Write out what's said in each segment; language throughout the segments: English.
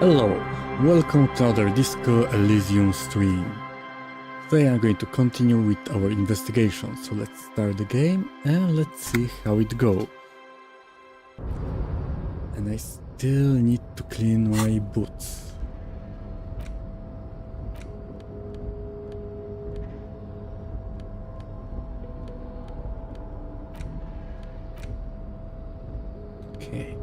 Hello, welcome to another Disco Elysium stream. Today I'm going to continue with our investigation, so let's start the game and let's see how it goes. And I still need to clean my boots. Okay,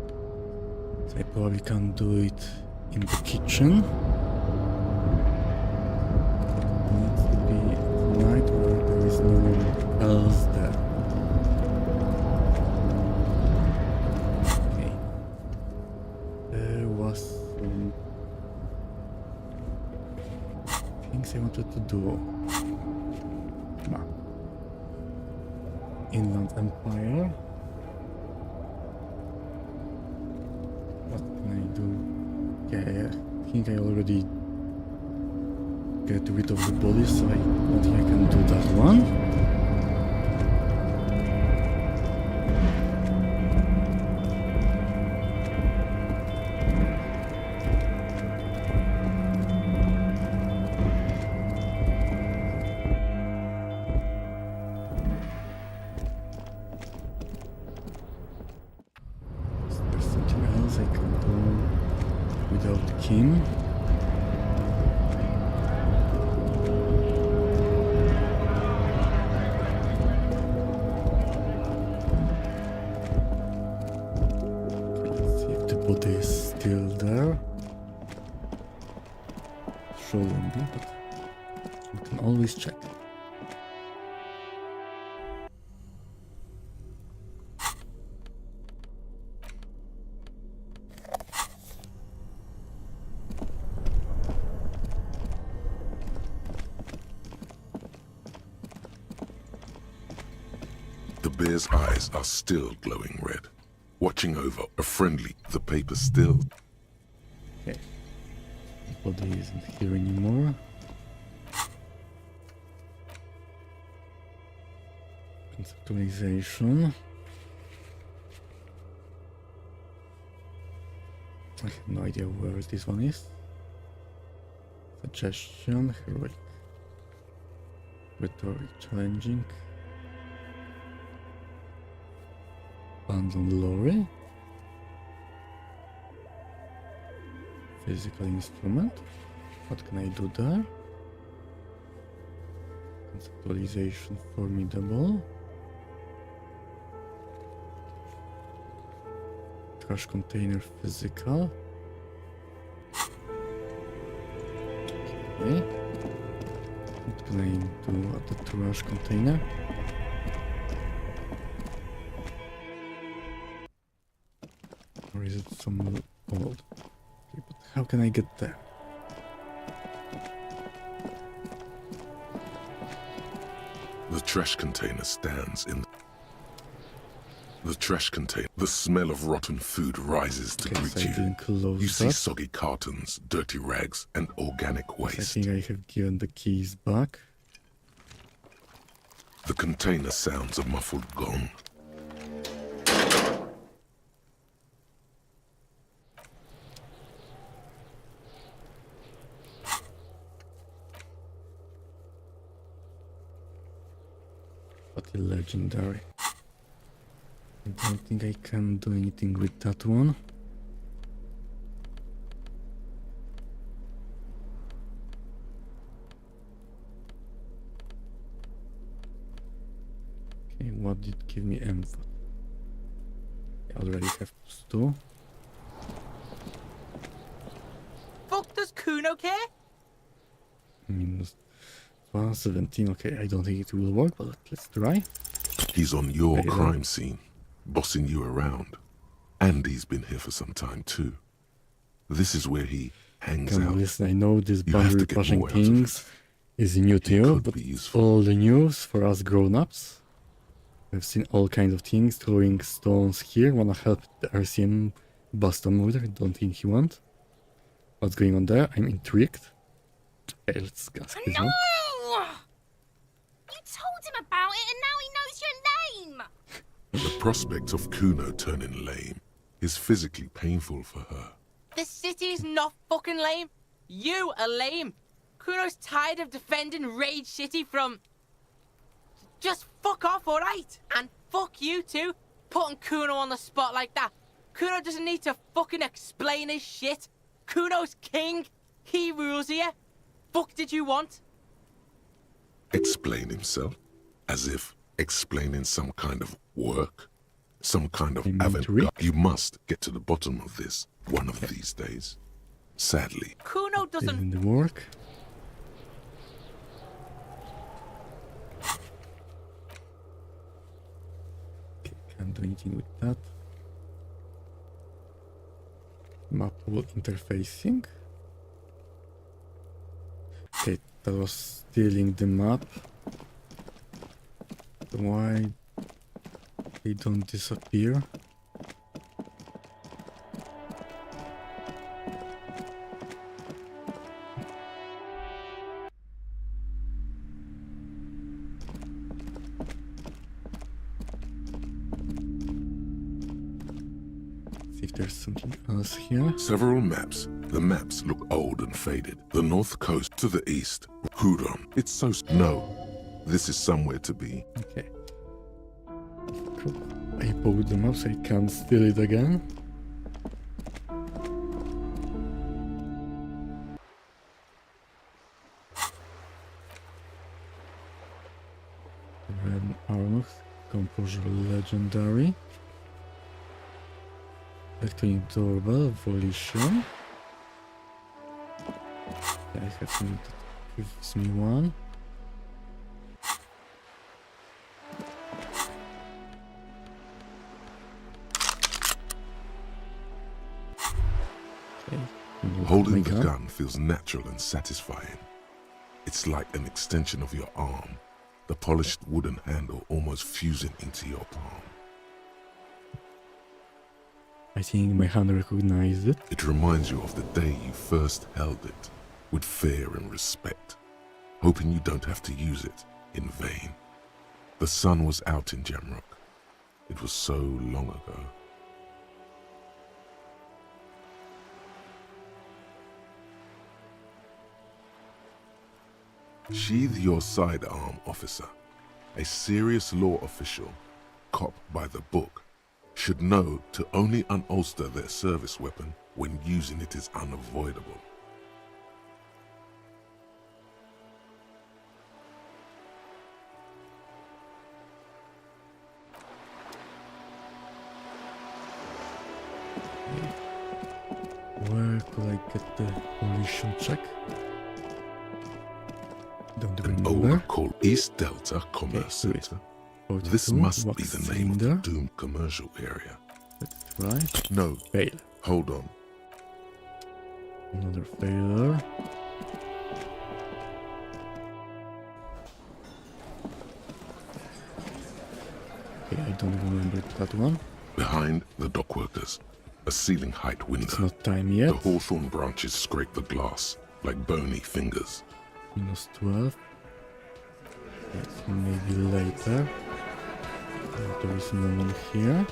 so I probably can't do it in the kitchen. It needs to be night where there is no one else there. Okay. There was some things I wanted to do. Map. Inland Empire. What can I do? Yeah, I think I already get rid of the body, so I don't think I can do that one. Is there something else I can do without Kim? Let's see if the body is still there. Shouldn't be, but we can always check. The bear's eyes are still glowing red, watching over a friendly, the paper still. Okay. The body isn't here anymore. Conceptualization. I have no idea where this one is. Suggestion, heroic. Rhetoric, challenging. Abandoned lorry. Physical instrument. What can I do there? Conceptualization, formidable. Trash container, physical. Okay. What can I do at the trash container? Or is it some old? Okay, but how can I get there? The trash container stands in the trash container. The smell of rotten food rises to Okay, greet so I you. didn't close You see that. soggy cartons, dirty rags, and organic I waste. think I have given the keys back. The container sounds a muffled gong. But legendary. I don't think I can do anything with that one. Okay, what did give me emphasis? I already have +2. Fuck, does Kuno care? Minus 117. Okay, I don't think it will work, but let's try. He's on your Hey, crime scene, bossing you around. And he's been here for some time too. This is where he hangs Come out. on, listen, I know this You have to boundary get pushing more out of things is new to He you, could but be it's useful. all the news for us grown-ups. We've seen all kinds of things, throwing stones here. Wanna help the RCM bust a murder? Don't think he won't. What's going on there? I'm intrigued. Okay, let's ask this No! one. You told him about it and now he knows your name! The prospect of Kuno turning lame is physically painful for her. The city's not fucking lame. You are lame. Kuno's tired of defending Rage City from... Just fuck off, alright? And fuck you too, putting Kuno on the spot like that. Kuno doesn't need to fucking explain his shit. Kuno's king. He rules here. Fuck did you want? Explain himself? As if explaining some kind of work? Some kind of avant-garde? You must get to the bottom of this one of these days. Sadly. Kuno doesn't... In the work. Okay, can't do anything with that. Mappable interfacing. Okay, that was stealing the map. Why they don't disappear? See if there's something else here. Several maps. The maps look old and faded. The north coast to the east. Hudon. It's so... No. This is somewhere to be. Okay. Cool. I bought the map so I can't steal it again. Red Armor, Composure Legendary. Electronic Doorbell, Volition. Yeah, I have something that gives me one. Holding the gun feels natural and satisfying. It's like an extension of your arm, the polished wooden handle almost fusing into your palm. I think my hand recognized it. It reminds you of the day you first held it, with fear and respect, hoping you don't have to use it in vain. The sun was out in Jamrock. It was so long ago. Sheathe your sidearm, officer. A serious law official, cop by the book, should know to only unholster their service weapon when using it is unavoidable. Where could I get the volition check? Don't An remember. old called East Delta Commerce Center. This must be the name of the doomed commercial area. Let's try. No, Fail. hold on. Another failure. Okay, I don't remember that one. Behind the dockworkers, a ceiling height window. It's not time yet. The hawthorn branches scrape the glass like bony fingers. Minus 12. Yes, maybe later. There is no one here.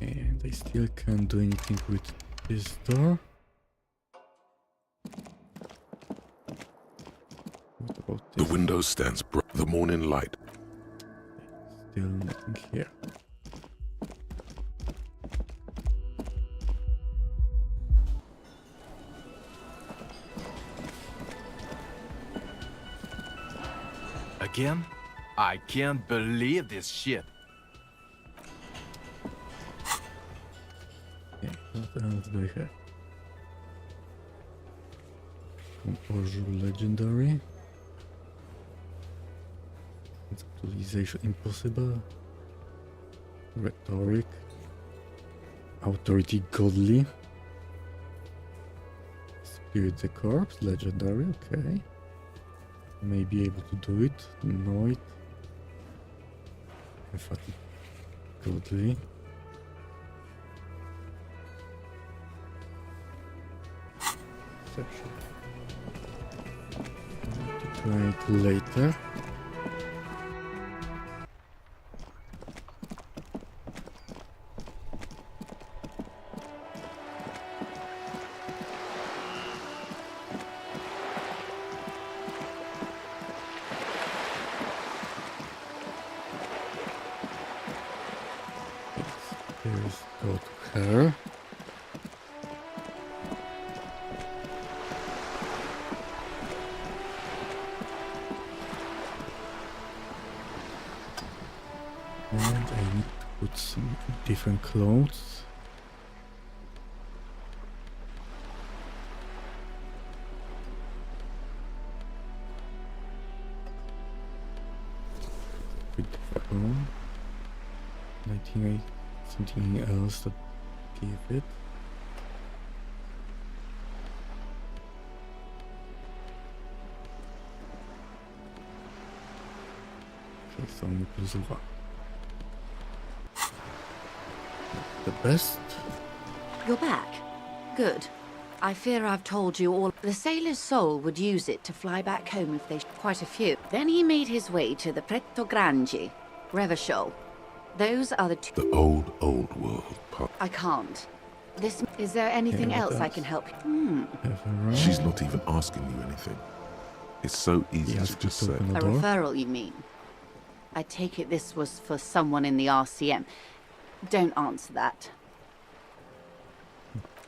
And I still can't do anything with this door. What about The this? window stands bright. The morning light. Still nothing here. Again? I can't believe this shit. Okay, what else do I have? Composure Legendary. Conceptualization Impossible. Rhetoric. Authority Godly. Spirit the Corpse, Legendary, okay. May be able to do it. Know it. Emphatic Godly. actually. I need to try it later. Let's go to her. And I need to put some different clothes. With the phone. I think something else to give it. Okay, so I'm gonna the best. You're back. Good. I fear I've told you all. The sailor's soul would use it to fly back home if they... Quite a few. Then he made his way to the Pretto Grande, Revachol. Those are the two... The old world part. I can't. This... Is there anything Yeah, else I that's- can help you? Everyone. She's not even asking you anything. It's so easy Yes, to just just say. open the A door. referral, you mean? I take it this was for someone in the RCM. Don't answer that.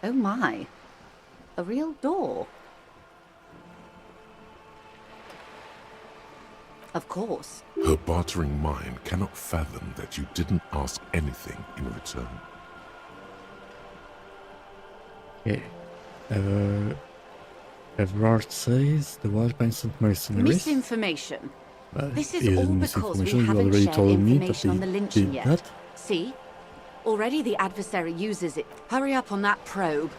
Oh my. A real door. Of course. Her bartering mind cannot fathom that you didn't ask anything in return. Okay. Everard says the wild bands and mercenaries. Misinformation. Well, This it is all isn't because we misinformation. You haven't already shared told me that information on the they lynching did yet. that. See? Already the adversary uses it. Hurry up on that probe.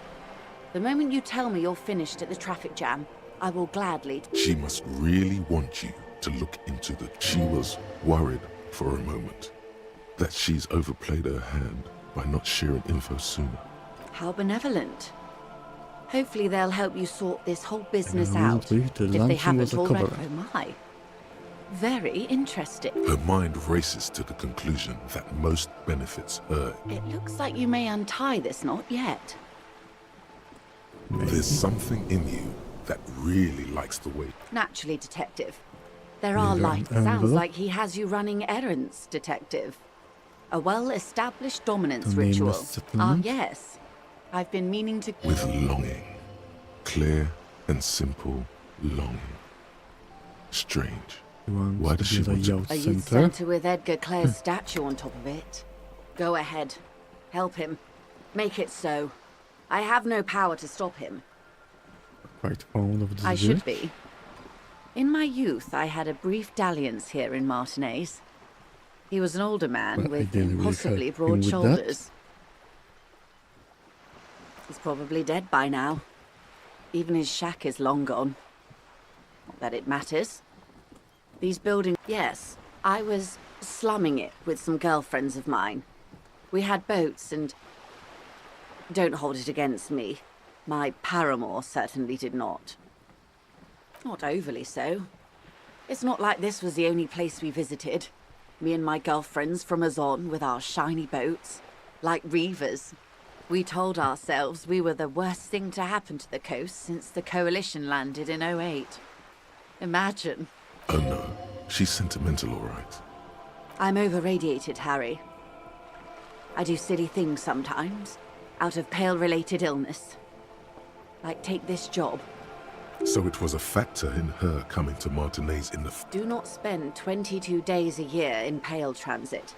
The moment you tell me you're finished at the traffic jam, I will gladly... She must really want you to look into the... She was worried for a moment that she's overplayed her hand by not sharing info sooner. How benevolent. Hopefully they'll help you sort this whole business I out. believe the If they luncheon was haven't a already. cover-up. Oh my. Very interesting. Her mind races to the conclusion that most benefits her. It looks like you may untie this knot yet. There's something in you that really likes the way. Naturally, Detective. There are Leave an lights. Sounds envelope. like he has you running errands, Detective. A well-established dominance The nameless ritual. settlement? Yes. I've been meaning to... With longing. Clear and simple longing. Strange. He wants Why to does she build a want to- youth A youth center. centre with Edgar Clare's statue on top of it. Go ahead. Help him. Make it so. I have no power to stop him. Quite fond of this I should village. be. In my youth, I had a brief dalliance here in Martinez. He was an older man Well, I with didn't really possibly help him broad with that. shoulders. He's probably dead by now. Even his shack is long gone. Not that it matters. These buildings... Yes, I was slumming it with some girlfriends of mine. We had boats and... Don't hold it against me. My paramour certainly did not. Not overly so. It's not like this was the only place we visited. Me and my girlfriends from Azon with our shiny boats. Like reavers. We told ourselves we were the worst thing to happen to the coast since the Coalition landed in '08. Imagine. Oh no, she's sentimental, all right. I'm over-radiated, Harry. I do silly things sometimes, out of pale-related illness. Like take this job. So it was a factor in her coming to Martinez in the... Do not spend 22 days a year in pale transit.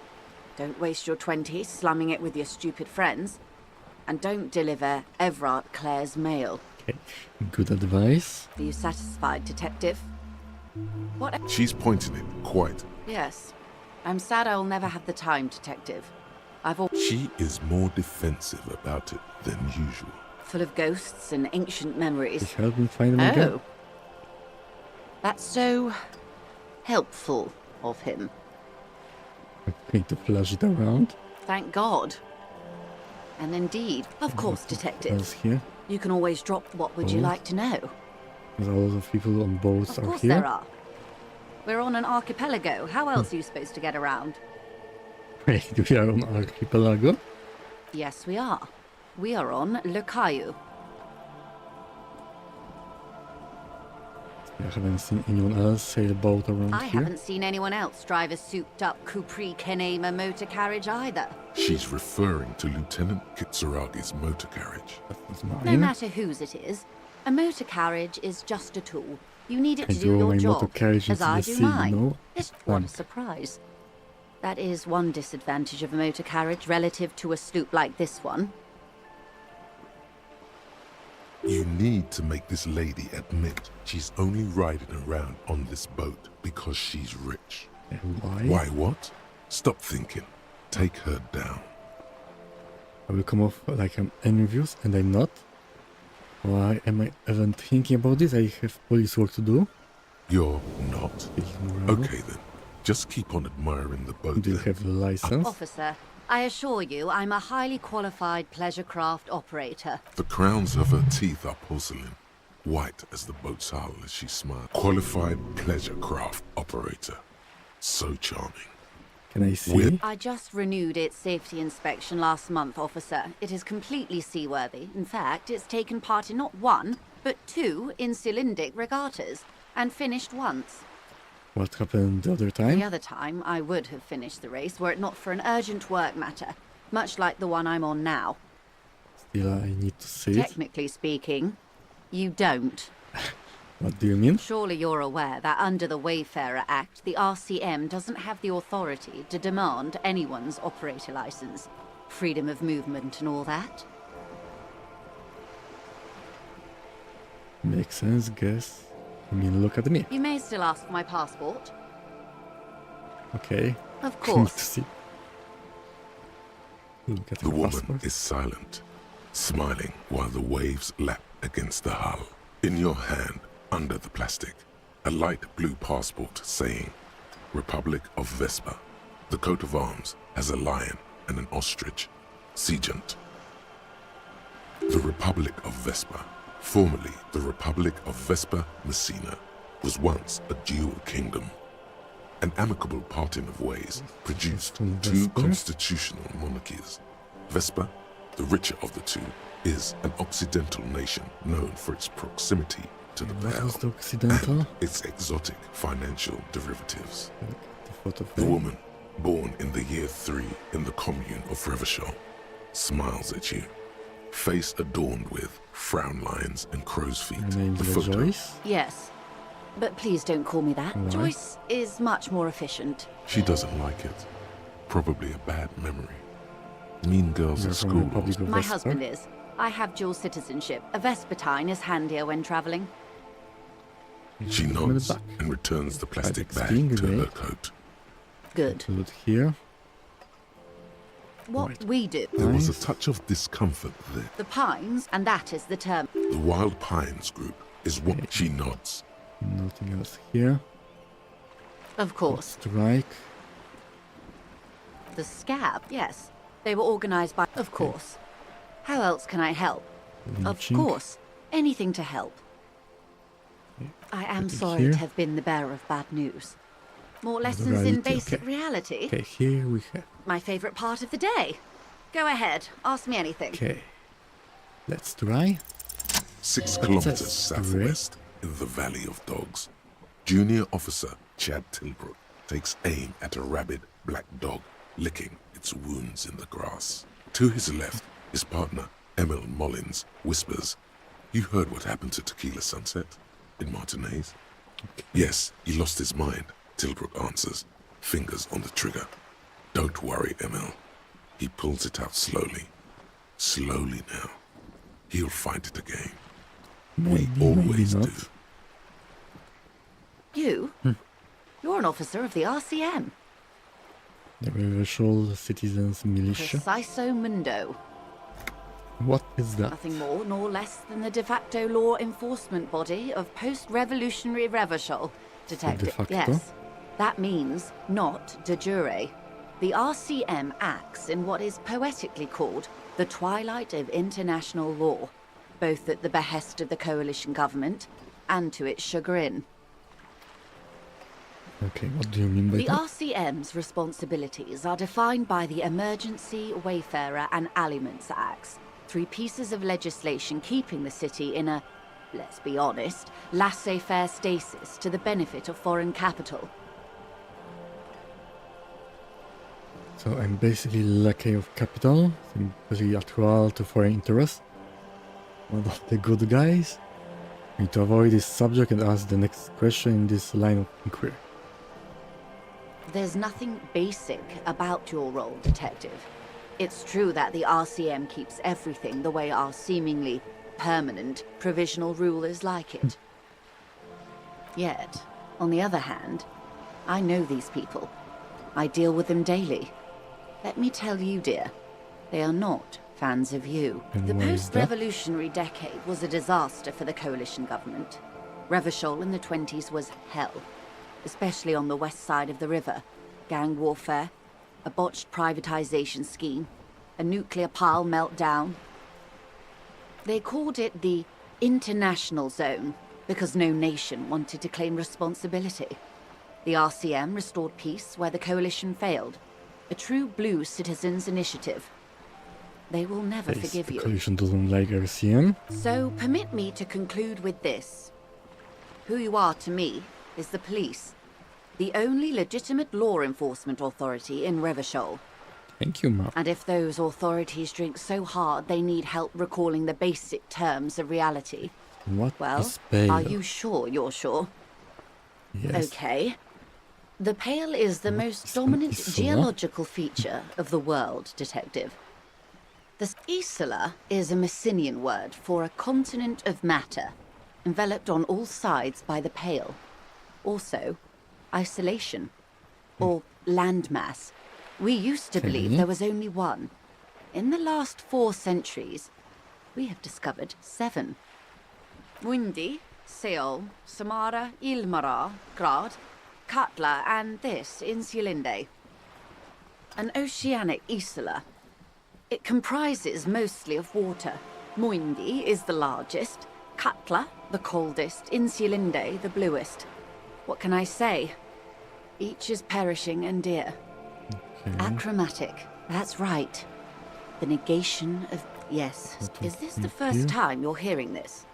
Don't waste your 20s slumming it with your stupid friends. And don't deliver Everard Clare's mail. Okay, good advice. Are you satisfied, Detective? What? She's pointing it, quite. Yes. I'm sad I'll never have the time, Detective. I've all She is more defensive about it than usual. full of ghosts and ancient memories. Just help me find them again. Oh. That's so helpful of him. I'm going to flash it around. Thank God. And indeed, of course, What Detective. else here? You can always drop. What would you Boat. like to know? There's a lot of people on boats Of are course here. there are. We're on an archipelago. How else are you supposed to get around? Wait, we are on archipelago? Yes, we are. We are on Le Caillou. I haven't seen anyone else sail a boat around I here. haven't seen anyone else drive a souped-up Capri Kenema motor carriage either. She's referring to Lieutenant Kitsuragi's motor carriage. That's No mine. matter whose it is, a motor carriage is just a tool. You need it I to throw do your my job, motor carriage as into I the do sea, mine. you know? What a Fun. surprise. That is one disadvantage of a motor carriage relative to a sloop like this one. You need to make this lady admit she's only riding around on this boat because she's rich. And why? Why what? Stop thinking. Take her down. I will come off like I'm envious and I'm not. Why am I even thinking about this? I have police work to do. You're not. Speaking morale. Okay then. Just keep on admiring the boat Do you then. have a license? Officer, I assure you I'm a highly qualified pleasure craft operator. The crowns of her teeth are porcelain, white as the boat's hull as she smiles. Qualified pleasure craft operator. So charming. Can I see? Weird. I just renewed its safety inspection last month, officer. It is completely seaworthy. In fact, it's taken part in not one, but two Insulindic regattas, and finished once. What happened the other time? The other time, I would have finished the race were it not for an urgent work matter, much like the one I'm on now. Still, I need to see it. Technically speaking, you don't. What do you mean? Surely you're aware that under the Wayfarer Act, the RCM doesn't have the authority to demand anyone's operator license. Freedom of movement and all that. Makes sense, guess. I mean, look at me. You may still ask for my passport. Okay. Of Need to course. see. Look at The her woman passport. is silent, smiling while the waves lap against the hull. In your hand, under the plastic, a light blue passport saying, Republic of Vespa. The coat of arms has a lion and an ostrich. Seagent. The Republic of Vespa, formerly the Republic of Vespa Messina, was once a dual kingdom. An amicable parting of ways produced From two Vespa? constitutional monarchies. Vespa, the richer of the two, is an occidental nation known for its proximity to the What was the Pearl Occidental? and its exotic financial derivatives. Look at the photo of The her. woman, born in the year 3 in the commune of Revachol, smiles at you, face adorned with frown lines and crow's feet. Her name's The photo Joyce. Yes. But please don't call me that. Why? Joyce is much more efficient. She doesn't like it. Probably a bad memory. Mean girls You're at from school. Republic of My Vespa. husband is. I have dual citizenship. A Vespertine is handier when traveling. She Give me the nods back. and returns the plastic Private bag to stingray. her coat. Good. Put it here. What Right. we do. There was a Nice. touch of discomfort there. The Pines, and that is the term. The Wild Pines group is what she nods. Nothing else here. Of course. Strike. The Scab, yes. They were organized by. Of course. How else can I help? Of Lynching. course. Anything to help. I am Put it sorry here. to have been the bearer of bad news. More lessons reality, in basic okay. reality. Okay, here we have. My favorite part of the day. Go ahead, ask me anything. Okay. Let's try. 6 That's kilometers a southwest in the Valley of Dogs. Junior Officer Chad Tilbrook takes aim at a rabid black dog licking its wounds in the grass. To his left, his partner, Emil Mullins, whispers, "You heard what happened to Tequila Sunset in Martinez?" "Yes, he lost his mind," Tilbrook answers, fingers on the trigger. "Don't worry, Emil." He pulls it out slowly. Slowly now. He'll find it again. Maybe, We always maybe do. not. You? You're an officer of the RCM. The Revachol Citizens Militia. Preciso Mundo. What is that? Nothing more nor less than the de facto law enforcement body of post-revolutionary Revachol. Detective. facto? Yes. That means not de jure. The RCM acts in what is poetically called the twilight of international law. both at the behest of the coalition government and to its chagrin. Okay, what do you mean by The that? RCM's responsibilities are defined by the Emergency, Wayfarer and Aliments Acts, 3 pieces of legislation keeping the city in a, let's be honest, laissez-faire stasis to the benefit of foreign capital. So I'm basically lackey of capital, I'm basically lateral to foreign interests. One of the good guys. I need to avoid this subject and ask the next question in this line of inquiry. There's nothing basic about your role, Detective. It's true that the RCM keeps everything the way our seemingly permanent provisional rulers like it. Yet, on the other hand, I know these people. I deal with them daily. Let me tell you, dear, they are not fans of you. And The why is that? post-revolutionary decade was a disaster for the coalition government. Revachol in the 20s was hell, especially on the west side of the river. Gang warfare, a botched privatization scheme, a nuclear pile meltdown. They called it the international zone because no nation wanted to claim responsibility. The RCM restored peace where the coalition failed. A true blue citizens' initiative. They will never Yes, forgive the you. coalition doesn't like RCM. So permit me to conclude with this. Who you are to me is the police. The only legitimate law enforcement authority in Revachol. Thank you, Ma. And if those authorities drink so hard they need help recalling the basic terms of reality, What well, is bail? are you sure you're sure? Yes. Okay. The Pale is the most is dominant Isola? geological feature of the world, Detective. The Isola is a Messinian word for a continent of matter, enveloped on all sides by the Pale. Also, isolation, or landmass. We used to believe Okay. there was only one. In the last 4 centuries, we have discovered 7. Windy, Seol, Samara, Ilmara, Grad, Katla, and this, Insulinde. An oceanic isola. It comprises mostly of water. Muindi is the largest, Katla the coldest, Insulinde the bluest. What can I say? Each is perishing and dear. Okay. Achromatic, that's right. The negation of... Yes, What is would this you the first do? time you're hearing this?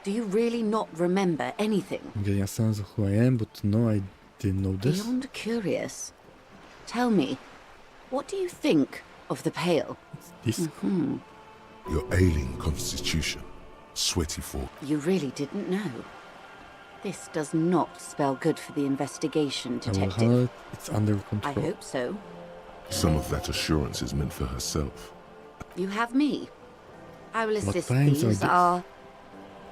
Do you really not remember anything? I'm getting a sense of who I am, but no, I didn't know this. Beyond curious. Tell me, what do you think of the Pale? This Your ailing constitution, sweaty for You really didn't know. This does not spell good for the investigation, I will handle Detective. it. It's under I control. hope so. some of that assurance is meant for herself. You have me. I will assist. times are These these? are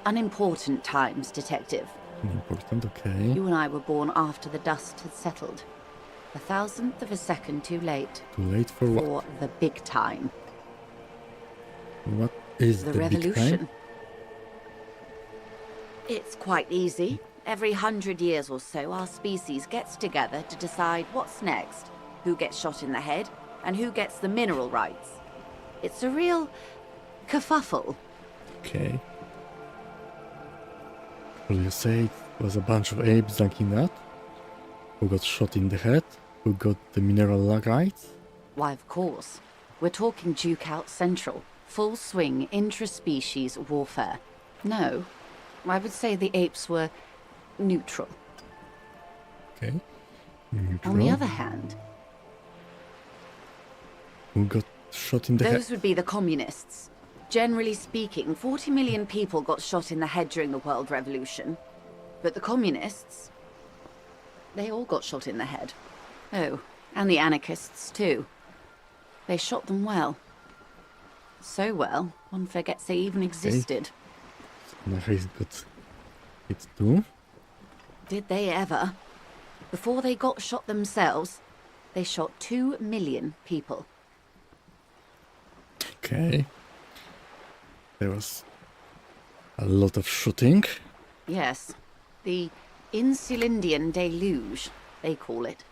unimportant times, Detective. Important, okay. You and I were born after the dust had settled. 1,000th of a second too late Too late for what? for the big time. What is The the big revolution. time? It's quite easy. Every 100 years or so, our species gets together to decide what's next, who gets shot in the head, and who gets the mineral rights. It's a real kerfuffle. Okay. Will you say it was a bunch of apes like in that? Who got shot in the head? Who got the mineral rights? Why, of course. We're talking Duke Out Central. Full swing intra-species warfare. No, I would say the apes were neutral. Okay. On the other hand, Who got shot in the head? those would be the communists. Generally speaking, 40 million people got shot in the head during the World Revolution. But the communists, they all got shot in the head. Oh, and the anarchists too. They shot them well. So well, one forgets they even existed. Anarchists got it too. Did they ever? Before they got shot themselves, they shot 2 million people. Okay. There was a lot of shooting. Yes, the Insulindian deluge, they call it.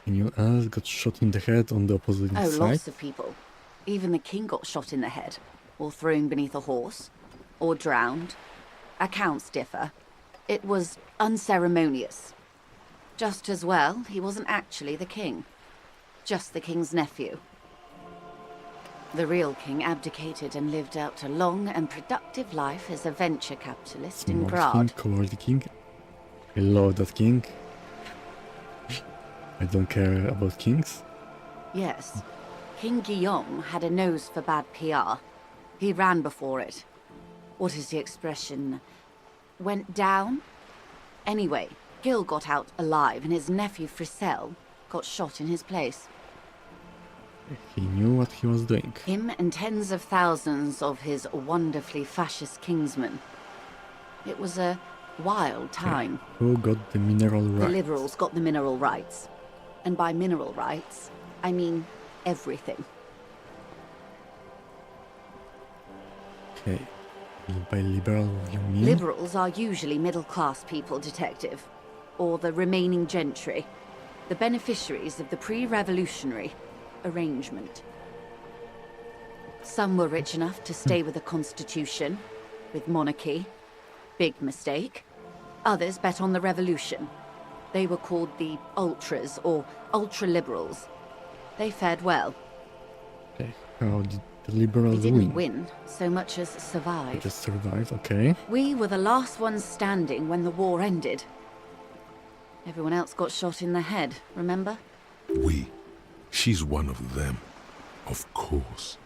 Anyone else got shot in the head on the opposite Oh, side? lots of people. Even the king got shot in the head, or thrown beneath a horse, or drowned. Accounts differ. It was unceremonious. Just as well, he wasn't actually the king. Just the king's nephew. The real king abdicated and lived out a long and productive life as a venture capitalist in Smart Grad. king, cowardly king. I love that king. I don't care about kings. Yes. King Guillaume had a nose for bad PR. He ran before it. What is the expression? Went down? Anyway, Gil got out alive and his nephew Frisell got shot in his place. He knew what he was doing. Him and tens of thousands of his wonderfully fascist kingsmen. It was a wild time. Who got the mineral rights? The liberals got the mineral rights. And by mineral rights, I mean everything. Okay. By liberal, you mean? Liberals are usually middle-class people, Detective. Or the remaining gentry. The beneficiaries of the pre-revolutionary arrangement. Some were rich enough to stay with the constitution, with monarchy. Big mistake. Others bet on the revolution. They were called the ultras, or ultra-liberals. They fared well. Okay. How did the They liberals didn't win? win so much as They survive. just survived, okay. We were the last ones standing when the war ended. Everyone else got shot in the head, remember? We. She's one of them. Of course.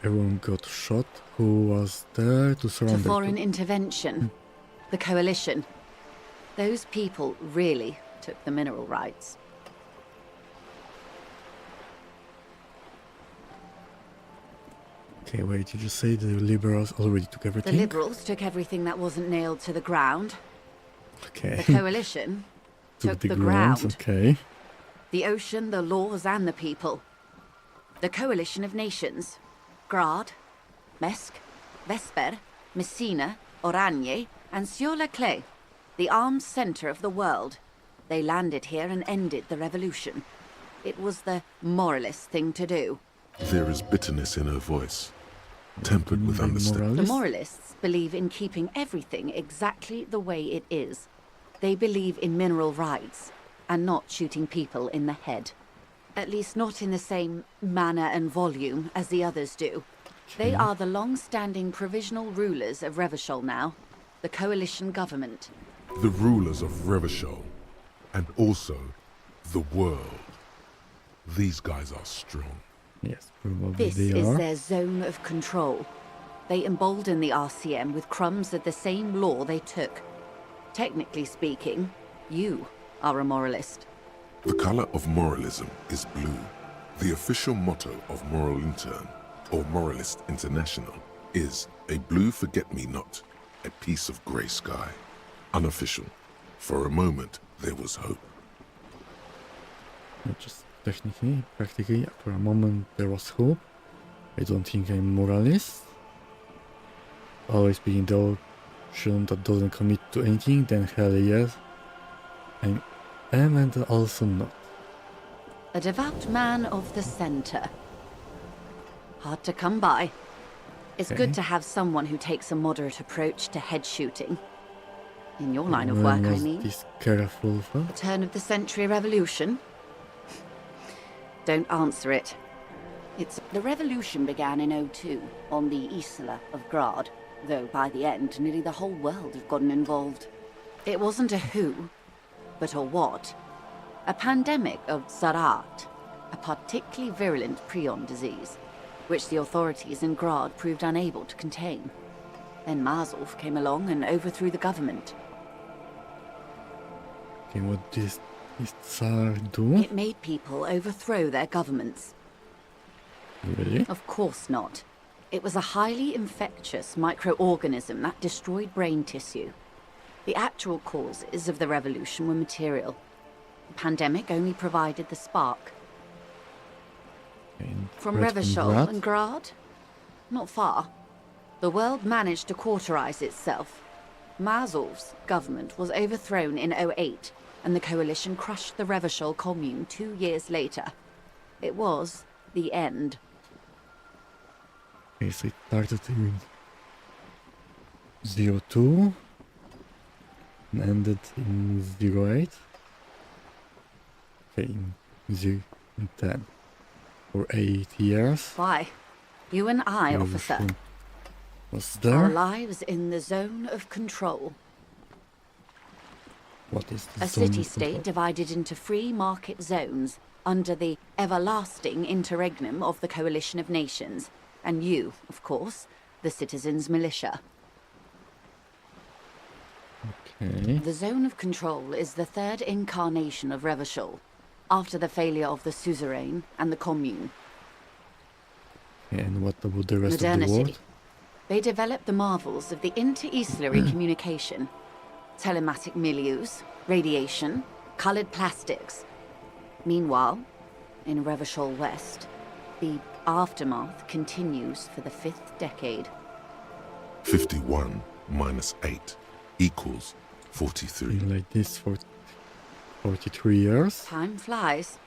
Everyone got shot. Who was there to To surround foreign them? intervention. The coalition. Those people really took the mineral rights. Okay, wait, did you say the liberals already took The everything? liberals took everything that wasn't nailed to the ground. Okay. The coalition took the ground. Okay. The ocean, the laws, and the people. The coalition of nations. Grad, Mesk, Vesper, Messina, Oranje, and Sur-la-Clay. The armed center of the world. They landed here and ended the revolution. It was the moralist thing to do. There is bitterness in her voice, tempered with By understanding. The moralists? moralists believe in keeping everything exactly the way it is. They believe in mineral rights and not shooting people in the head. At least not in the same manner and volume as the others do. They are the long-standing provisional rulers of Revachol now, the coalition government. The rulers of Revachol, and also the world. These guys are strong. Yes, probably This they is are. their zone of control. They embolden the RCM with crumbs of the same law they took. Technically speaking, you are a moralist. The color of moralism is blue. The official motto of Moral Intern, or Moralist International, is a blue forget-me-not, a piece of grey sky. Unofficial. For a moment, there was hope. Not just technically, practically, for a moment there was hope. I don't think I'm moralist. Always being the option that doesn't commit to anything, then hell yes. I am and also not. A devout man of the center. Hard to come by. It's Okay. good to have someone who takes a moderate approach to head shooting. In your line of When work, I was mean. this careful for? The turn of the century revolution? Don't answer it. The revolution began in '02 on the Isla of Grad, though by the end, nearly the whole world had gotten involved. It wasn't a who, but a what. A pandemic of Zarat, a particularly virulent prion disease, which the authorities in Grad proved unable to contain. Then Mazov came along and overthrew the government. Okay, what did this Tsar do? It made people overthrow their governments. Really? Of course not. It was a highly infectious microorganism that destroyed brain tissue. The actual causes of the revolution were material. The pandemic only provided the spark. And From Red Revachol Grad? and Grad? Not far. The world managed to cauterize itself. Mazov's government was overthrown in '08, and the Coalition crushed the Revachol commune 2 years later. It was the end. Okay, so it started in 02 and ended in 08. Okay, in 10. For 8 years. Why? You and I, officer. Revolution was Our there. lives in the zone of control. What is the A zone of city-state control? divided into free market zones under the everlasting interregnum of the Coalition of Nations. And you, of course, the citizens' militia. Okay. The zone of control is the third incarnation of Revachol, after the failure of the suzerain and the commune. And what about the rest of the Modernity. world? They developed the marvels of the inter-eastlery communication, telematic milieus, radiation, colored plastics. Meanwhile, in Revachol West, the aftermath continues for the 5th decade. 51 minus 8 equals 43. Been like this for 43 years. Time flies.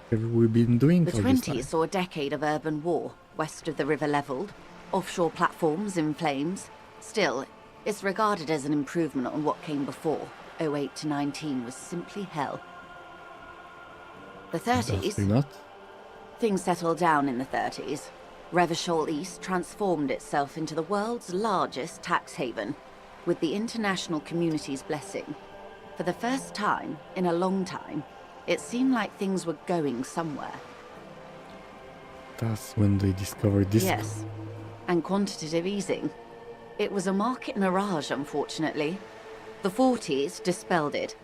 What have we been doing The all this time? 20s saw a decade of urban war, west of the river leveled, offshore platforms in flames. Still, it's regarded as an improvement on what came before. 08 to 19 was simply hell. The 30s, Definitely not. things settled down in the 30s. Revachol East transformed itself into the world's largest tax haven, with the international community's blessing. For the first time in a long time, it seemed like things were going somewhere. That's when they discovered this. Yes, and quantitative easing. It was a market mirage, unfortunately. The 40s dispelled it.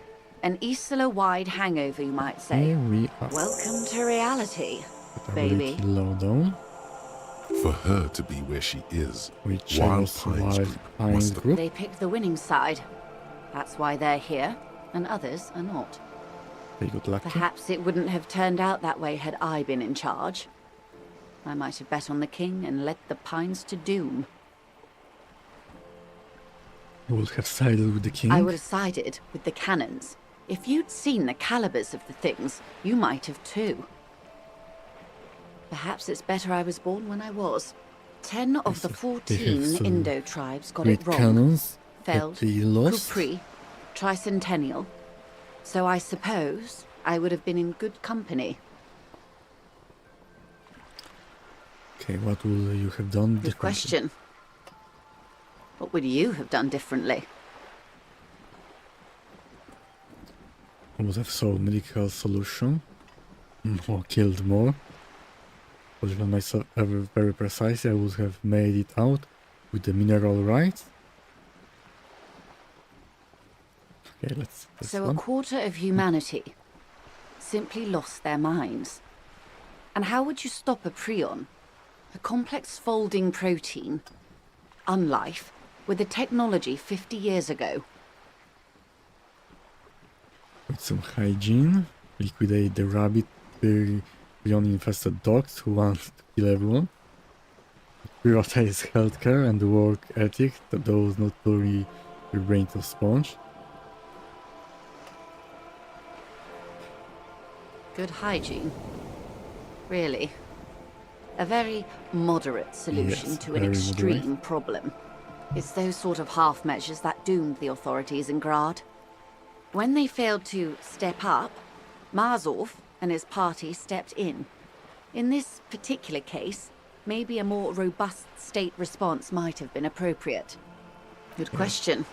An Isla-wide hangover, you might say. Here we are. Welcome to reality, But a baby. little low down. For her to be where she is, Which Wild was Pines Wild Group Pines must have Group. They picked the winning side. That's why they're here, and others are not. They got lucky. Perhaps it wouldn't have turned out that way had I been in charge. I might have bet on the king and led the Pines to doom. You would have sided with the king. I would have sided with the cannons. If you'd seen the calibers of the things, you might have too. Perhaps it's better I was born when I was. 10 of the Yes, they have 14 some Indo tribes got Great it wrong. cannons that Failed, they lost. Capri, Tricentennial. So I suppose I would have been in good company. Okay, what would you have done Good differently? question. What would you have done differently? I would have sought medical solution. Or killed more. But if I myself ever very precisely, I would have made it out with the mineral rights. Okay, let's this So a one. quarter of humanity simply lost their minds. And how would you stop a prion, a complex folding protein, unlife, with a technology 50 years ago? With some hygiene, liquidate the rabbit prion-infested dogs who want to kill everyone. Prioritize healthcare and the work ethic that those not turning your brain to sponge. Good hygiene. Really. A very moderate solution Yes, to an very extreme moderate. problem. It's those sort of half measures that doomed the authorities in Grad. When they failed to step up, Marzov and his party stepped in. In this particular case, maybe a more robust state response might have been appropriate. Good question.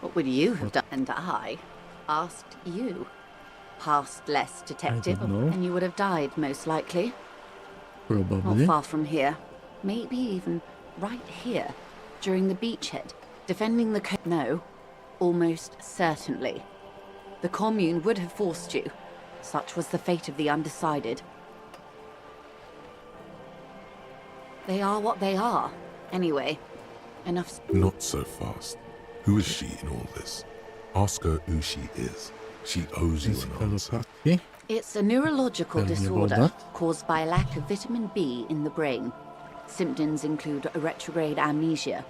What would you have done? And I asked you. Past less detective, know. and you would have died most likely. Not Probably. far from here. Maybe even right here, during the beachhead, defending the No, almost certainly. The commune would have forced you. Such was the fate of the undecided. They are what they are. Anyway, enough. not so fast. Who is she in all this? Ask her who she is. She owes you an answer. Encephalopathy. It's a neurological Tell me about disorder that. caused by a lack of vitamin B in the brain. Symptoms include a retrograde amnesia.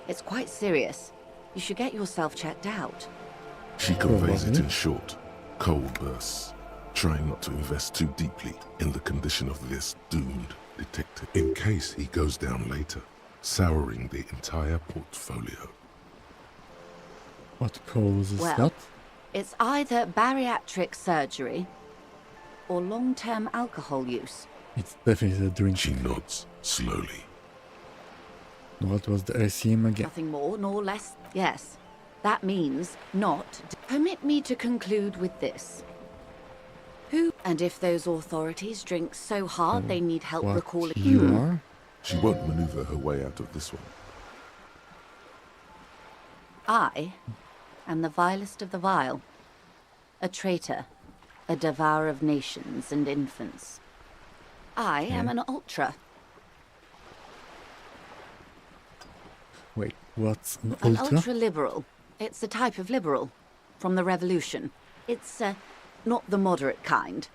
It's quite serious. You should get yourself checked out. She conveys it Probably. in short, cold bursts, trying not to invest too deeply in the condition of this doomed detective, in case he goes down later, souring the entire portfolio. What causes Well, that? it's either bariatric surgery or long-term alcohol use. It's definitely a drink. She nods slowly. What was the RCM again? Nothing more nor less. Yes, that means not. Permit me to conclude with this. Who, and if those authorities drink so hard they need help What recalling... you are? She won't maneuver her way out of this one. I am the vilest of the vile. A traitor, a devourer of nations and infants. I am an ultra. Wait, what's an An ultra? ultra-liberal. It's a type of liberal. From the revolution. It's, not the moderate kind.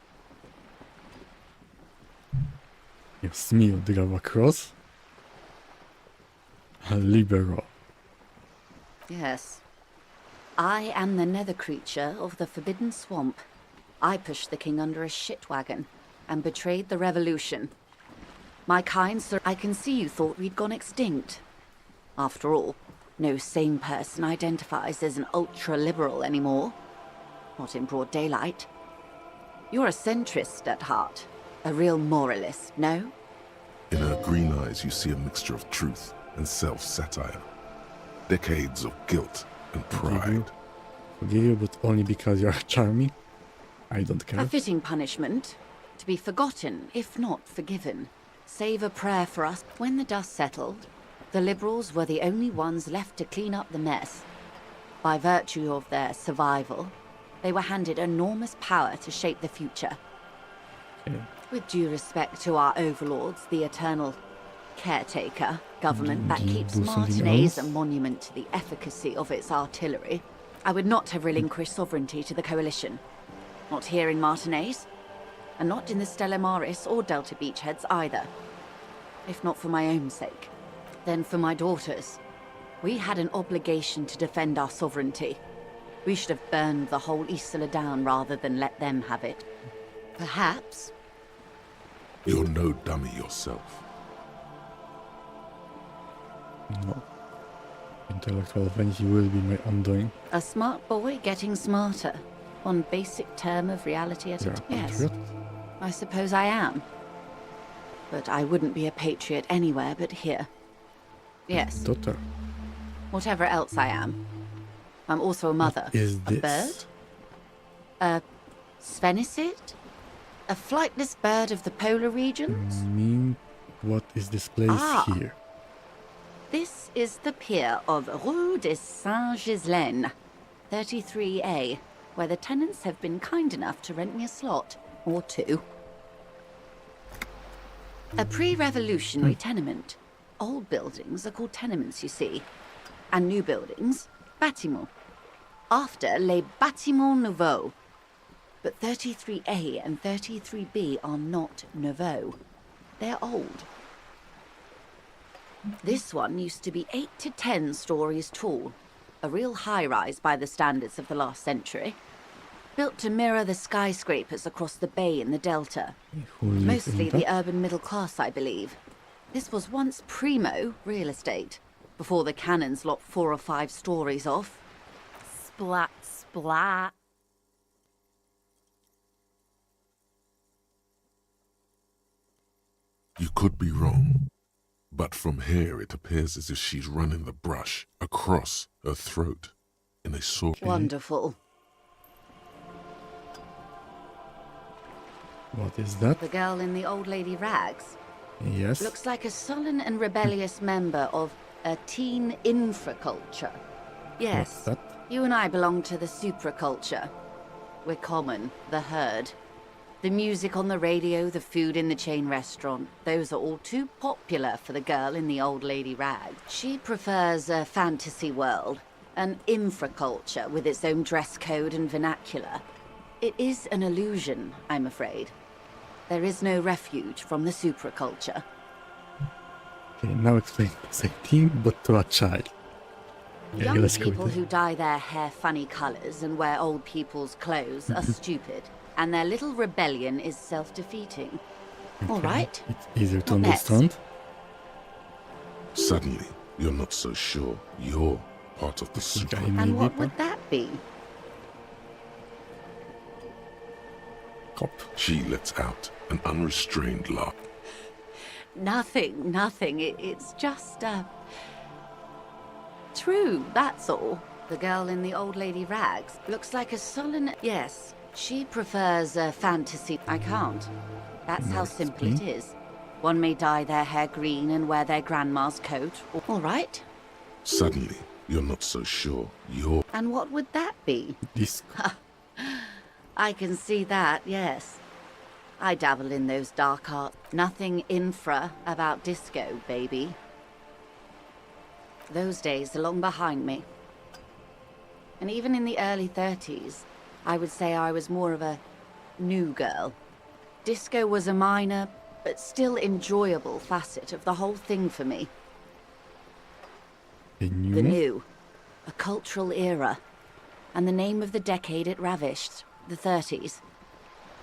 Jest mi odgrał across. A liberal. Yes. I am the nether creature of the Forbidden Swamp. I pushed the king under a shit wagon and betrayed the revolution. My kind sir, I can see you thought we'd gone extinct. After all, no sane person identifies as an ultra-liberal anymore. Not in broad daylight. You're a centrist at heart. A real moralist, no? In her green eyes, you see a mixture of truth and self-satire. Decades of guilt and pride. Forgive you, but only because you are charming. I don't care. A fitting punishment. To be forgotten, if not forgiven. Save a prayer for us. When the dust settled, the Liberals were the only ones left to clean up the mess. By virtue of their survival, they were handed enormous power to shape the future. Okay. With due respect to our overlords, the eternal caretaker government that Do you keeps do something Martinez a else? monument to the efficacy of its artillery, I would not have relinquished sovereignty to the coalition. Not here in Martinez, and not in the Stella Maris or Delta Beachheads either. If not for my own sake, then for my daughters. We had an obligation to defend our sovereignty. We should have burned the whole Isola down rather than let them have it. Perhaps. You're no dummy yourself. No. Intellectual vanity will be my undoing. A smart boy getting smarter. One basic term of reality at a You're a time. Yes, patriot. I suppose I am. But I wouldn't be a patriot anywhere but here. Yes, Daughter. whatever else I am. I'm also a mother. Is A bird? this? A Svenicid? A flightless bird of the polar regions? Mean, what is this place Ah. here? This is the pier of Rue de Saint-Ghislaine, 33A, where the tenants have been kind enough to rent me a slot, or two. A pre-revolutionary tenement. Old buildings are called tenements, you see. And new buildings, bâtiments. After les bâtiments nouveaux. But 33A and 33B are not nouveaux. They're old. This one used to be 8 to 10 stories tall. A real high-rise by the standards of the last century. Built to mirror the skyscrapers across the bay in the Delta. Who live Mostly in the that? urban middle class, I believe. This was once primo real estate, before the cannons lopped 4 or 5 stories off. Splat, splat. You could be wrong. But from here it appears as if she's running the brush across her throat in a sort of... Wonderful. What is that? The girl in the old lady rags Yes. looks like a sullen and rebellious member of a teen infraculture. What's Yes, that? you and I belong to the supraculture. We're common, the herd. The music on the radio, the food in the chain restaurant, those are all too popular for the girl in the old lady rag. She prefers a fantasy world, an infraculture with its own dress code and vernacular. It is an illusion, I'm afraid. There is no refuge from the supraculture. Okay, now explain the same thing, but to a child. Yeah, Young let's go people with who dye their hair funny colours and wear old people's clothes are stupid, and their little rebellion is self-defeating. All right. It's easier to What next? understand. Suddenly, you're not so sure you're part of the This guy super. may And be what would that be? cop. She lets out an unrestrained laugh. Nothing. It's just, true, that's all. The girl in the old lady rags looks like a sullen... Yes, she prefers a fantasy. I can't. That's how simple it is. One may dye their hair green and wear their grandma's coat. All right. Suddenly, you're not so sure you're. And what would that be? Disco. I can see that, yes. I dabble in those dark arts. Nothing infra about disco, baby. Those days are long behind me. And even in the early 30s, I would say I was more of a new girl. Disco was a minor, but still enjoyable facet of the whole thing for me. The new. The new. A cultural era. And the name of the decade it ravished, the 30s.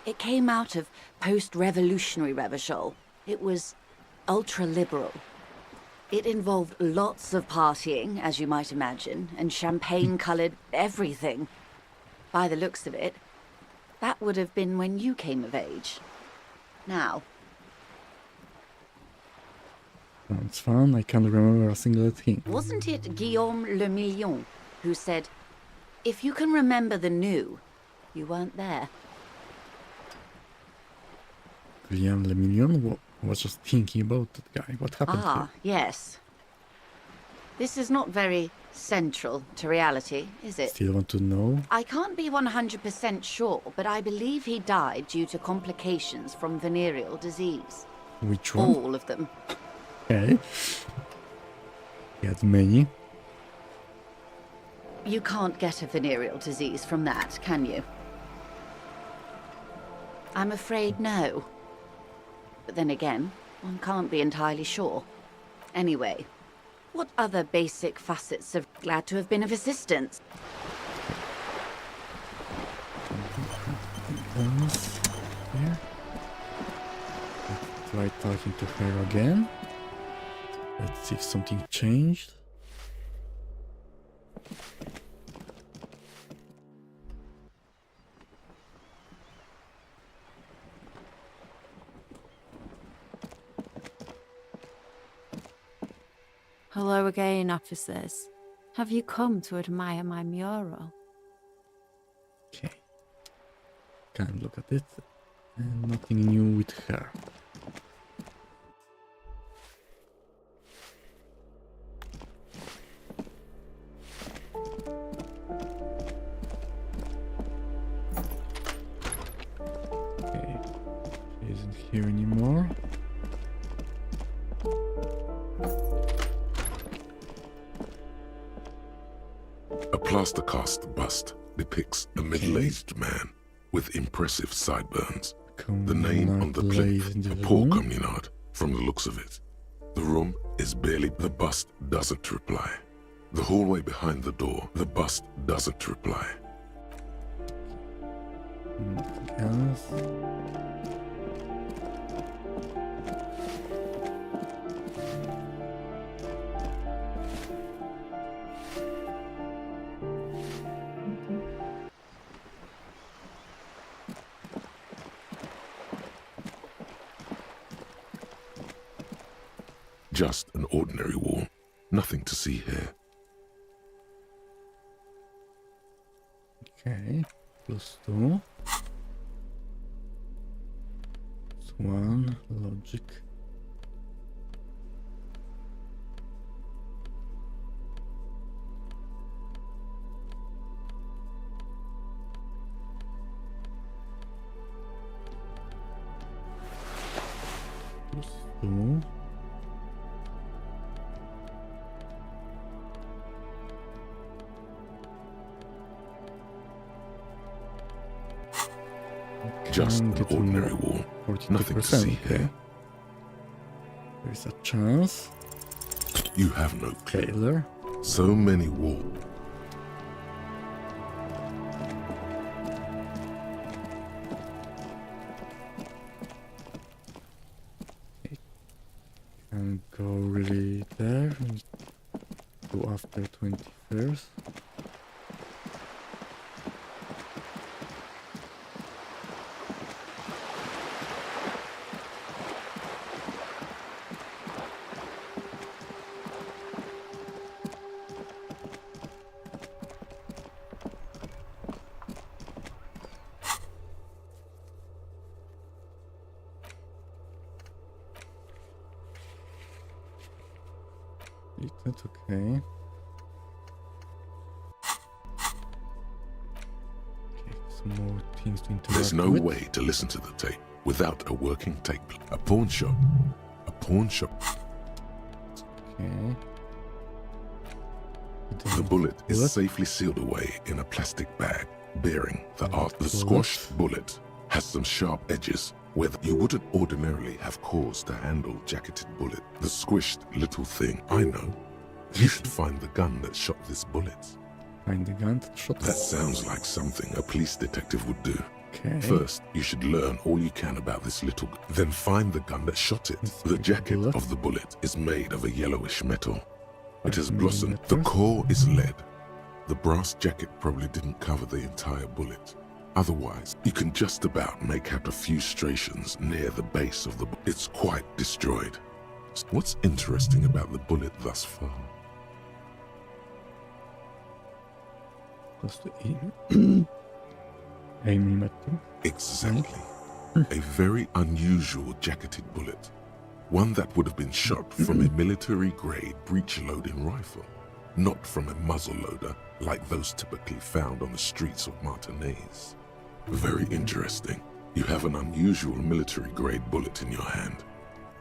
It came out of post-revolutionary Revachol. It was ultra-liberal. It involved lots of partying, as you might imagine, and champagne-coloured everything. By the looks of it, that would have been when you came of age. Now, Sounds fun. I can't remember a single thing. wasn't it Guillaume Le Million who said, if you can remember the new, you weren't there? Guillaume Le Million was just thinking about that guy. What happened Ah, yes. This is not very central to reality, is here? it? Still want to know? I can't be 100% sure, but I believe he died due to complications from venereal disease. Which one? All of them. Okay. He had many. You can't get a venereal disease from that, can you? I'm afraid no. But then again, one can't be entirely sure. Anyway, what other basic facets of glad to have been of assistance? Else here. Let's try talking to her again. Let's see if something changed. Hello again, officers. Have you come to admire my mural? Okay. Can't look at it. And nothing new with her. Okay. She isn't here anymore. A plaster cast bust depicts a middle-aged man with impressive sideburns. The name on the plate, Paul Communard, from the looks of it. The room is barely... The bust doesn't reply. The hallway behind the door, the bust doesn't reply. Nothing else. Just an ordinary wall. Nothing to see here. Okay, +2. +1, logic. +2. Just an Get ordinary wall. Nothing to 42%, see here. There's a chance. You have no clue. Taylor. So many walls. Can't go really there. Go after 21st. That's okay. Okay, some more things to interact There's no with. way to listen to the tape without a working tape. A pawn shop. A pawn shop. Okay. The bullet is safely sealed away in a plastic bag, bearing the art. The squashed bullet has some sharp edges where you wouldn't ordinarily have cause to handle jacketed bullet. The squished little thing. I know. You should find the gun that shot this bullet. Find the gun that shot. That sounds like something a police detective would do. Okay. First, you should learn all you can about this little. Then find the gun that shot it. The jacket of the bullet is made of a yellowish metal. It has blossomed. The core is lead. The brass jacket probably didn't cover the entire bullet. Otherwise, you can just about make out a few striations near the base of the bullet. It's quite destroyed. What's interesting about the bullet thus far? Just aim. Aiming at them. Exactly. A very unusual jacketed bullet. One that would have been shot from a military-grade breech-loading rifle, not from a muzzle-loader like those typically found on the streets of Martinaise. Very interesting. You have an unusual military-grade bullet in your hand.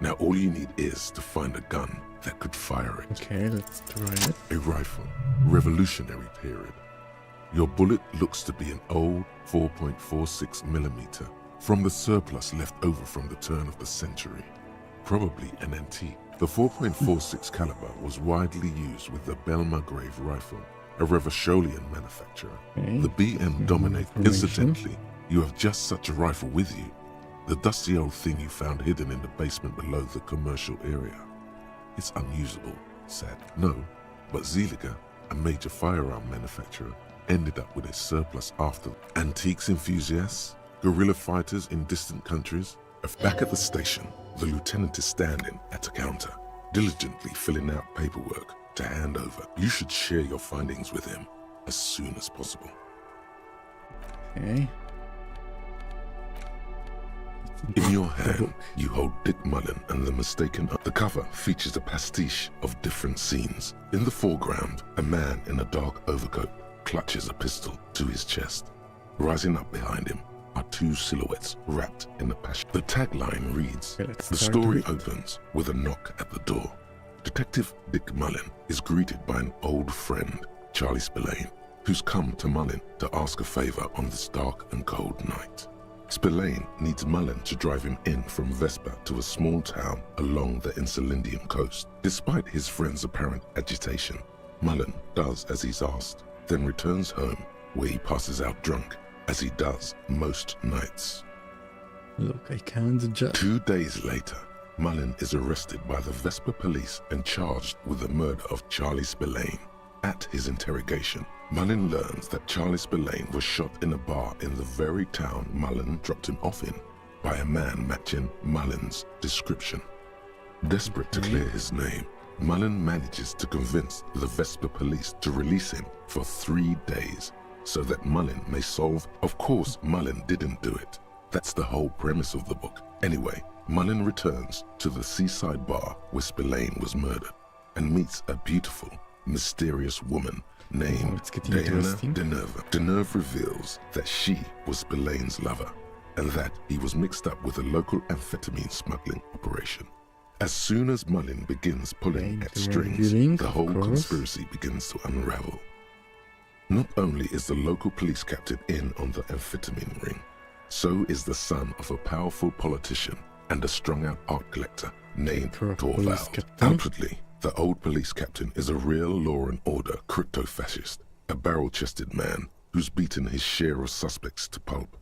Now all you need is to find a gun that could fire it. Okay, let's try it. A rifle, Revolutionary period. Your bullet looks to be an old 4.46 millimeter from the surplus left over from the turn of the century. Probably an antique. The 4.46 caliber was widely used with the Belmargrave rifle, a Revacholian manufacturer. Okay. The BM dominates. Incidentally, you have just such a rifle with you. The dusty old thing you found hidden in the basement below the commercial area. It's unusable, sad. No, but Zeliger, a major firearm manufacturer, ended up with a surplus after. Antiques enthusiasts, guerrilla fighters in distant countries. Back at the station, the lieutenant is standing at a counter, diligently filling out paperwork to hand over. You should share your findings with him as soon as possible. Okay. In your hand, you hold Dick Mullen and the Mistaken. The cover features a pastiche of different scenes. In the foreground, a man in a dark overcoat clutches a pistol to his chest. Rising up behind him are two silhouettes wrapped in a passion. The tagline reads, the story opens with a knock at the door. Detective Dick Mullen is greeted by an old friend, Charlie Spillane, who's come to Mullen to ask a favor on this dark and cold night. Spillane needs Mullen to drive him in from Vespa to a small town along the Insulindian coast. Despite his friend's apparent agitation, Mullen does as he's asked, then returns home where he passes out drunk, as he does most nights. Look, I can't judge. 2 days later, Mullen is arrested by the Vespa police and charged with the murder of Charlie Spillane. At his interrogation, Mullen learns that Charlie Spillane was shot in a bar in the very town Mullen dropped him off in by a man matching Mullen's description. Desperate to clear his name, Mullen manages to convince the Vespa police to release him for 3 days so that Mullen may solve. Of course, Mullen didn't do it. That's the whole premise of the book. Anyway, Mullen returns to the seaside bar where Spillane was murdered and meets a beautiful, mysterious woman named Diana Deneuve. Deneuve reveals that she was Spillane's lover and that he was mixed up with a local amphetamine smuggling operation. As soon as Mullen begins pulling at strings, the whole conspiracy begins to unravel. Not only is the local police captain in on the amphetamine ring, so is the son of a powerful politician and a strung-out art collector named Torvald. Outwardly, The old police captain is a real law and order crypto-fascist, a barrel-chested man who's beaten his share of suspects to pulp.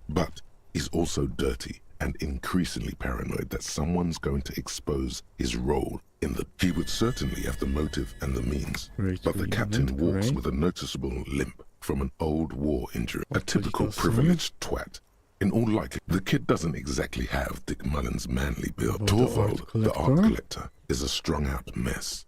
But he's also dirty and increasingly paranoid that someone's going to expose his role in the... He would certainly have the motive and the means, but the captain walks with a noticeable limp from an old war injury, a typical privileged twat. In all likelihood, the kid doesn't exactly have Dick Mullen's manly build. Torvald, the art collector, is a strung-out mess.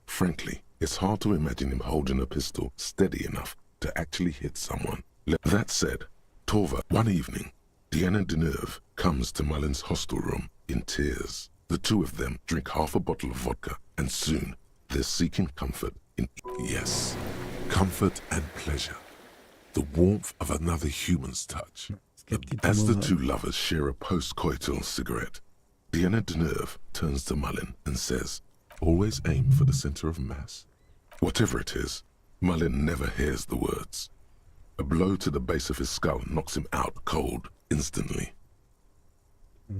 Frankly, it's hard to imagine him holding a pistol steady enough to actually hit someone. That said, Torvald, one evening, Deanna Deneuve comes to Mullen's hostel room in tears. The two of them drink half a bottle of vodka, and soon they're seeking comfort in... Yes, comfort and pleasure. The warmth of another human's touch. As the two lovers share a post-coital cigarette, Deanna Deneuve turns to Mullen and says, "Always aim for the center of mass." Whatever it is, Mullen never hears the words. A blow to the base of his skull knocks him out cold, instantly.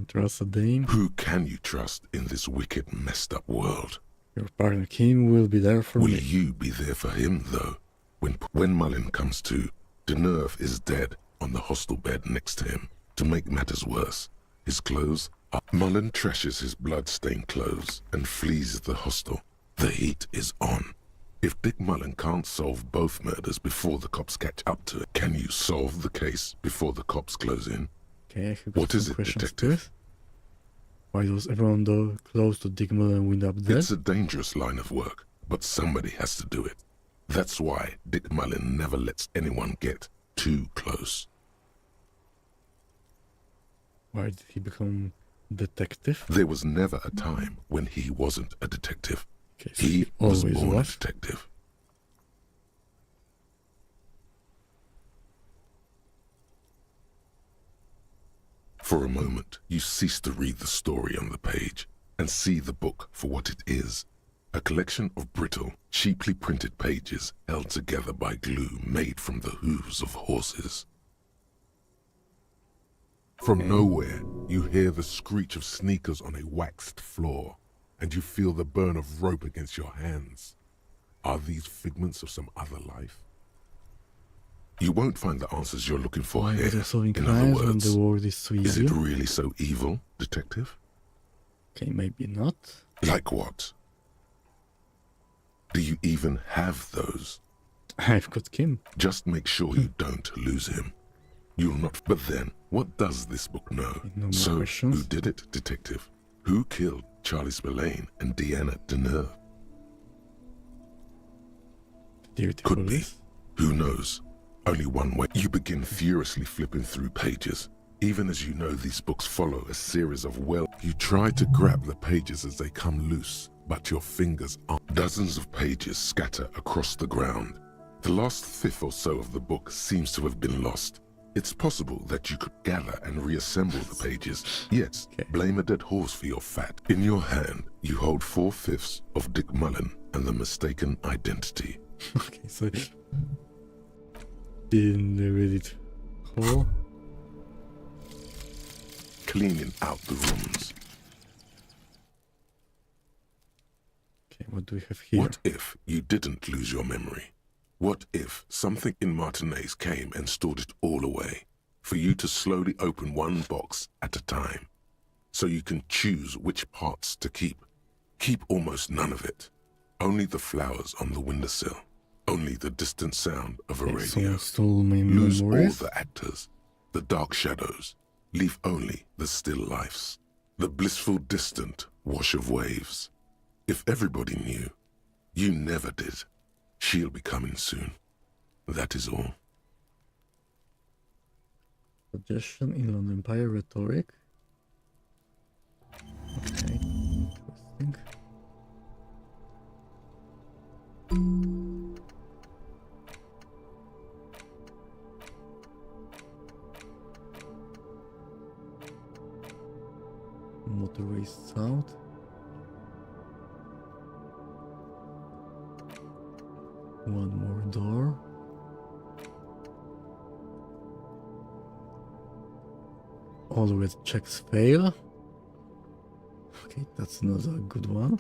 Trust a Dane. Who can you trust in this wicked, messed up world? Your partner Kim will be there for Will me. you be there for him, though? When Mullen comes to, Deneuve is dead on the hostel bed next to him. To make matters worse, his clothes are... Mullen trashes his blood-stained clothes and flees the hostel. The heat is on. If Dick Mullen can't solve both murders before the cops catch up to it, can you solve the case before the cops close in? Okay, I have What some is it, questions detective? too. Why does everyone though close to Dick Mullen wind up dead? It's a dangerous line of work, but somebody has to do it. That's why Dick Mullen never lets anyone get too close. Why did he become detective? There was never a time when he wasn't a detective. Okay, so He was always born a was. detective. For a moment, you cease to read the story on the page and see the book for what it is. A collection of brittle, cheaply printed pages held together by glue made from the hooves of horses. From nowhere, you hear the screech of sneakers on a waxed floor, and you feel the burn of rope against your hands. Are these figments of some other life? You won't find the answers you're looking for Why here. are they solving In other crimes when words, the world is so is easy? it really so evil, detective? Okay, maybe not. Like what? Do you even have those? I've got Kim. Just make sure you don't lose him. You'll not... But then, what does this book know? No more So, questions? who did it, detective? Who killed Charlie Spillane and Deanna Deneuve? Dirty Could be. police. Who knows? Only one way. You begin furiously flipping through pages. Even as you know these books follow a series of You try to grab the pages as they come loose, but your fingers aren't. Dozens of pages scatter across the ground. The last fifth or so of the book seems to have been lost. It's possible that you could gather and reassemble the pages. Yes, Okay. blame a dead horse for your fat. In your hand, you hold 4/5 of Dick Mullen and the mistaken identity. Okay, so didn't read it whole. Cleaning out the rooms. Okay, what do we have here? What if you didn't lose your memory? What if something in Martinez came and stored it all away, for you to slowly open one box at a time, so you can choose which parts to keep? Keep almost none of it. Only the flowers on the windowsill. Only the distant sound of a Okay, radio. someone stole my Lose all memories. the actors, the dark shadows. Leave only the still lifes, the blissful distant wash of waves. If everybody knew, you never did. She'll be coming soon. That is all. Suggestion in London Empire rhetoric. Okay, interesting. Motorway south. One more door. All red checks fail. Okay, that's not a good one.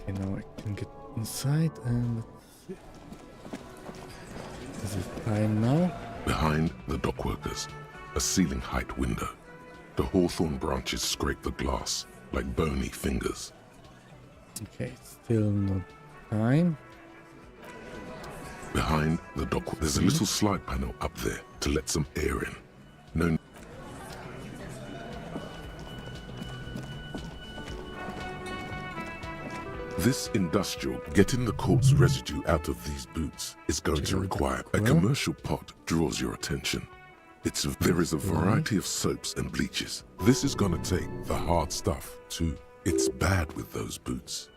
Okay, now I can get inside and let's see. Is it time now? Behind the dockworkers, a ceiling height window. The hawthorn branches scrape the glass like bony fingers. Okay, still not time. Behind the dock, there's a little slide panel up there to let some air in. No. This industrial, getting the corpse residue out of these boots is going to require a commercial pot draws your attention. There is a variety of soaps and bleaches. This is going to take the hard stuff too. It's bad with those boots.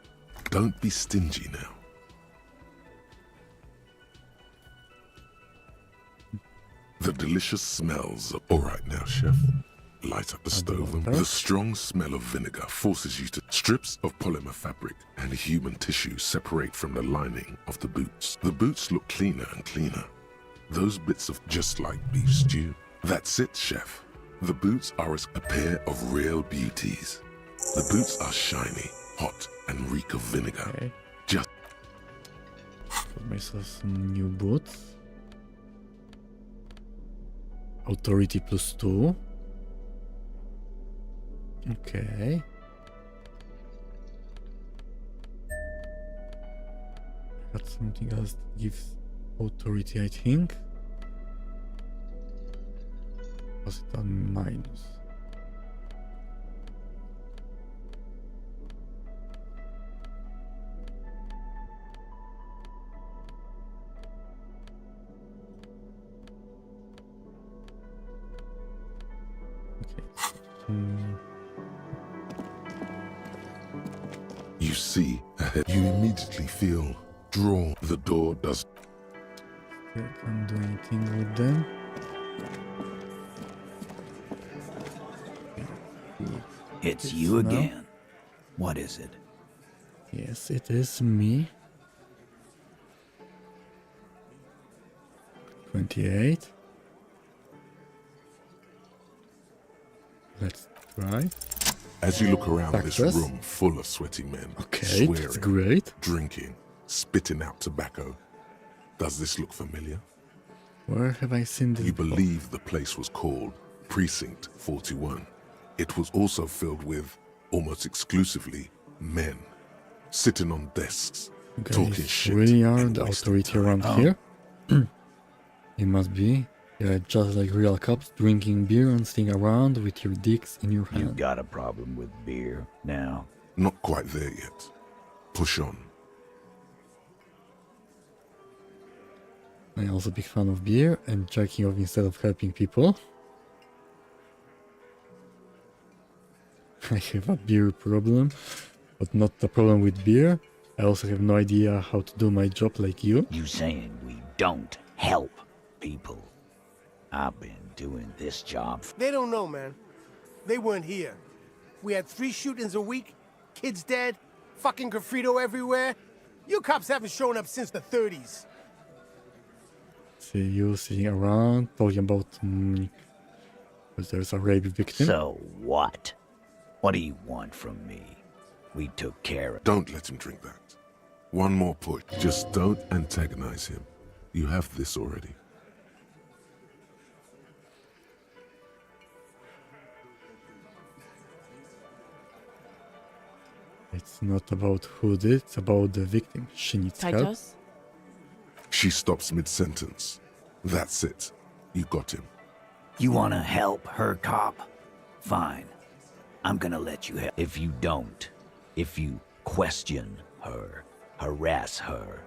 Don't be stingy now. The delicious smells are all right now, chef. Light up the stove and the strong smell of vinegar forces you to strips of polymer fabric and human tissue separate from the lining of the boots. The boots look cleaner and cleaner. Those bits of just like beef stew. That's it, chef. The boots are a pair of real beauties. The boots are shiny, hot, and reek of vinegar. Okay. Just Got myself some new boots. Authority +2. Okay. Got something else that gives authority, I think. Was it on minus? Okay. you see ahead, you immediately feel drawn. The door does. I can't do anything with them. It's you again. What is it? Yes, it is me. 28. Let's try. As you look around this Success. room full of sweaty men, Okay, swearing, that's great. drinking, spitting out tobacco. Does this look familiar? Where have I seen this? You before? believe the place was called Precinct 41. It was also filled with, almost exclusively, men, sitting on desks, You talking guys shit. really are and the wasting authority time. around here. It must be. Yeah, just like real cops, drinking beer and sitting around with your dicks in your You hand. got a problem with beer now? Not quite there yet. Push on. I'm also a big fan of beer and jerking off instead of helping people. I have a beer problem, but not the problem with beer. I also have no idea how to do my job like you. You saying we don't help people? I've been doing this job. They don't know, man. They weren't here. We had 3 shootings a week, kids dead, fucking graffito everywhere. You cops haven't shown up since the 30s. See you sitting around talking about because there's a rape victim. So what? What do you want from me? We took care of. Don't let him drink that. One more push. Just don't antagonize him. You have this already. It's not about who did, it's about the victim. She needs help. Titus? She stops mid-sentence. That's it. You got him. You wanna help her, cop? Fine. I'm gonna let you help. If you don't, if you question her, harass her,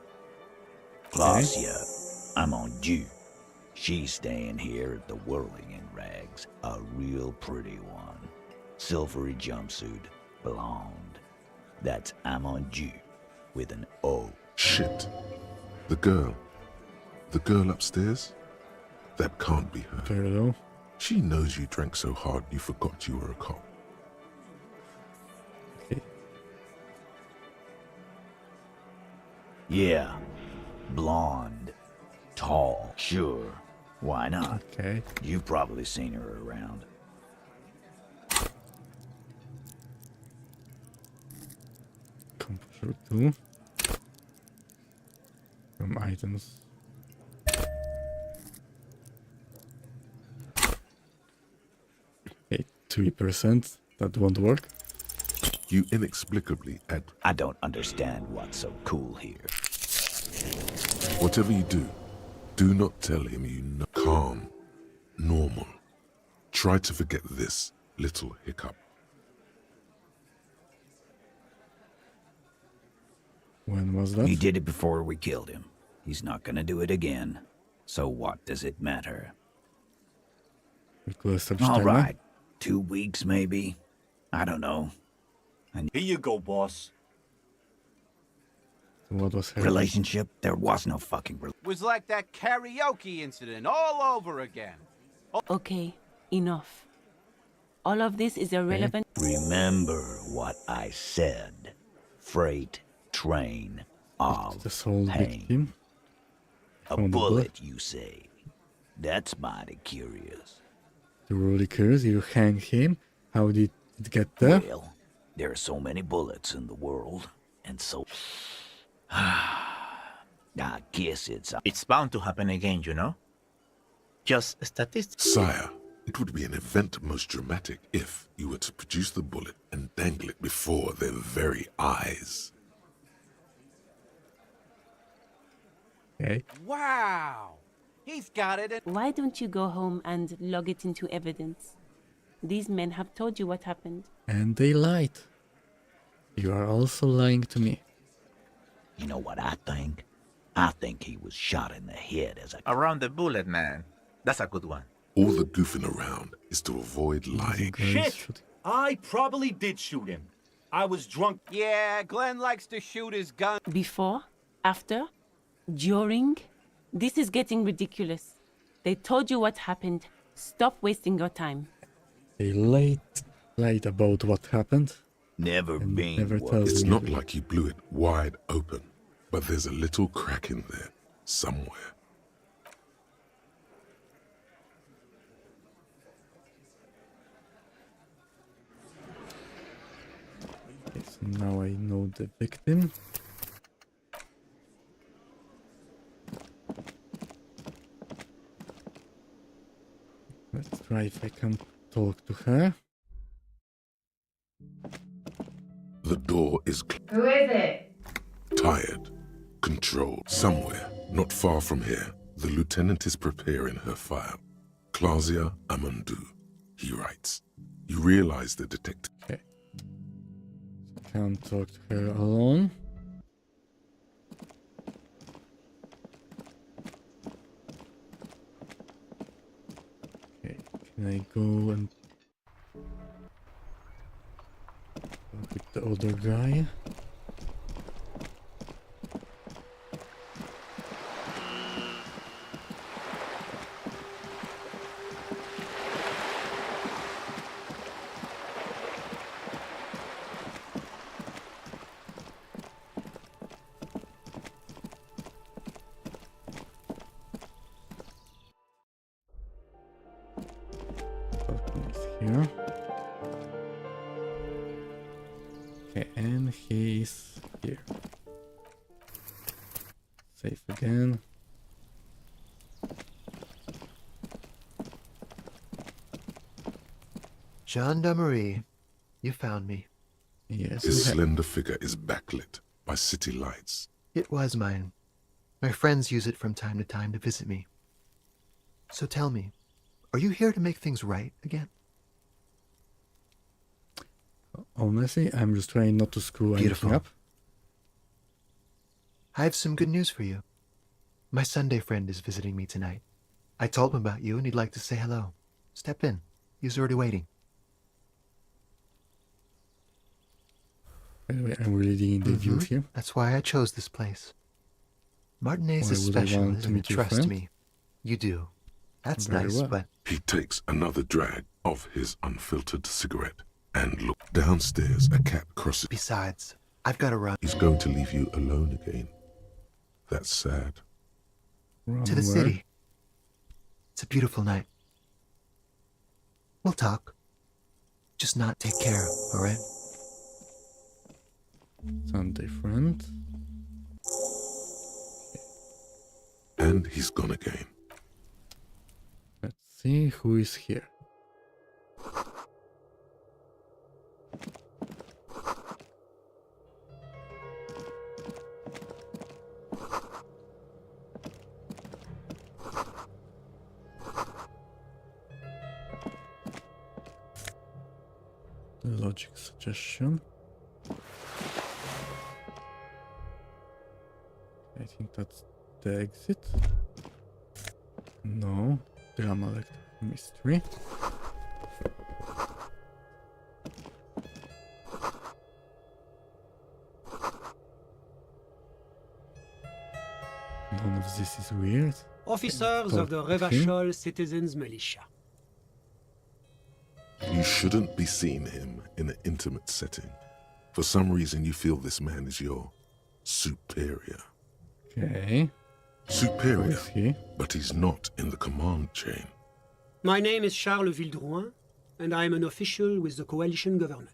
Glacia, I'm on you. She's staying here at the Whirling in Rags, a real pretty one. Silvery jumpsuit, blonde. That's I'm on you, with an O. Shit. The girl upstairs? That can't be her. Very low. She knows you drank so hard you forgot you were a cop. Okay. Yeah, blonde, tall, sure. Why not? Okay. You've probably seen her around. Through 2. From items. Okay, 3%. That won't work. You inexplicably add. I don't understand what's so cool here. Whatever you do not tell him you know. Calm, normal. Try to forget this little hiccup. When was that? He did it before we killed him. He's not gonna do it again. So what does it matter? All right. 2 weeks, maybe? I don't know. And Here you go, boss. What was her relationship? There was no fucking Was like that karaoke incident all over again. Okay, enough. All of this is irrelevant. Remember what I said. Freight train of the soul pain. victim? A Found the bullet, you say? That's mighty curious. The really curious, you hang him. How did it get there? Well, there are so many bullets in the world, and so... I guess It's bound to happen again, you know? Just statistics. Sire, it would be an event most dramatic if you were to produce the bullet and dangle it before their very eyes. Okay. Wow. He's got it. Why don't you go home and log it into evidence? These men have told you what happened. And they lied. You are also lying to me. You know what I think? I think he was shot in the head as a... Around the bullet, man. That's a good one. All the goofing around is to avoid lying. Shit! I probably did shoot him. I was drunk. Yeah, Glenn likes to shoot his gun. Before? After? During? This is getting ridiculous. They told you what happened. Stop wasting your time. They lied about what happened. Never been. It's not like he blew it wide open, but there's a little crack in there somewhere. Okay, so now I know the victim. Let's try if I can talk to her. The door is Who is it? tired, controlled. Somewhere, not far from here, the lieutenant is preparing her file. Clausia Amandu, he writes. You realize the detective... Okay. So I can't talk to her alone. Okay, can I go and talk with the other guy? Here. Okay, and he's here. Safe again. Gendarmerie, you found me. Yes. His slender figure is backlit by city lights. It was mine. My friends use it from time to time to visit me. So tell me, are you here to make things right again? Honestly, I'm just trying not to screw anything up. I have some good news for you. My Sunday friend is visiting me tonight. I told him about you and he'd like to say hello. Step in. He's already waiting. By the way, I'm really digging the view here. That's why I chose this place. Martinez is Why would I special, want to isn't it? meet your Trust friend? me. You do. That's Very nice, well. but He takes another drag of his unfiltered cigarette and look downstairs. A cat crosses. besides, I've got to run. He's going to leave you alone again. That's sad. To the city. It's a beautiful night. We'll talk. Just not take care, all right? Sound different. And he's gone again. Let's see who is here. Logic suggestion. I think that's the exit. No. Drama lecture mystery. None of this is weird. Officers of the Revachol Citizens Militia. You shouldn't be seeing him in an intimate setting. For some reason, you feel this man is your superior. Okay. Superior, Who is he? but he's not in the command chain. My name is Charles Vildrouin, and I am an official with the coalition government.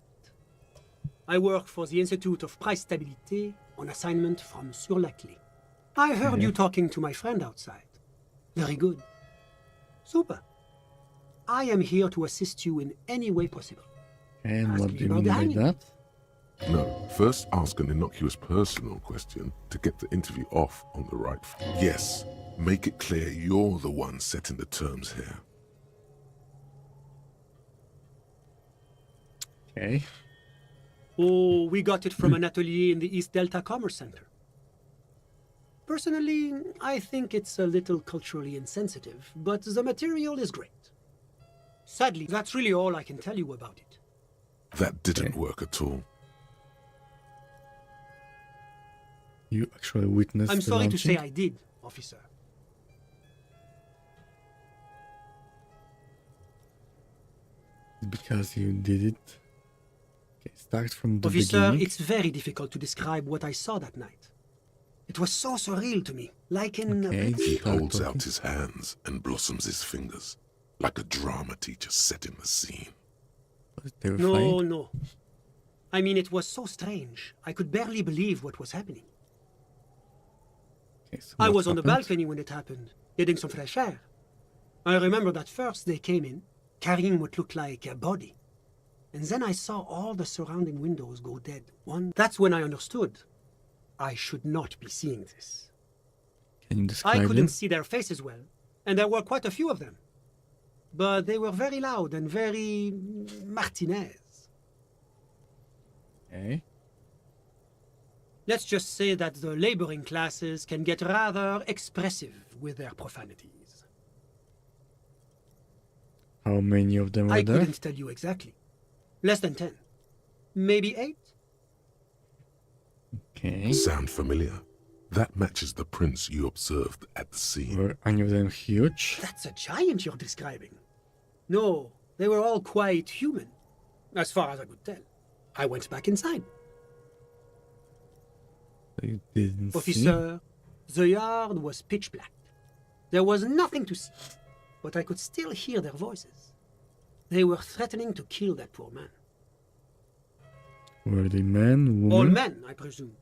I work for the Institute of Price Stabilité on assignment from Sur-la-Clé. I heard you talking to my friend outside. Very good. Super. I am here to assist you in any way possible. And what do you about mean by hanging. that? No, first ask an innocuous personal question to get the interview off on the right foot. Yes, make it clear you're the one setting the terms here. Okay. Oh, we got it from an atelier in the East Delta Commerce Center. Personally, I think it's a little culturally insensitive, but the material is great. Sadly, that's really all I can tell you about it. That didn't work at all. You actually witnessed I'm the sorry to say launching? I did, officer. Because you did it. Okay, start from the Officer, beginning. it's very difficult to describe what I saw that night. It was so surreal to me, like in Okay, He start holds talking. out his hands and blossoms his fingers, like a drama teacher setting the scene. Was it No, terrifying? no. I mean, it was so strange. I could barely believe what was happening. Okay, so I what was on the happened? balcony when it happened, getting some fresh air. I remember that first they came in, carrying what looked like a body. And then I saw all the surrounding windows go dead. That's when I understood. I should not be seeing this. Can you describe I them? couldn't see their faces well, and there were quite a few of them. But they were very loud and very Martinez. Okay. Let's just say that the laboring classes can get rather expressive with their profanities. How many of them were I there? couldn't tell you exactly. Less than 10. Maybe 8? Okay. Sound familiar? That matches the prints you observed at the scene. Were any of them huge? That's a giant you're describing. No, they were all quite human, as far as I could tell. I went back inside. You didn't see? Officer, the yard was pitch black. There was nothing to see, but I could still hear their voices. They were threatening to kill that poor man. Were they men, women? All men, I presume.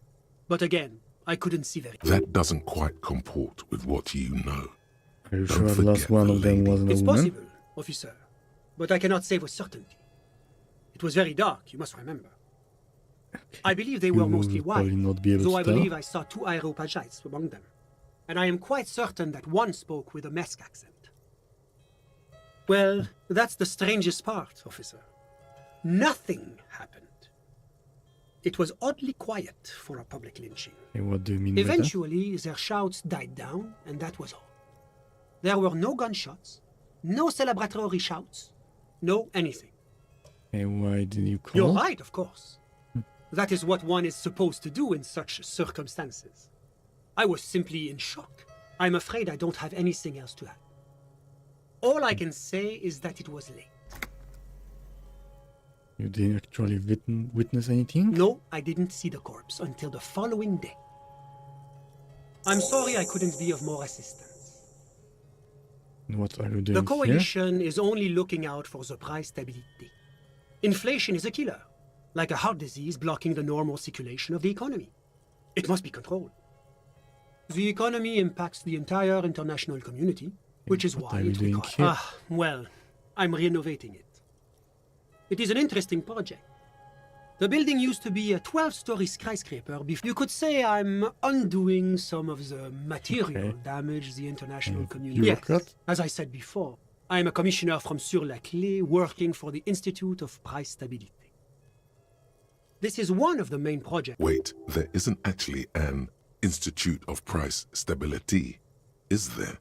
But again, I couldn't see very well. That doesn't quite comport with what you know. Are you Don't sure the last forget one the of them lady. wasn't a It's woman? possible, officer, but I cannot say with certainty. It was very dark, you must remember. I believe they were You mostly will white, probably not be able though to I tell. believe I saw 2 Areopagites among them. And I am quite certain that one spoke with a Mesk accent. Well, that's the strangest part, officer. Nothing happened. It was oddly quiet for a public lynching. Okay, what do you mean by that? Eventually, their shouts died down, and that was all. There were no gunshots, no celebratory shouts, no anything. Okay, why did you call? You're right, of course. That is what one is supposed to do in such circumstances. I was simply in shock. I'm afraid I don't have anything else to add. All I can say is that it was late. You didn't actually witness anything? No, I didn't see the corpse until the following day. I'm sorry I couldn't be of more assistance. What are you doing The here? coalition is only looking out for the price stability. Inflation is a killer. like a heart disease blocking the normal circulation of the economy. It must be controlled. The economy impacts the entire international community, which is why it requires... well, I'm renovating it. It is an interesting project. The building used to be a 12-story skyscraper before. You could say I'm undoing some of the material damage the international community... Yes, as I said before, I'm a commissioner from Sur-la-Clé working for the Institute of Price Stabilité. This is one of the main projects. Wait, there isn't actually an Institute of Price Stability, is there?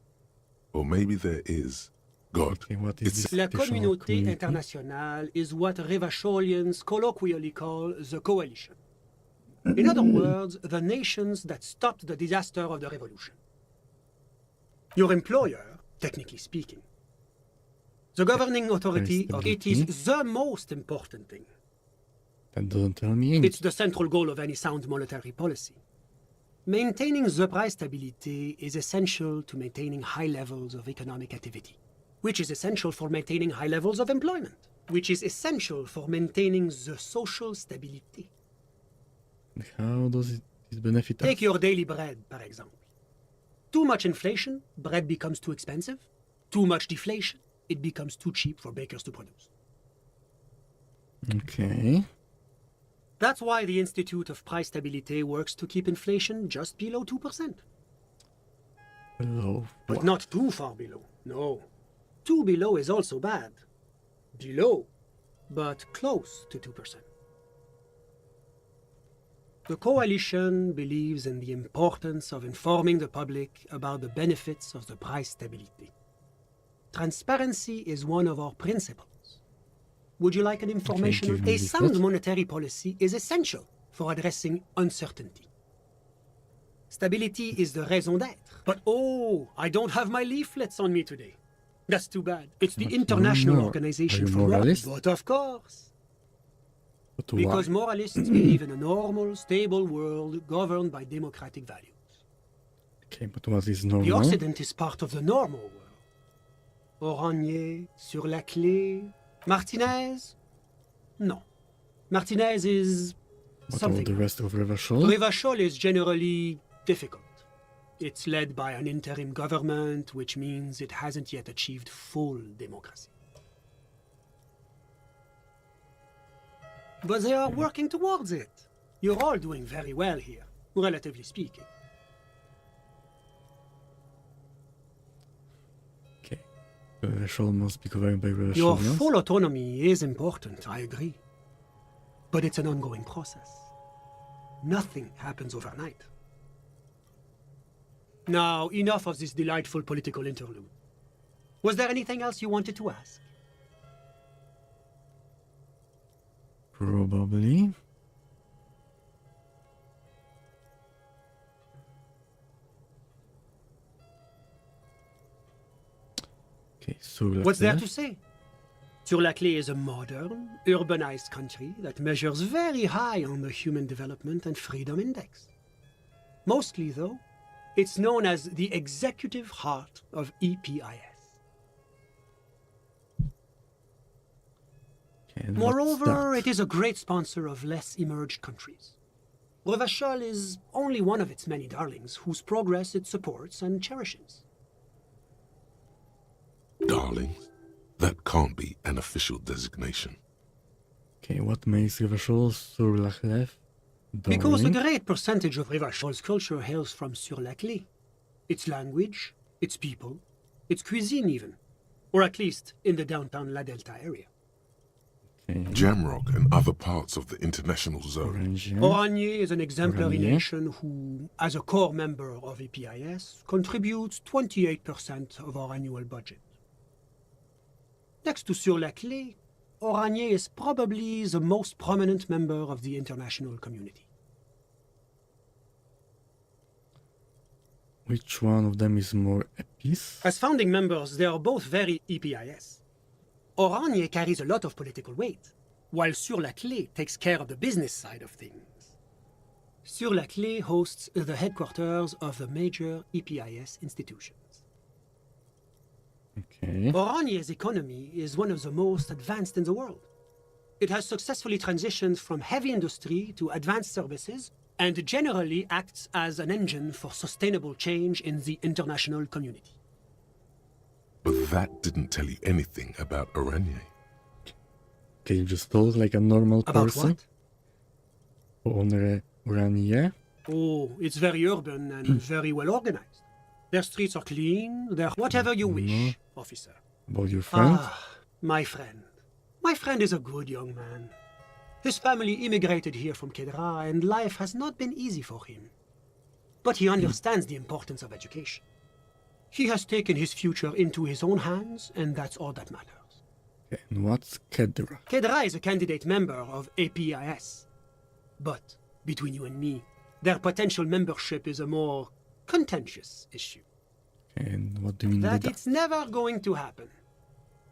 Or maybe there is. God, it's... La Communauté Internationale is what Revacholians colloquially call the Coalition. In other words, the nations that stopped the disaster of the revolution. Your employer, technically speaking. The governing authority of it is the most important thing. That doesn't tell me. It's the central goal of any sound monetary policy. Maintaining the price stability is essential to maintaining high levels of economic activity, which is essential for maintaining high levels of employment, which is essential for maintaining the social stability. How does it benefit us? Take your daily bread, for example. Too much inflation, bread becomes too expensive. Too much deflation, it becomes too cheap for bakers to produce. Okay. That's why the Institute of Price Stabilité works to keep inflation just below 2%. Below. But not too far below, no. Too below is also bad. Below, but close to 2%. The Coalition believes in the importance of informing the public about the benefits of the price stability. Transparency is one of our principles. Would you like an information? A sound monetary policy is essential for addressing uncertainty. Stability is the raison d'être. But oh, I don't have my leaflets on me today. That's too bad. It's the International Organization for Morals. But of course. But because moralists believe in a normal, stable world governed by democratic values. Okay, but what is normal? The Occident is part of the normal world. Oranje, Sur-la-Clé, Martinez? No. Martinez is something. What about the rest of Revachol? Revachol is generally difficult. It's led by an interim government, which means it hasn't yet achieved full democracy. But they are working towards it. You're all doing very well here, relatively speaking. Revachol must be governed by Revachol. Your full autonomy is important, I agree. But it's an ongoing process. Nothing happens overnight. Now, enough of this delightful political interlude. Was there anything else you wanted to ask? Probably. What's there to say? Sur-la-Clé is a modern, urbanized country that measures very high on the Human Development and Freedom Index. Mostly, though, it's known as the executive heart of EPIS. Moreover, it is a great sponsor of less emerged countries. Revachol is only one of its many darlings whose progress it supports and cherishes. Darlings? That can't be an official designation. Okay, what makes Revachol Sur-la-Clé? Because a great percentage of Revachol's culture hails from Sur-la-Clé. Its language, its people, its cuisine even. Or at least in the downtown La Delta area. Jamrock and other parts of the international zone. Oranje is an exemplary nation who, as a core member of EPIS, contributes 28% of our annual budget. Next to Sur-la-Clé, Oranje is probably the most prominent member of the international community. Which one of them is more EPIS? As founding members, they are both very EPIS. Oranje carries a lot of political weight, while Sur-la-Clé takes care of the business side of things. Sur-la-Clé hosts the headquarters of the major EPIS institutions. Okay. Oranje's economy is one of the most advanced in the world. It has successfully transitioned from heavy industry to advanced services and generally acts as an engine for sustainable change in the international community. But that didn't tell you anything about Aranye. Okay, you just talk like a normal About person. what? Oranje. Oh, it's very urban and very well organized. Their streets are clean, they're whatever you wish, officer. About your friend? Ah, my friend. My friend is a good young man. His family immigrated here from Kedra, and life has not been easy for him. But he understands the importance of education. He has taken his future into his own hands, and that's all that matters. Okay, and what's Kedra? Kedra is a candidate member of APIS. But, between you and me, their potential membership is a more contentious issue. And what do you mean by That that? it's never going to happen.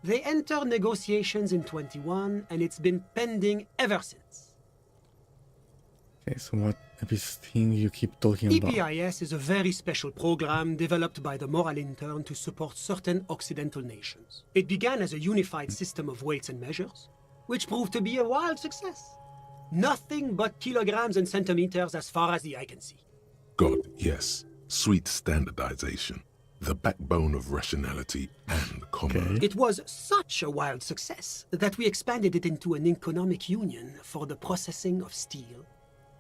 They enter negotiations in 21, and it's been pending ever since. Okay, so what this thing you keep talking about? EPIS is a very special program developed by the Moral Intern to support certain Occidental nations. It began as a unified system of weights and measures, which proved to be a wild success. Nothing but kilograms and centimeters as far as the eye can see. God, yes. Sweet standardization. The backbone of rationality and commerce. It was such a wild success that we expanded it into an economic union for the processing of steel.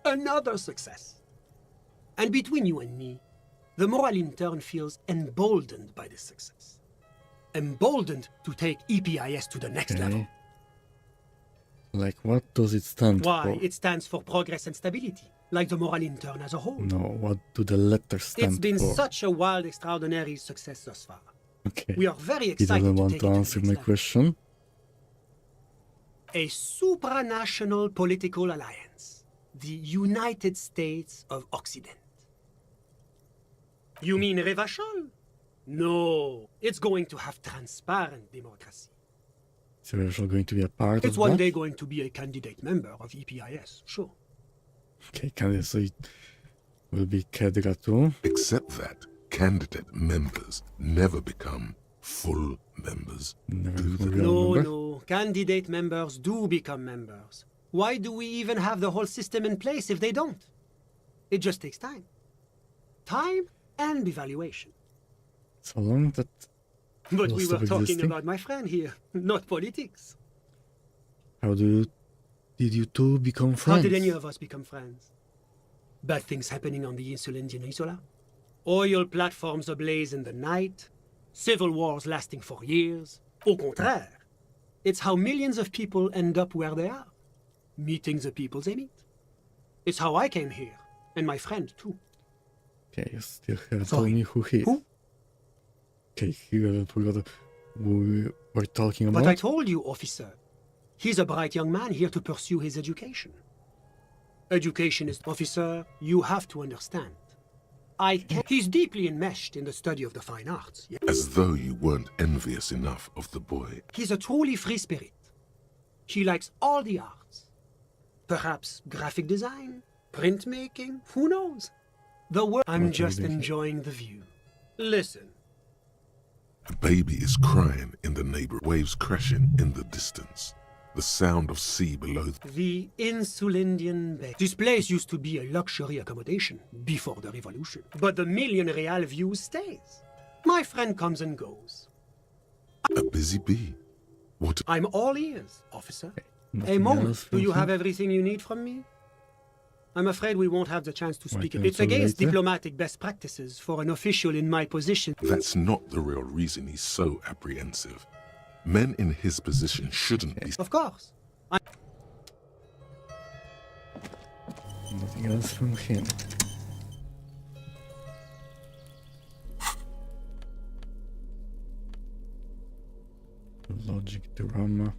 Another success. And between you and me, the Moral Intern feels emboldened by this success. Emboldened to take EPIS to the next level. Like, what does it stand Why? for? It stands for progress and stability, like the Moral Intern as a whole. No, what do the letters stand It's been for? such a wild, extraordinary success thus far. Okay. We are very He excited doesn't to want take to it to the answer next my level. question. A supranational political alliance, the United States of Occident. You mean Revachol? No, it's going to have transparent democracy. Is Rachel going to be a part It's of one that? day going to be a candidate member of EPIS, sure. Okay, so it will be Kedra too. Except that candidate members never become full members. No, candidate members do become members. Why do we even have the whole system in place if they don't? It just takes time. Time and evaluation. So long that But will we stop were talking existing. about my friend here, not politics. How did you two become friends? How did any of us become friends? Bad things happening on the Insulindian Peninsula? Oil platforms ablaze in the night? Civil wars lasting for years? Au contraire. It's how millions of people end up where they are. Meeting the people they meet. It's how I came here, and my friend too. Okay, you still haven't told me who he is. Who? Okay, you forgot who we were talking about. But I told you, officer. He's a bright young man here to pursue his education. Education is, officer, you have to understand. He's deeply enmeshed in the study of the fine arts. As though you weren't envious enough of the boy. He's a truly free spirit. He likes all the arts. Perhaps graphic design, printmaking, who knows? I'm just enjoying the view. Listen. A baby is crying in the neighbor. Waves crashing in the distance. The sound of sea below. The Insulindian Bay. This place used to be a luxury accommodation before the revolution. But the million real view stays. My friend comes and goes. A busy bee. What? I'm all ears, officer. A Nothing moment. else Do from you have him? everything you need from me? I'm afraid we won't have the chance to speak. can It's we talk against later? diplomatic best practices for an official in my position. That's not the real reason he's so apprehensive. Men in his position shouldn't be. Of course. Nothing else from him. Logic drama.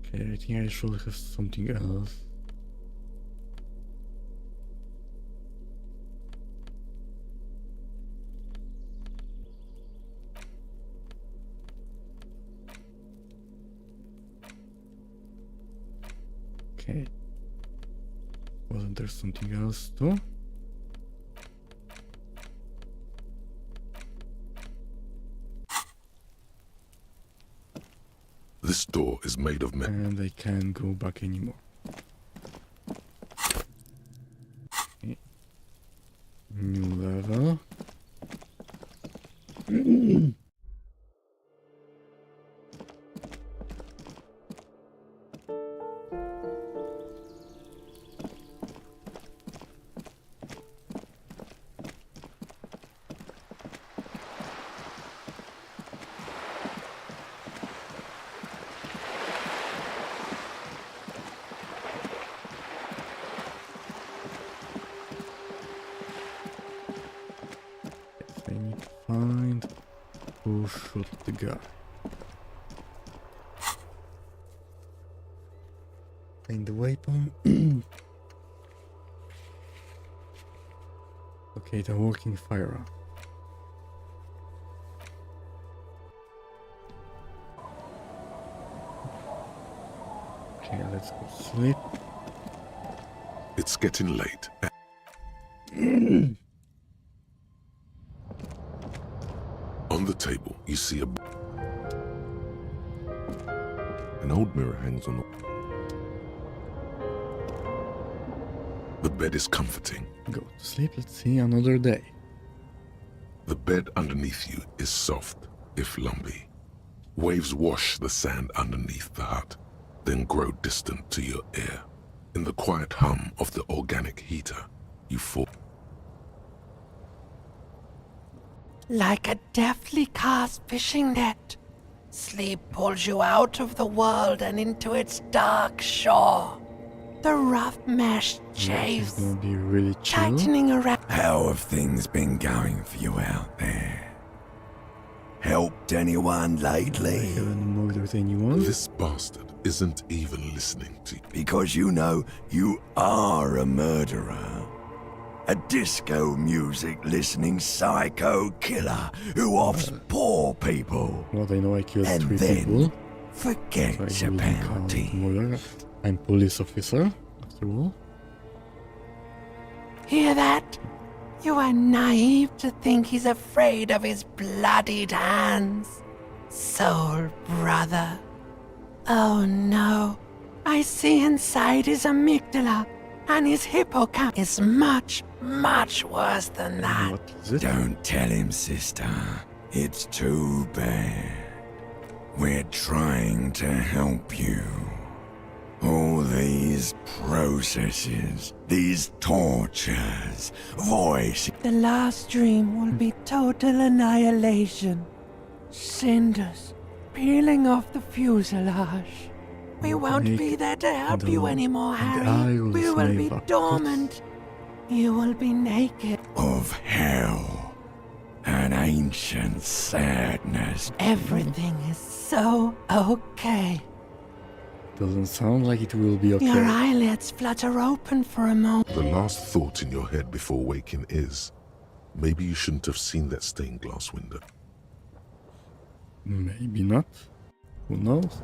Okay, I think I should have something else. Okay. Wasn't there something else too? This door is made of metal. And I can't go back anymore. Okay. New level. I need to find who shot the guy. Find the weapon. Locate a working firearm. Okay, let's go sleep. It's getting late. On the table, you see an old mirror hangs on the bed is comforting. Go to sleep. Let's see another day. The bed underneath you is soft, if lumpy. Waves wash the sand underneath the hut, then grow distant to your ear. In the quiet hum of the organic heater, you fall. Like a deftly cast fishing net, sleep pulls you out of the world and into its dark shore. The rough mesh chaves, Gonna be really chill. tightening around. How have things been going for you out there? Helped anyone lately? I haven't murdered anyone. This bastard isn't even listening to you. Because you know you are a murderer. A disco music listening psycho killer who offs poor people. Well, I know I killed And 3 then people. forget So I your wouldn't count penalty. murder. I'm police officer, after all. Hear that? You are naive to think he's afraid of his bloodied hands. Soul brother. Oh no. I see inside his amygdala, and his hippocampus is much, much worse than that. What is it? Don't tell him, sister. It's too bad. We're trying to help you. All these processes, these tortures, voices. The last dream will be total annihilation. Cinders peeling off the fuselage. We won't be there to help you anymore, Harry. We will be dormant. You will be naked. Of hell. An ancient sadness. Everything is so okay. Doesn't sound like it will be okay. Your eyelids flutter open for a moment. The last thought in your head before waking is, maybe you shouldn't have seen that stained glass window. Maybe not. Who knows?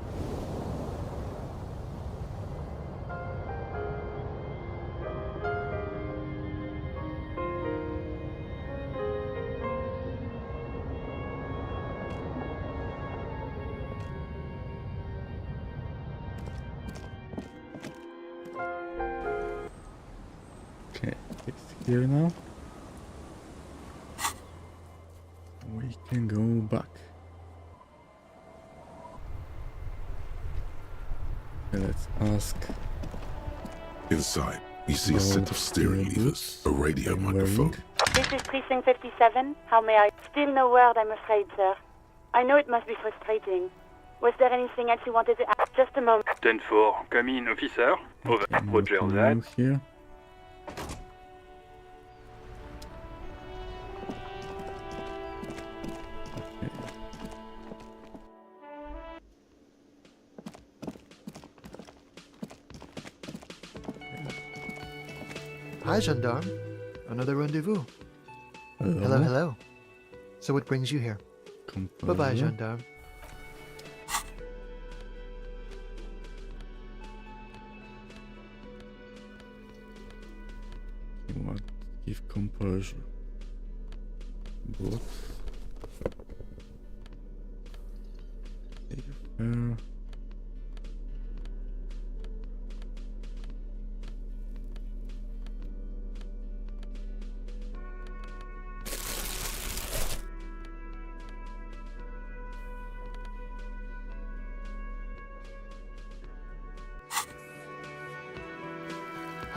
Okay, it's here now. We can go back. Okay, let's ask. Inside, you see a set of steering levers, a radio microphone. This is Precinct 57. How may I? Still no word, I'm afraid, sir. I know it must be frustrating. Was there anything else you wanted to ask? Just a moment. 10-4, come in, officer. Over. Roger that. Here. Hi, gendarme. Another rendezvous. Hello. Hello, hello. So what brings you here? Bye-bye, Composure. gendarme. What? Give composure. Books. Save her.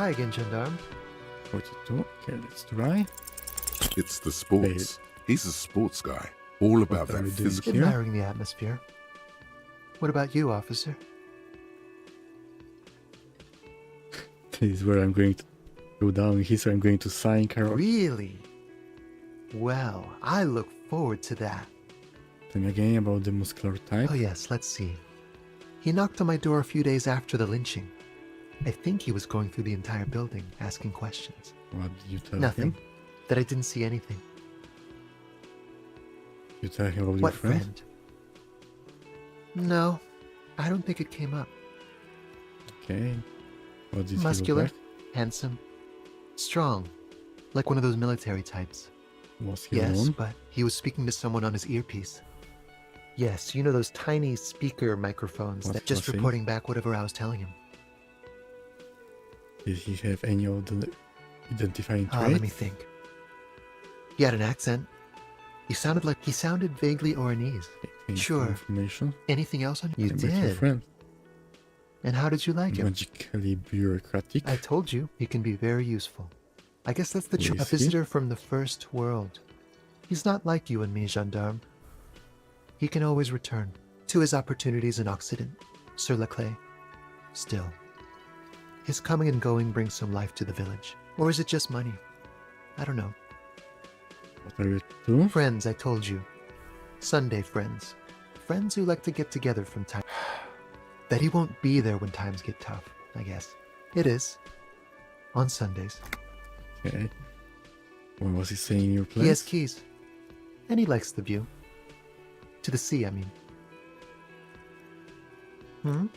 Hi again, gendarme. 42. Okay, let's try. It's the sports. He's a sports guy. All about What are that we doing physical. here? Admiring the atmosphere. What about you, officer? This is where I'm going to go down. Here, so I'm going to sign Carol. Really? Well, I look forward to that. Tell me again about the muscular type. Oh yes, let's see. He knocked on my door a few days after the lynching. I think he was going through the entire building, asking questions. What did you tell Nothing. him? That I didn't see anything. You tell him about What your friend? No, I don't think it came up. Okay. What did Muscular, he look handsome, strong, like one of those military types. like? Was he Yes, alone? but he was speaking to someone on his earpiece. Yes, you know those tiny speaker microphones What that just was he? reporting back whatever I was telling him. Did he have any of the identifying traits? Let me think. He had an accent. He sounded vaguely Oranese. Sure. Information. Anything else on you? I met your did. friend. And how did you like him? Magically bureaucratic. I told you, he can be very useful. I guess that's the Who truth. A is he? visitor from the first world. He's not like you and me, gendarme. He can always return to his opportunities in Occident, sur la clé. Still, his coming and going brings some life to the village. Or is it just money? I don't know. What are you doing? Friends, I told you. Sunday friends. Friends who like to get together from time. That he won't be there when times get tough, I guess. It is. On Sundays. Okay. What was he saying in your place? He has keys. And he likes the view. To the sea, I mean. Hmm?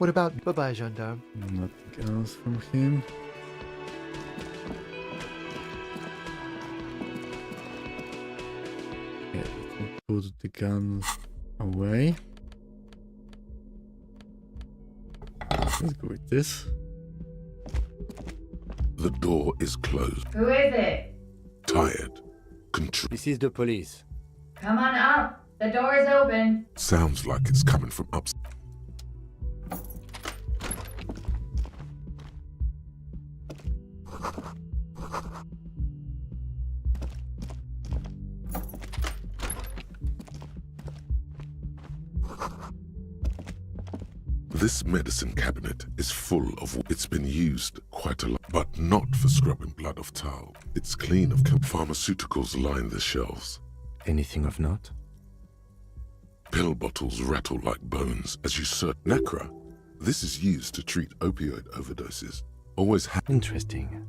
What about... Bye-bye, gendarme. Nothing else from him. Okay, let me put the guns away. Let's go with this. The door is closed. Who is it? Tired. This is the police. Come on up. The door is open. Sounds like it's coming from upstairs. This medicine cabinet is full of... It's been used quite a lot, but not for scrubbing blood off towel. It's clean of pharmaceuticals line the shelves. Anything of note? Pill bottles rattle like bones as you search. Nacra. This is used to treat opioid overdoses. Always Interesting.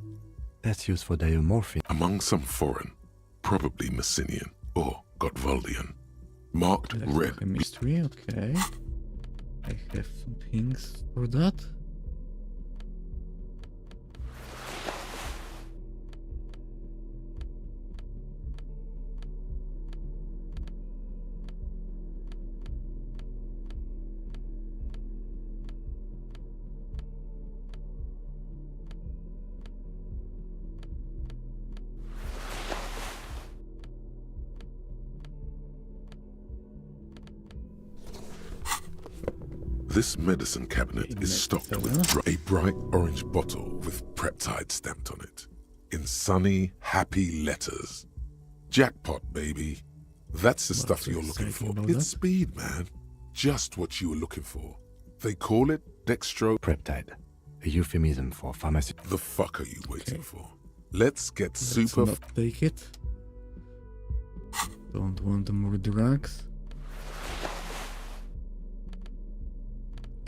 That's used for diamorphine. Among some foreign, probably Messinian or Gotwaldian. Marked red. Chemistry, okay. I have some things for that. This medicine cabinet is stocked with a bright orange bottle with peptide stamped on it. In sunny, happy letters. Jackpot, baby. That's the stuff you're looking for. It's speed, man. Just what you were looking for. They call it dextro... Peptide. A euphemism for pharmacy. The fuck are you waiting for? Let's get Let's super... not take it. Don't want more drugs.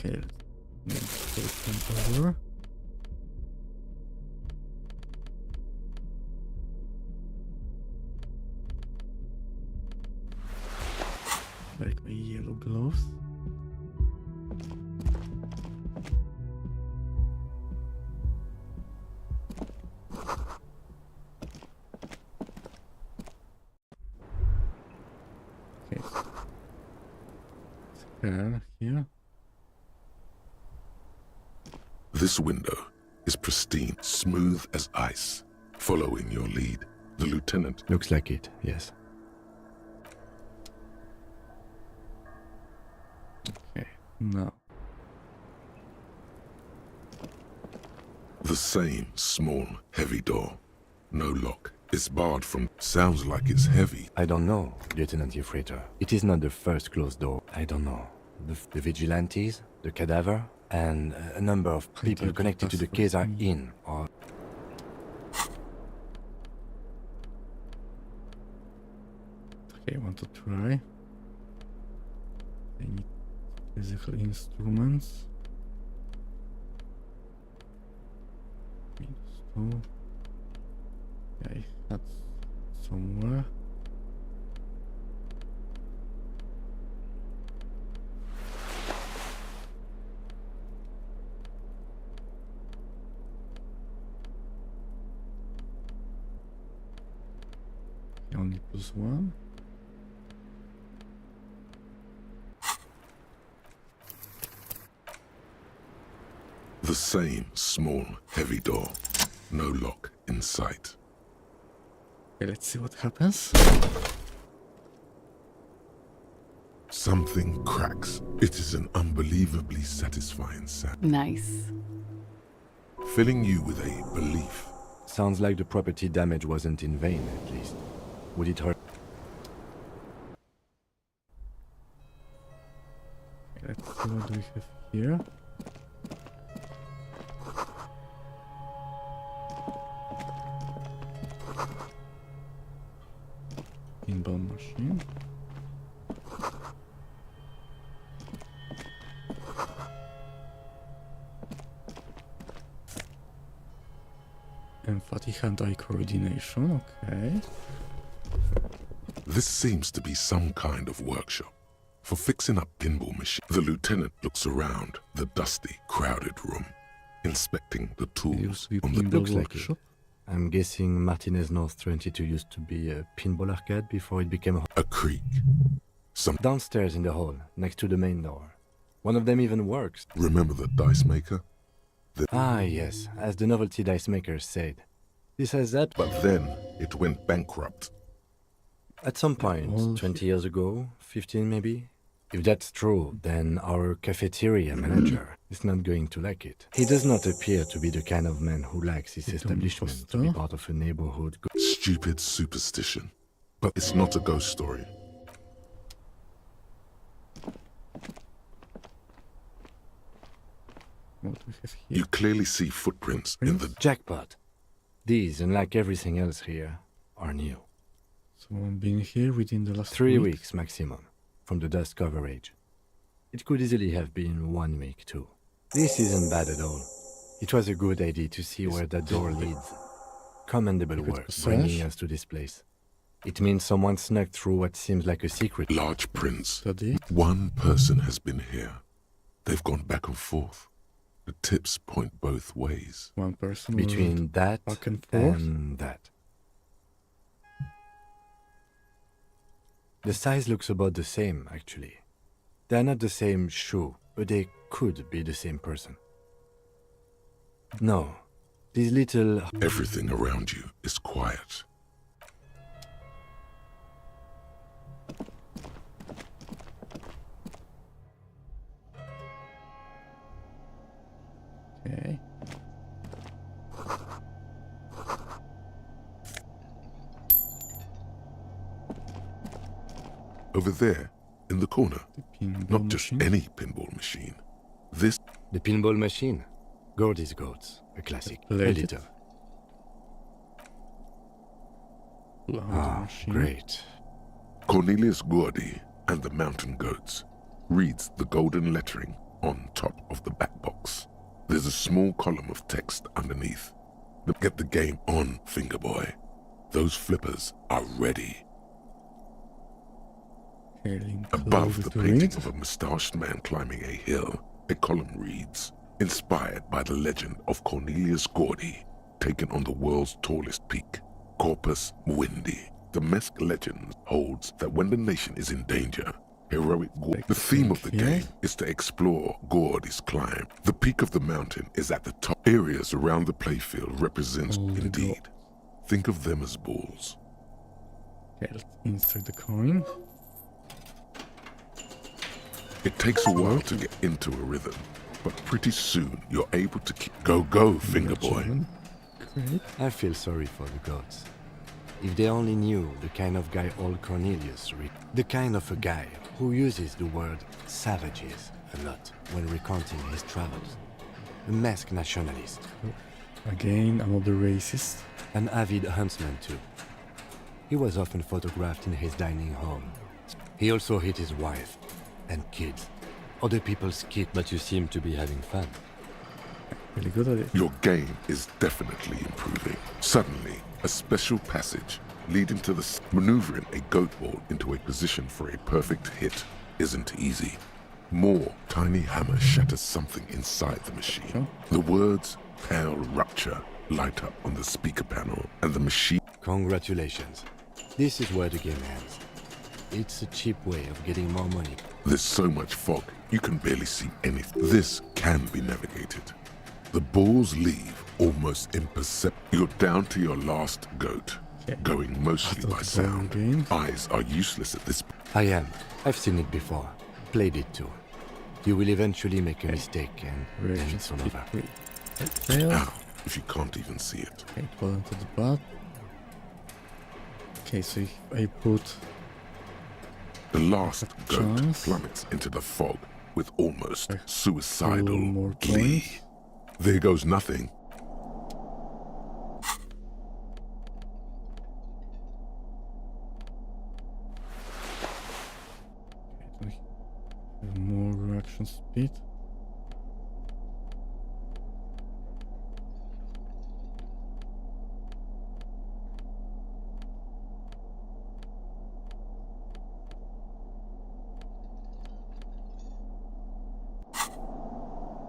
Okay, let's take them over. Like my yellow gloves. Okay. Square here. This window is pristine, smooth as ice. Following your lead, the lieutenant... Looks like it, yes. Okay, now. The same small, heavy door. No lock. It's barred from... Sounds like it's heavy. I don't know, Lieutenant Ufrater. It is not the first closed door. I don't know. The vigilantes, the cadaver, and a number of people connected to the case are in, or... Okay, I want to try. I need physical instruments. -2. Okay, that's somewhere. Only +1. The same small, heavy door. No lock in sight. Okay, let's see what happens. Something cracks. It is an unbelievably satisfying sound. Nice. Filling you with a belief. Sounds like the property damage wasn't in vain, at least. Would it hurt? Okay, let's see what do we have here. Pinball machine. Emphatic hand-eye coordination, okay. This seems to be some kind of workshop for fixing up pinball machines. The lieutenant looks around the dusty, crowded room, inspecting the tools on the Looks like it. I'm guessing Martinez North 22 used to be a pinball arcade before it became a creek. Some downstairs in the hall, next to the main door. One of them even works. Remember the dice maker? Ah, yes, as the novelty dice maker said. This has that... But then it went bankrupt. At some point, 20 years ago, 15 maybe? If that's true, then our cafeteria manager is not going to like it. He does not appear to be the kind of man who likes his establishment to be part of a neighborhood. Stupid superstition. But it's not a ghost story. What do we have here? You clearly see footprints in the... Jackpot. These, unlike everything else here, are new. Someone been here within the last 3 weeks maximum, from the dust coverage. It could easily have been 1 week too. This isn't bad at all. It was a good idea to see where that door leads. Commendable work bringing us to this place. It means someone snuck through what seems like a secret. Large prints. One person has been here. They've gone back and forth. The tips point both ways. One person between that back and forth. And that. The size looks about the same, actually. They're not the same shoe, but they could be the same person. No, these little... Everything around you is quiet. Okay. Over there, in the corner. Not just machine. any pinball machine. This... The pinball machine. Gordy's Goats. A classic. Editor. Ah, great. Cornelius Gordy and the Mountain Goats reads the golden lettering on top of the back box. There's a small column of text underneath. Get the game on, Fingerboy. Those flippers are ready. Above the painting of a moustached man climbing a hill, a column reads, inspired by the legend of Cornelius Gordy, taken on the world's tallest peak, Corpus Muindi. The Mesk legend holds that when the nation is in danger, heroic Gordy... The theme of the game is to explore Gordy's climb. The peak of the mountain is at the top. Areas around the playfield represents indeed. Think of them as balls. Okay, let's insert the coin. It takes a while to get into a rhythm. but pretty soon you're able to keep... Go, finger boy. Great. I feel sorry for the gods. If they only knew the kind of guy old Cornelius the kind of a guy who uses the word savages a lot when recounting his travels. A masked nationalist. Again, another racist. An avid huntsman too. He was often photographed in his dining hall. He also hit his wife and kids. Other people's kids, but you seem to be having fun. Really good at it. Your game is definitely improving. Suddenly, a special passage leading to the maneuvering a goat ball into a position for a perfect hit isn't easy. More tiny hammer shatters something inside the machine. Sure. The words "Pale Rupture" light up on the speaker panel, and the machine... Congratulations. This is where the game ends. It's a cheap way of getting more money. There's so much fog, you can barely see anything. This can be navigated. The balls leave almost imperceptible. You're down to your last goat, going mostly by sound. Eyes are useless at this point. I am. I've seen it before. Played it too. You will eventually make a mistake and then it's all over. Now, if you can't even see it. Okay, it wasn't at the bottom. Okay, so if I put... The last goat plummets into the fog with almost suicidal glee. There goes nothing. More reaction speed.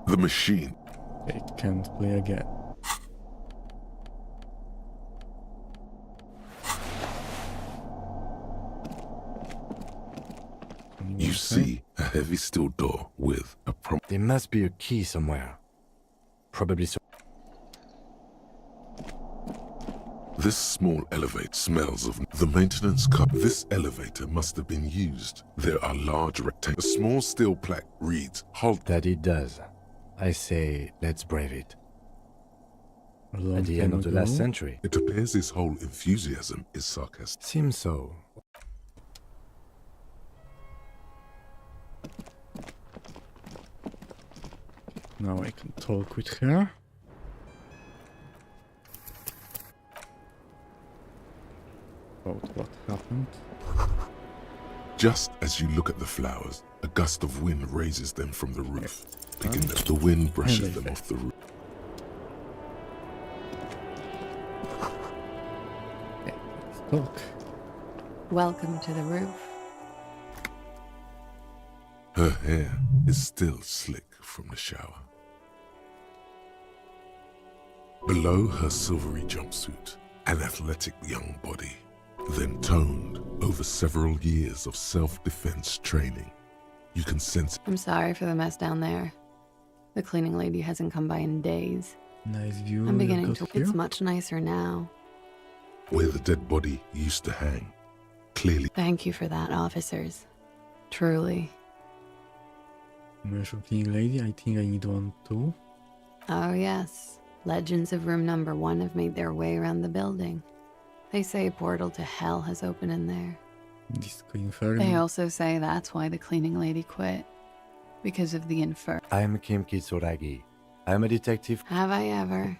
The machine. It can't play again. You see a heavy steel door with a There must be a key somewhere. Probably so. This small elevator smells of the maintenance cup. This elevator must have been used. There are large rectangles. A small steel plaque reads, "Halt." That it does. I say, let's brave it. At the end of the last century. It appears his whole enthusiasm is sarcastic. Seems so. Now I can talk with her. About what happened. Just as you look at the flowers, a gust of wind raises them from the roof. Picking them, the wind brushes them off the roof. Let's talk. Welcome to the roof. Her hair is still slick from the shower. Below her silvery jumpsuit, an athletic young body, then toned over several years of self-defense training. You can sense... I'm sorry for the mess down there. The cleaning lady hasn't come by in days. Nice view. I'm beginning to... It's much nicer now. Where the dead body used to hang. Clearly... Thank you for that, officers. Truly. Commercial cleaning lady, I think I need one too. Oh yes. Legends of room number 1 have made their way around the building. They say a portal to hell has opened in there. Disco Inferno. They also say that's why the cleaning lady quit. Because of the infer... I am Kim Kitsuragi. I am a detective. Have I ever?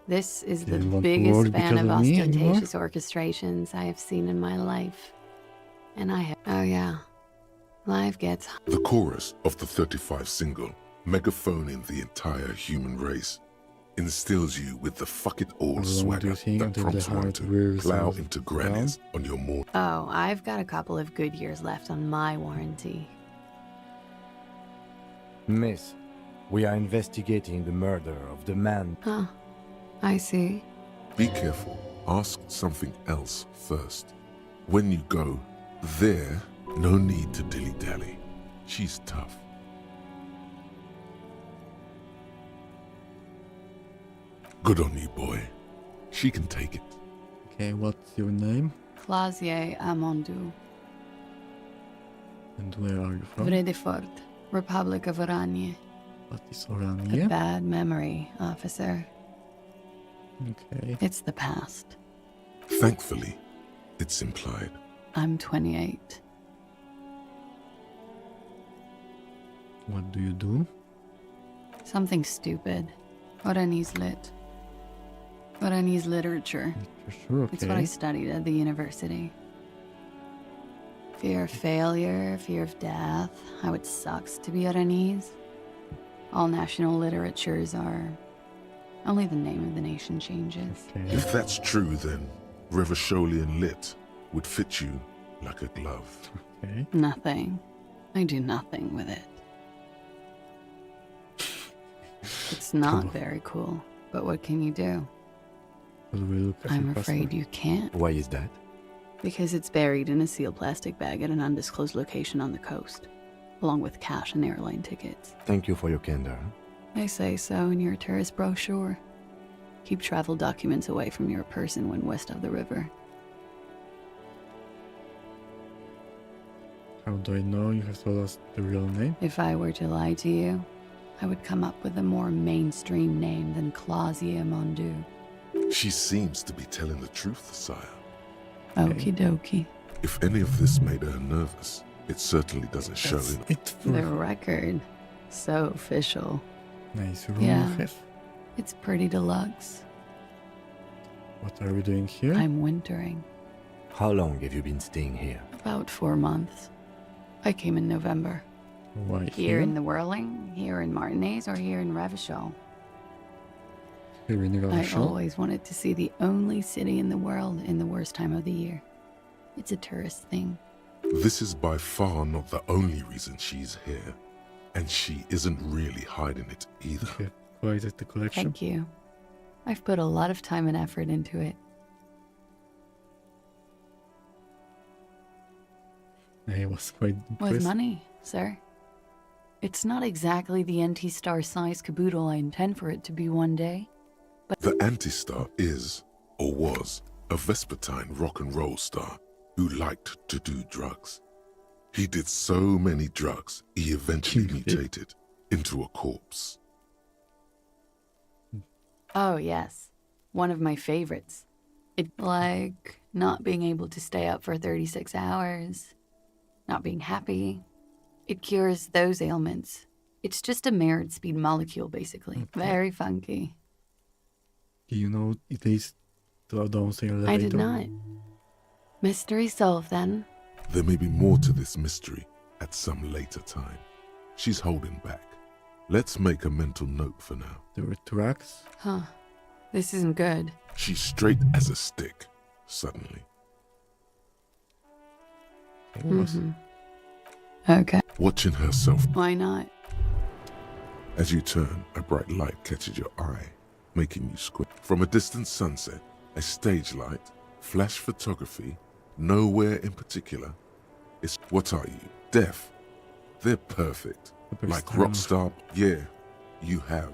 This is the want to biggest work fan of because of me anymore? ostentatious orchestrations I have seen in my life. And I have... Oh yeah. Life gets... The chorus of the 35 single, megaphoning the entire human race, instills you with the fuck it all swagger that prompts one to plow into grannies on your more... Oh, I've got a couple of good years left on my warranty. Miss, we are investigating the murder of the man. Huh. I see. Be careful. Ask something else first. When you go there, no need to dilly-dally. She's tough. Good on you, boy. She can take it. Okay, what's your name? Clausier Amondu. And where are you from? Vredefort, Republic of Oranje. What is around A here? bad memory, officer. Okay. It's the past. Thankfully, it's implied. I'm 28. What do you do? Something stupid. Oranese lit. Oranese literature. Sure, It's what I okay. studied at the university. Fear of failure, fear of death, how it sucks to be Oranese. All national literatures are... Only the name of the nation changes. If that's true, then Revacholian lit would fit you like a glove. Okay. Nothing. I do nothing with it. It's not very cool, but what can you do? Will we look at I'm your afraid passport? you can't. Why is that? Because it's buried in a sealed plastic bag at an undisclosed location on the coast, along with cash and airline tickets. Thank you for your candor. They say so in your tourist brochure. Keep travel documents away from your person when west of the river. How do I know you have told us the real name? If I were to lie to you, I would come up with a more mainstream name than Clausia Mondu. She seems to be telling the truth, sire. Okie dokie. If any of this made her nervous, it certainly doesn't show in The record. So official. Nice room Yeah. you have. It's pretty deluxe. What are we doing here? I'm wintering. How long have you been staying here? About 4 months. I came in November. Why Here in the Whirling, here in Martinez, or here in Revachol. Here in I Revachol? always wanted to see the only city in the world in the worst time of the year. It's a tourist thing. This is by far not the only reason she's here. And she isn't really hiding it either. Okay, quite at the collection. Thank you. I've put a lot of time and effort into it. I was quite impressed. With money, sir. It's not exactly the anti-star size caboodle I intend for it to be one day. The Anti-Star is, or was, a Vespertine rock and roll star who liked to do drugs. He did so many drugs, he eventually mutated into a corpse. Oh, yes. One of my favorites. It, like, not being able to stay up for 36 hours, not being happy. It cures those ailments. It's just a mirrored speed molecule, basically. Very funky. Do you know it is to a downstairs elevator? I did not. Mystery solved, then. There may be more to this mystery at some later time. She's holding back. Let's make a mental note for now. There were tracks. Huh. This isn't good. She's straight as a stick, suddenly. Okay. Watching herself. Why not? As you turn, a bright light catches your eye, making you squint. From a distant sunset, a stage light, flash photography, nowhere in particular. It's, what are you, deaf? They're perfect. Like Rockstar, yeah, you have.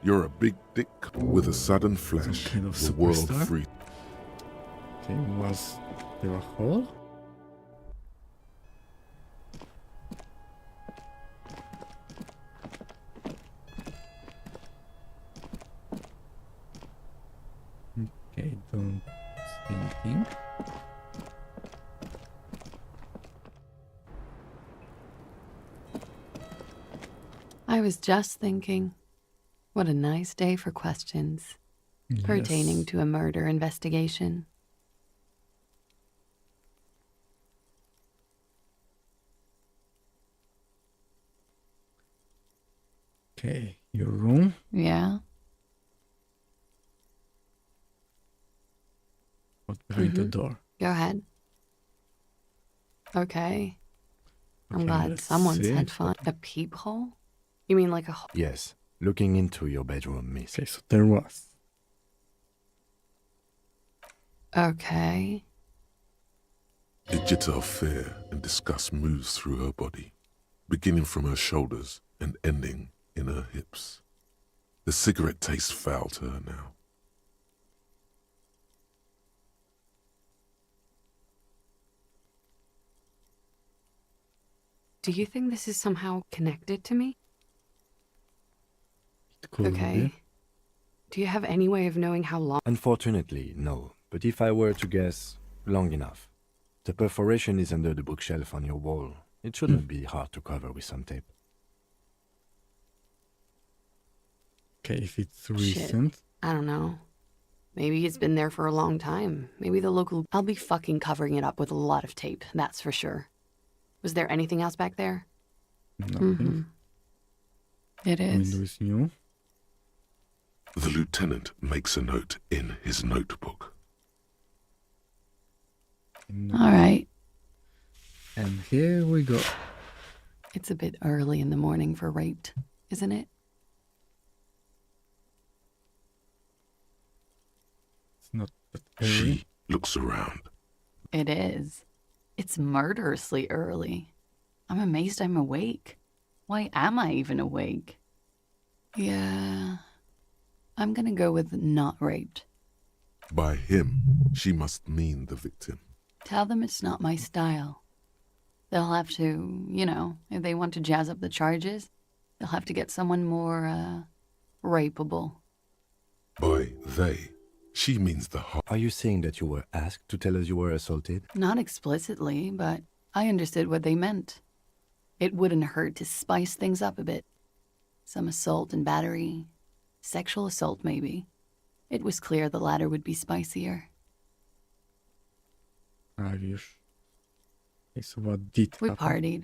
You're a big dick with a sudden flash, kind of the world superstar? free. Okay, was there a hole? Okay, don't see anything. I was just thinking, what a nice day for questions pertaining Yes. to a murder investigation. Okay, your room. Yeah? What's behind the Mhm. door? Go ahead. Okay. I'm Okay, glad let's someone's see. had fun. A peephole? You mean like a hole? Yes, looking into your bedroom, miss. Okay, so there was. Okay. A jitter of fear and disgust moves through her body, beginning from her shoulders and ending in her hips. The cigarette tastes foul to her now. Do you think this is somehow connected to me? cool. Okay. Do you have any way of knowing how long? Unfortunately, no. But if I were to guess, long enough. The perforation is under the bookshelf on your wall. It shouldn't be hard to cover with some tape. Okay, if it's Shit. recent. I don't know. Maybe it's been there for a long time. Maybe the local... I'll be fucking covering it up with a lot of tape, that's for sure. Was there anything else back there? Nothing. It is. Window is new. The lieutenant makes a note in his notebook. All right. And here we go. It's a bit early in the morning for rape, isn't it? It's not that early. She looks around. It is. It's murderously early. I'm amazed I'm awake. Why am I even awake? Yeah. I'm gonna go with not raped. By him, she must mean the victim. Tell them it's not my style. They'll have to, you know, if they want to jazz up the charges, they'll have to get someone more, rapeable. By they, she means the heart. Are you saying that you were asked to tell us you were assaulted? Not explicitly, but I understood what they meant. It wouldn't hurt to spice things up a bit. Some assault and battery. Sexual assault, maybe. It was clear the latter would be spicier. Okay, so what did We happen? partied.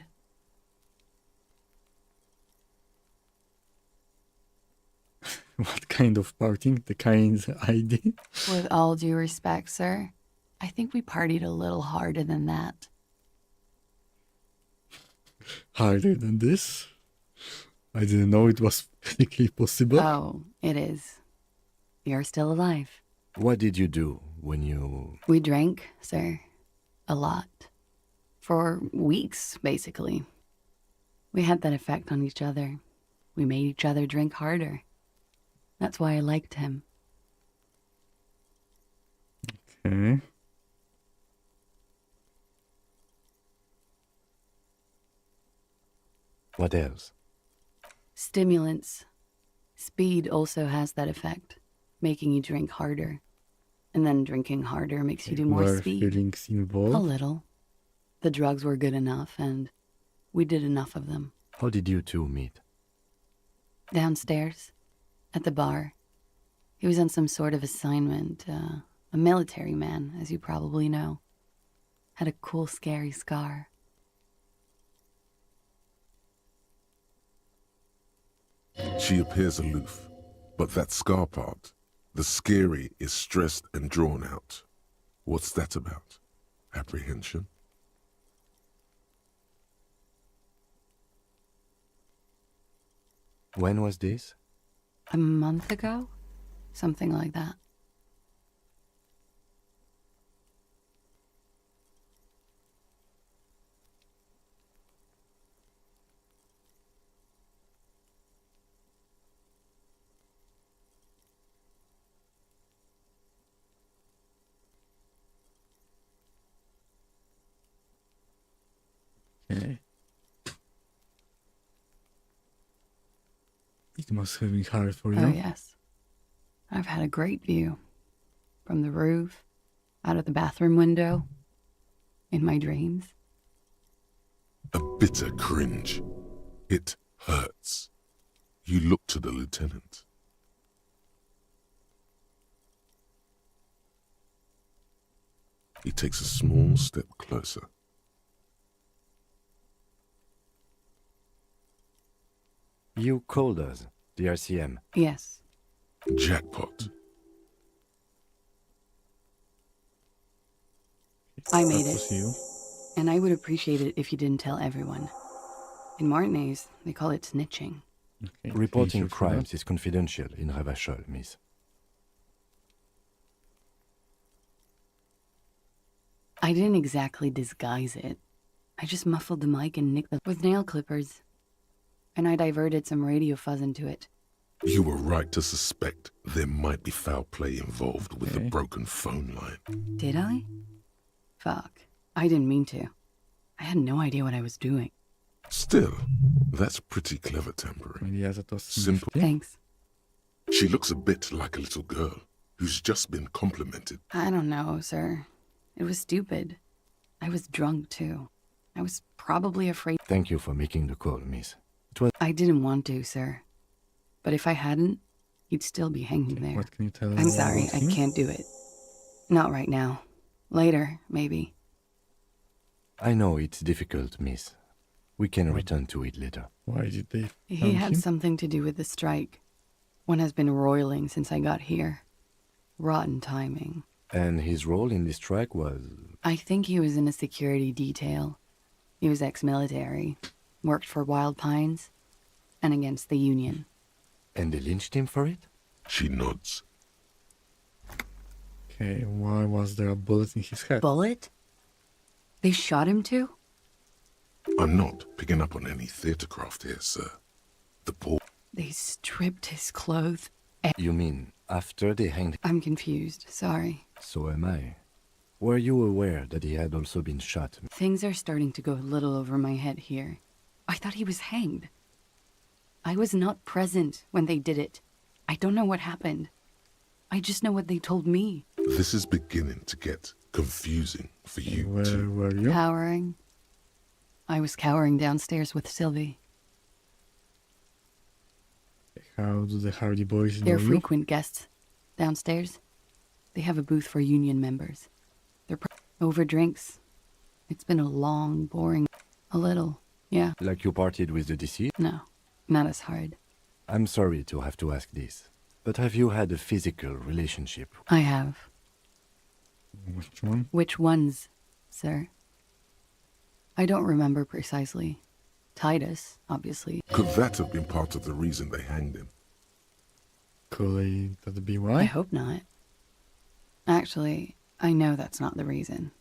What kind of partying? The kind I did? With all due respect, sir, I think we partied a little harder than that. Harder than this? I didn't know it was physically possible. Oh, it is. You're still alive. What did you do when you... We drank, sir. A lot. For weeks, basically. We had that effect on each other. We made each other drink harder. That's why I liked him. Okay. What else? Stimulants. Speed also has that effect, making you drink harder. And then drinking harder makes you do more Were speed. feelings involved? A little. The drugs were good enough, and we did enough of them. How did you two meet? Downstairs, at the bar. He was on some sort of assignment, a military man, as you probably know. Had a cool, scary scar. She appears aloof, but that scar part, the scary, is stressed and drawn out. What's that about? Apprehension? When was this? A month ago? Something like that. Okay. It must have been hard for you. Oh, yes. I've had a great view. From the roof, out of the bathroom window, in my dreams. A bitter cringe. It hurts. You look to the lieutenant. He takes a small step closer. You called us, the RCM. Yes. Jackpot. I made That it. was you. And I would appreciate it if you didn't tell everyone. In Martinez, they call it snitching. Okay, Reporting thank you for crimes that. is confidential in Ravachol, miss. I didn't exactly disguise it. I just muffled the mic and nicked it with nail clippers. And I diverted some radio fuzz into it. You were right to suspect there might be foul play involved with the broken phone line. Did I? Fuck. I didn't mean to. I had no idea what I was doing. Still, that's pretty clever tampering. Maybe as it was Simple. Thanks. She looks a bit like a little girl who's just been complimented. I don't know, sir. It was stupid. I was drunk, too. I was probably afraid. Thank you for making the call, miss. I didn't want to, sir. But if I hadn't, he'd still be hanging there. What can you tell I'm us sorry, about I him? can't do it. Not right now. Later, maybe. I know it's difficult, miss. We can return to it later. Why did they He found had him? something to do with the strike. One has been roiling since I got here. Rotten timing. And his role in this strike was... I think he was in a security detail. He was ex-military, worked for Wild Pines, and against the Union. And they lynched him for it? She nods. Okay, why was there a bullet in his head? Bullet? They shot him too? I'm not picking up on any theatre craft here, sir. The poor... They stripped his clothes. You mean after they hanged... I'm confused, sorry. So am I. Were you aware that he had also been shot? Things are starting to go a little over my head here. I thought he was hanged. I was not present when they did it. I don't know what happened. I just know what they told me. This is beginning to get confusing for you Where too. were you? Cowering. I was cowering downstairs with Sylvie. How do the Hardy Boys know They're you? frequent guests downstairs. They have a booth for union members. They're over drinks. It's been a long, boring... A little, yeah. Like you partied with the deceased? No, not as hard. I'm sorry to have to ask this, but have you had a physical relationship? I have. Which one? Which ones, sir? I don't remember precisely. Titus, obviously. Could that have been part of the reason they hanged him? Could that be I why? hope not. Actually, I know that's not the reason.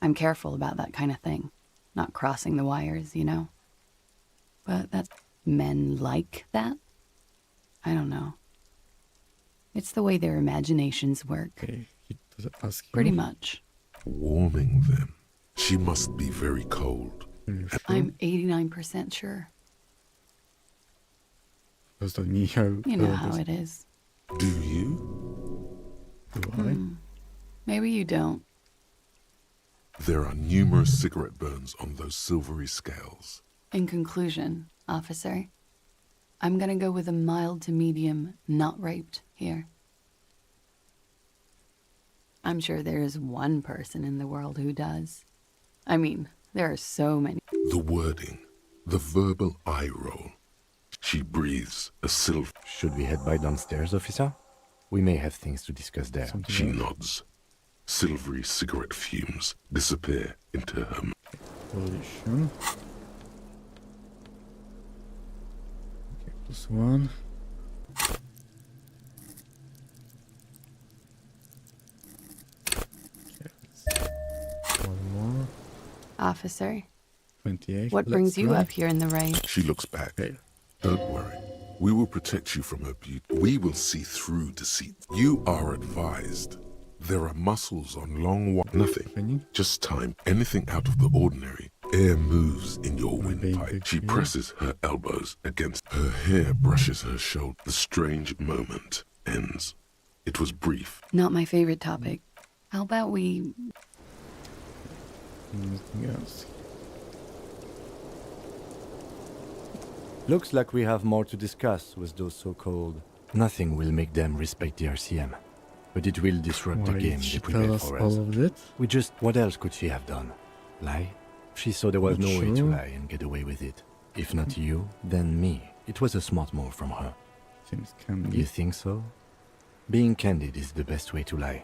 I'm careful about that kind of thing. Not crossing the wires, you know? But that's... Men like that? I don't know. It's the way their imaginations work. Okay, he does ask you. Pretty much. Warming them. She must be very cold. Are you sure? I'm 89% sure. Does that mean how... You know how it is. Do you? Do I? Maybe you don't. There are numerous cigarette burns on those silvery scales. In conclusion, officer, I'm gonna go with a mild to medium not raped here. I'm sure there is one person in the world who does. I mean, there are so many. The wording, the verbal eye roll. She breathes a silver. Should we head by downstairs, officer? We may have things to discuss there. She nods. Silvery cigarette fumes disappear into her. Position. Okay, plus one. Okay, one more. Officer, 28. what brings you up here in the rain? She looks back. Okay. Don't worry. We will protect you from her beauty. We will see through deceit. You are advised. There are muscles on long nothing. Just time. Anything out of the ordinary. Air moves in your windpipe. She presses her elbows against her hair, brushes her shoulder. The strange moment ends. It was brief. Not my favorite topic. How about we... Anything else? Looks like we have more to discuss with those so-called... Nothing will make them respect the RCM, but it will disrupt Why the game did she they prepared tell us for all us. of that? We just... What else could she have done? Lie? She saw there was Not no way to sure. lie and get away with it. If not you, then me. It was a smart move from her. Seems candid. You think so? Being candid is the best way to lie.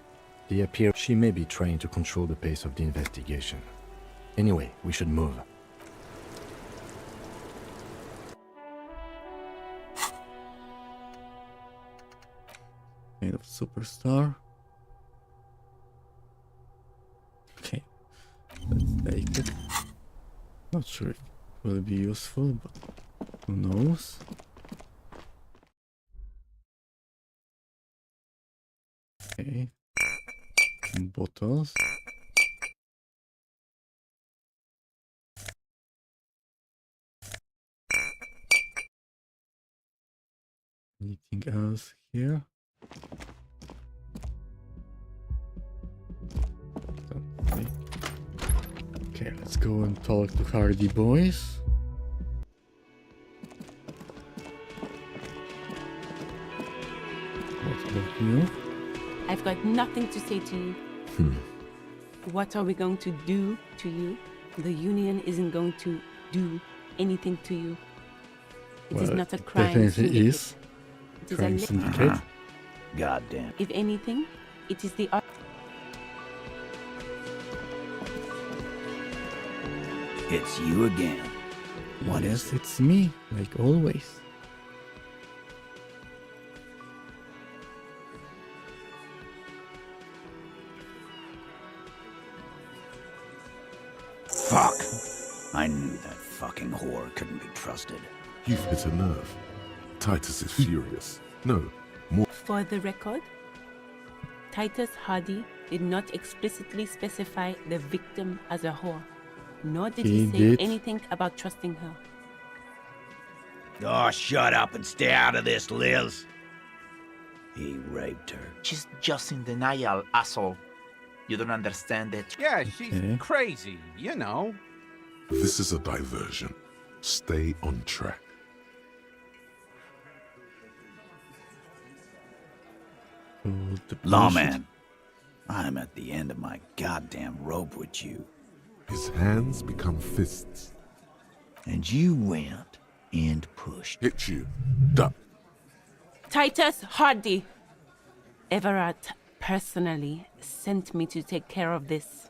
They appear she may be trying to control the pace of the investigation. Anyway, we should move. Kind of superstar. Okay, let's take it. Not sure if it will be useful, but who knows? Okay, bottles. Anything else here? Don't think. Okay, let's go and talk to Hardy Boys. What about you? I've got nothing to say to you. What are we going to do to you? The Union isn't going to do anything to you. It is not a crime Definitely syndicate. is. It is Crime a syndicate. Goddamn. If anything, it is the It's you again. What is Yes, it's me, like always. Fuck! I knew that fucking whore couldn't be trusted. You've hit a nerve. Titus is furious. No, more. For the record, Titus Hardy did not explicitly specify the victim as a whore, nor did he He say did. anything about trusting her. Oh, shut up and stay out of this, Liz. He raped her. She's just in denial, asshole. You don't understand it. Yeah, she's Okay. crazy, you know. This is a diversion. Stay on track. Hold the Lawman, I'm at the end of my goddamn rope with you. His hands become fists. And you went and pushed. Hit you. Duck. Titus Hardy! Everett personally sent me to take care of this.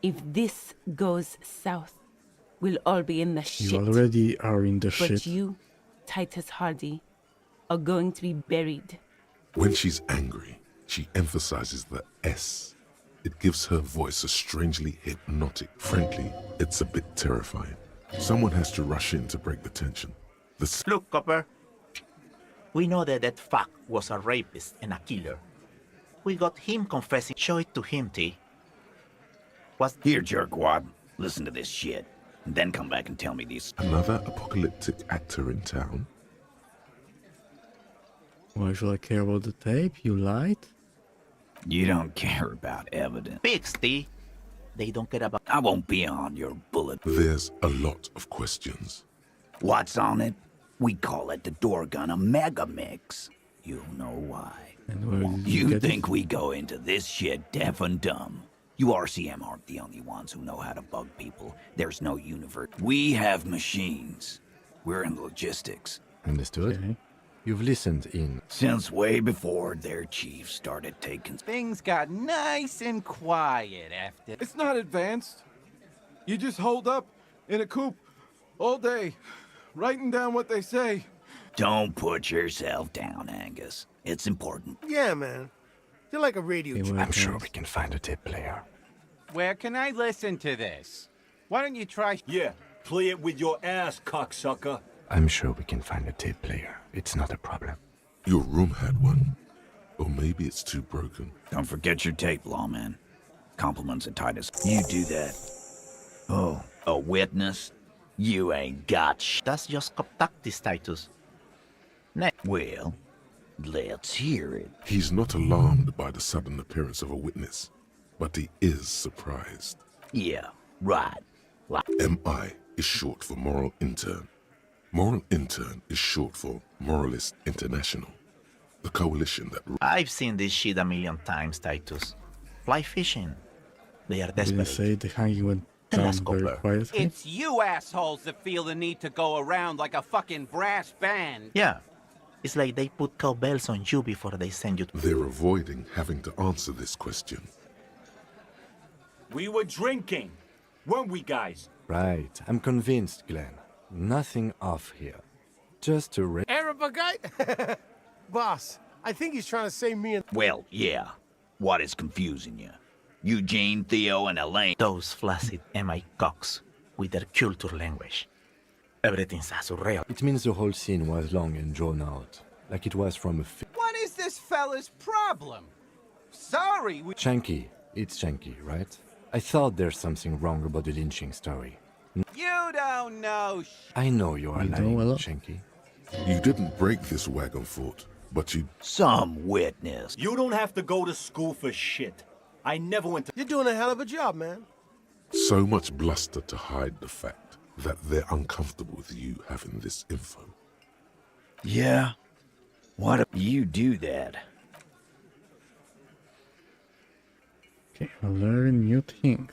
If this goes south, we'll all be in the You shit. already are in the But shit. you, Titus Hardy, are going to be buried. When she's angry, she emphasizes the S. It gives her voice a strangely hypnotic. Frankly, it's a bit terrifying. Someone has to rush in to break the tension. Look, Copper. We know that that fuck was a rapist and a killer. We got him confessing. Show it to him, T. What's Here, jerkwad. Listen to this shit. And then come back and tell me these. Another apocalyptic actor in town? Why should I care about the tape? You lied? You don't care about evidence. pigs, T? They don't care about. I won't be on your bullet. There's a lot of questions. What's on it? We call it the door gun a mega mix. You know why. And where did You get think it? we go into this shit deaf and dumb? You RCM aren't the only ones who know how to bug people. There's no universe. We have machines. We're in logistics. Understood? Okay. You've listened in. Since way before their chief started taking... Things got nice and quiet after. It's not advanced. You just hold up in a coop all day, writing down what they say. Don't put yourself down, Angus. It's important. Yeah, man. You're like a radio. I'm sure we can find a tape player. Where can I listen to this? Why don't you try? Yeah, play it with your ass, cocksucker. I'm sure we can find a tape player. It's not a problem. Your room had one. Or maybe it's too broken. Don't forget your tape, lawman. Compliments of Titus. You do that. Oh, a witness? You ain't got That's just tactics, Titus. Well, let's hear it. He's not alarmed by the sudden appearance of a witness, but he is surprised. Yeah, right. MI is short for Moral Intern. Moral Intern is short for Moralist International, the coalition that... I've seen this shit a million times, Titus. Fly fishing. They are Did they desperate. say the hanging went down Let's very go, quietly? It's you assholes that feel the need to go around like a fucking brass band. Yeah. It's like they put cowbells on you before they send you to... They're avoiding having to answer this question. We were drinking, weren't we, guys? Right. I'm convinced, Glenn. Nothing off here. Just a Arab guy? Boss, I think he's trying to say me and... Well, yeah. What is confusing you? Eugene, Theo, and Elaine. Those flaccid MI cocks with their culture language. Everything's surreal. It means the whole scene was long and drawn out, like it was from a What is this fella's problem? Sorry, we... Shanky. It's Shanky, right? I thought there's something wrong about the lynching story. You don't know I know you are You know lying, a lot. Shanky. You didn't break this wagon fort, but you... Some witness. You don't have to go to school for shit. I never went to... You're doing a hell of a job, man. So much bluster to hide the fact that they're uncomfortable with you having this info. Yeah? Why do you do that? Okay, I'll learn new things.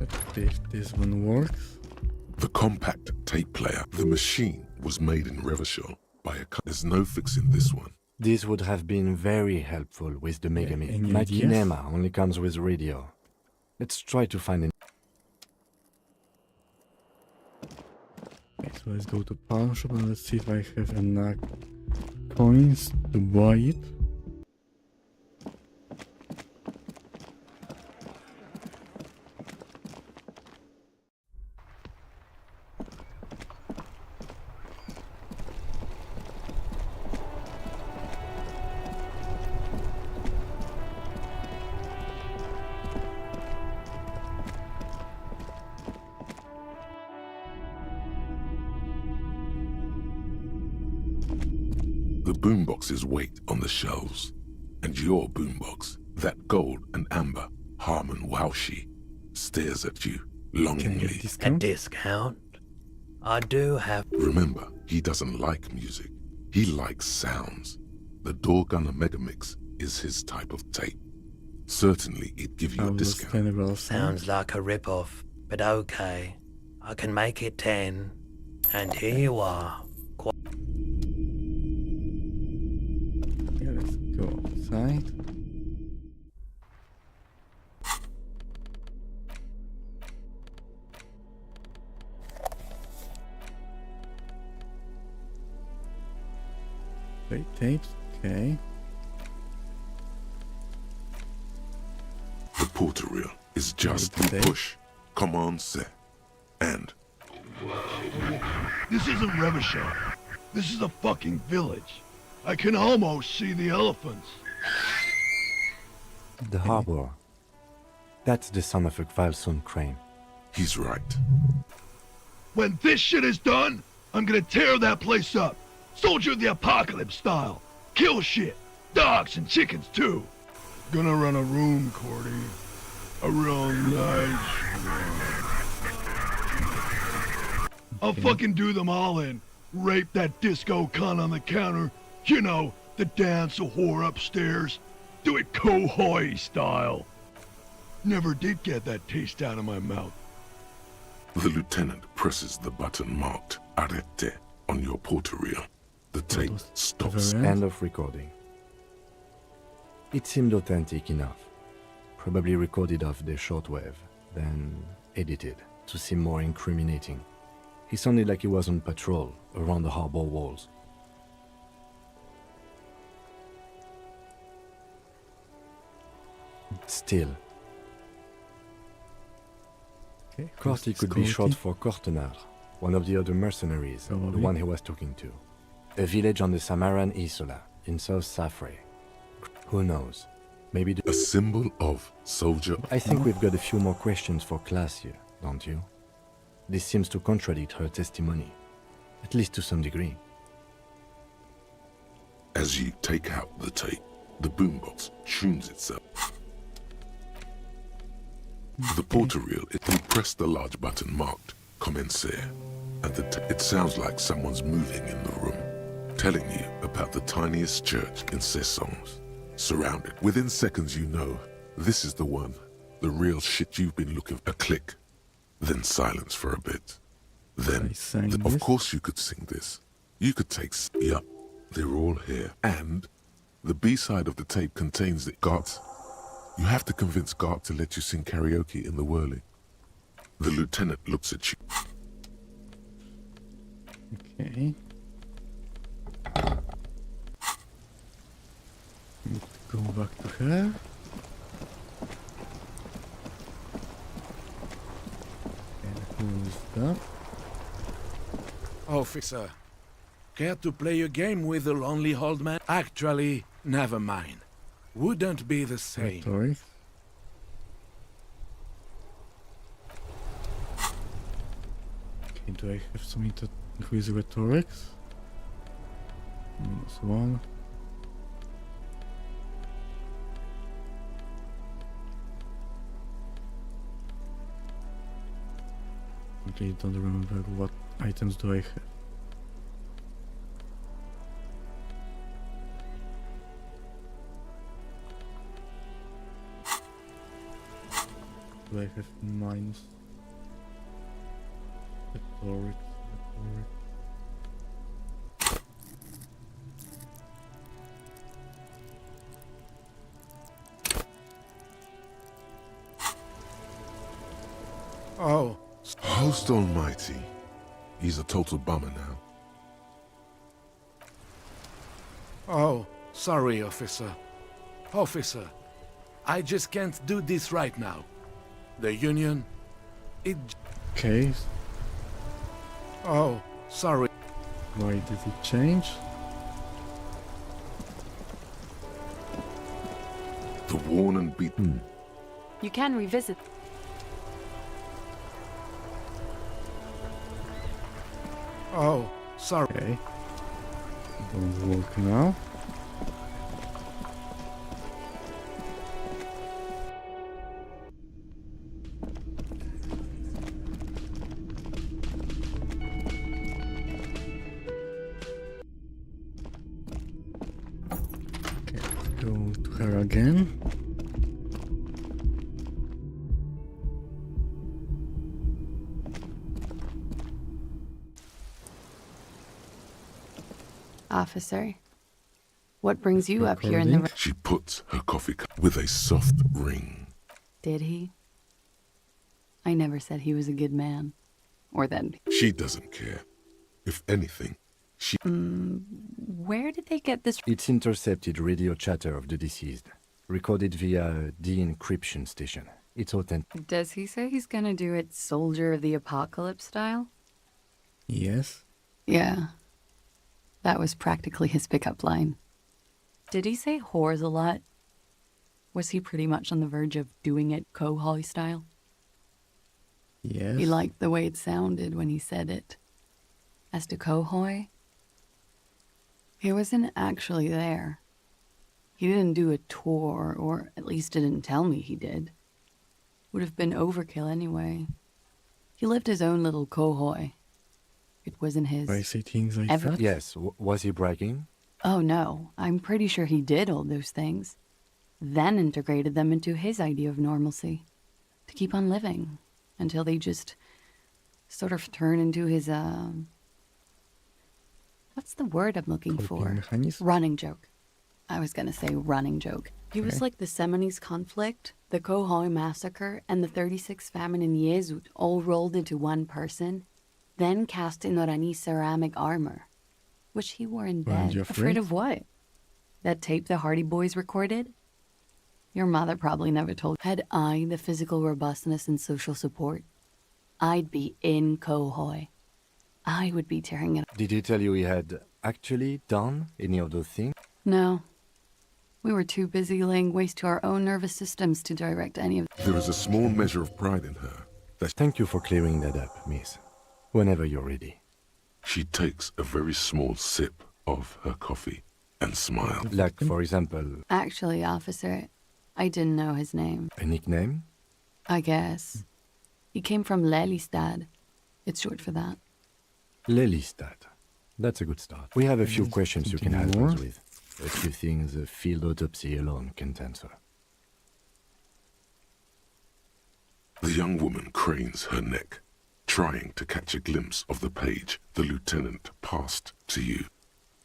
Let's see if this one works. The compact tape player, the machine was made in Revachol by a... There's no fixing this one. This would have been very helpful with the Megami. Any My ideas? Kinema only comes with radio. Let's try to find an... Okay, so let's go to pawn shop and let's see if I have enough coins to buy it. The boomboxes wait on the shelves. And your boombox, that gold and amber Harmon Waushi, stares at you longingly. A discount? I do have... Remember, he doesn't like music. He likes sounds. The Door Gunner Megamix is his type of tape. Certainly, it'd give you a discount. Sounds like a rip-off, but okay. I can make it 10. And here you are. Yeah, let's go outside. Wait, tapes, okay. The porter reel is just a push, command set, and... This isn't Revachol. This is a fucking village. I can almost see the elephants. The harbor. That's the son of a Kvalson crane. He's right. When this shit is done, I'm gonna tear that place up. Soldier of the Apocalypse style. Kill shit. Dogs and chickens too. Gonna run a room, Cordy. A real nice room. I'll fucking do them all in. Rape that disco cunt on the counter. You know, the dance a whore upstairs. Do it Kohoi style. Never did get that taste out of my mouth. The lieutenant presses the button marked Arrête on your porter reel. The tape stops. End of recording. It seemed authentic enough. Probably recorded off the shortwave, then edited to seem more incriminating. He sounded like he was on patrol around the harbor walls. Still. Okay, Corty could be short for Cortenard, one of the other mercenaries, the one he was talking to. A village on the Samaran Isola, in South Safre. Who knows? Maybe a symbol of soldier. I think we've got a few more questions for class here, don't you? This seems to contradict her testimony, at least to some degree. As you take out the tape, the boombox tunes itself. The porter reel, you press the large button marked Commencer, and it sounds like someone's moving in the room, telling you about the tiniest church in Cessons, surrounded. Within seconds you know, this is the one, the real shit you've been looking for. A click, then silence for a bit. Then, of course you could sing this. You could take, yup, they're all here. And the B-side of the tape contains the Gart. You have to convince Gart to let you sing karaoke in the whirling. The lieutenant looks at you. Okay. Need to go back to her. And who's that? Officer, care to play a game with the lonely old man? Actually, never mind. Wouldn't be the same. Rhetoric. Okay, do I have something to increase rhetorics? -1. Okay, don't remember what items do I have. Do I have minus rhetoric? Oh. Host almighty. He's a total bummer now. Oh, sorry, officer. Officer, I just can't do this right now. The Union, it... Okay. Oh, sorry. Why did it change? The worn and beaten. You can revisit. Oh, sorry. Okay. Don't work now. Okay, let's go to her again. Officer, what brings you up here in the... She puts her coffee cup with a soft ring. Did he? I never said he was a good man. Or that... She doesn't care. If anything, she... where did they get this... It's intercepted radio chatter of the deceased, recorded via a de-encryption station. It's authentic. Does he say he's gonna do it Soldier of the Apocalypse style? Yes. Yeah. That was practically his pickup line. Did he say whores a lot? Was he pretty much on the verge of doing it Kohoi style? Yes. He liked the way it sounded when he said it. As to Kohoi, he wasn't actually there. He didn't do a tour, or at least didn't tell me he did. Would have been overkill anyway. He lived his own little Kohoi. It wasn't his. I say things like that? Yes, was he bragging? Oh no, I'm pretty sure he did all those things. Then integrated them into his idea of normalcy. To keep on living. Until they just sort of turn into his, what's the word I'm looking for? Running joke. I was gonna say running joke. He was like the Seminoles conflict, the Kohoi massacre, and the 36 famine in Yezut all rolled into one person, then cast in Orani ceramic armor, which he wore in Weren't bed. you afraid of what? That tape the Hardy Boys recorded? Your mother probably never told. Had I the physical robustness and social support, I'd be in Kohoi. I would be tearing it. Did he tell you he had actually done any of those things? No. We were too busy laying waste to our own nervous systems to direct any of... There is a small measure of pride in her. Thank you for clearing that up, miss. Whenever you're ready. She takes a very small sip of her coffee and smiles. Like, for example... Actually, officer, I didn't know his name. A nickname? I guess. He came from Lelystad. It's short for that. Lelystad. That's a good start. We have a few questions you can help us with. A few things a field autopsy alone can't answer. The young woman cranes her neck, trying to catch a glimpse of the page the lieutenant passed to you.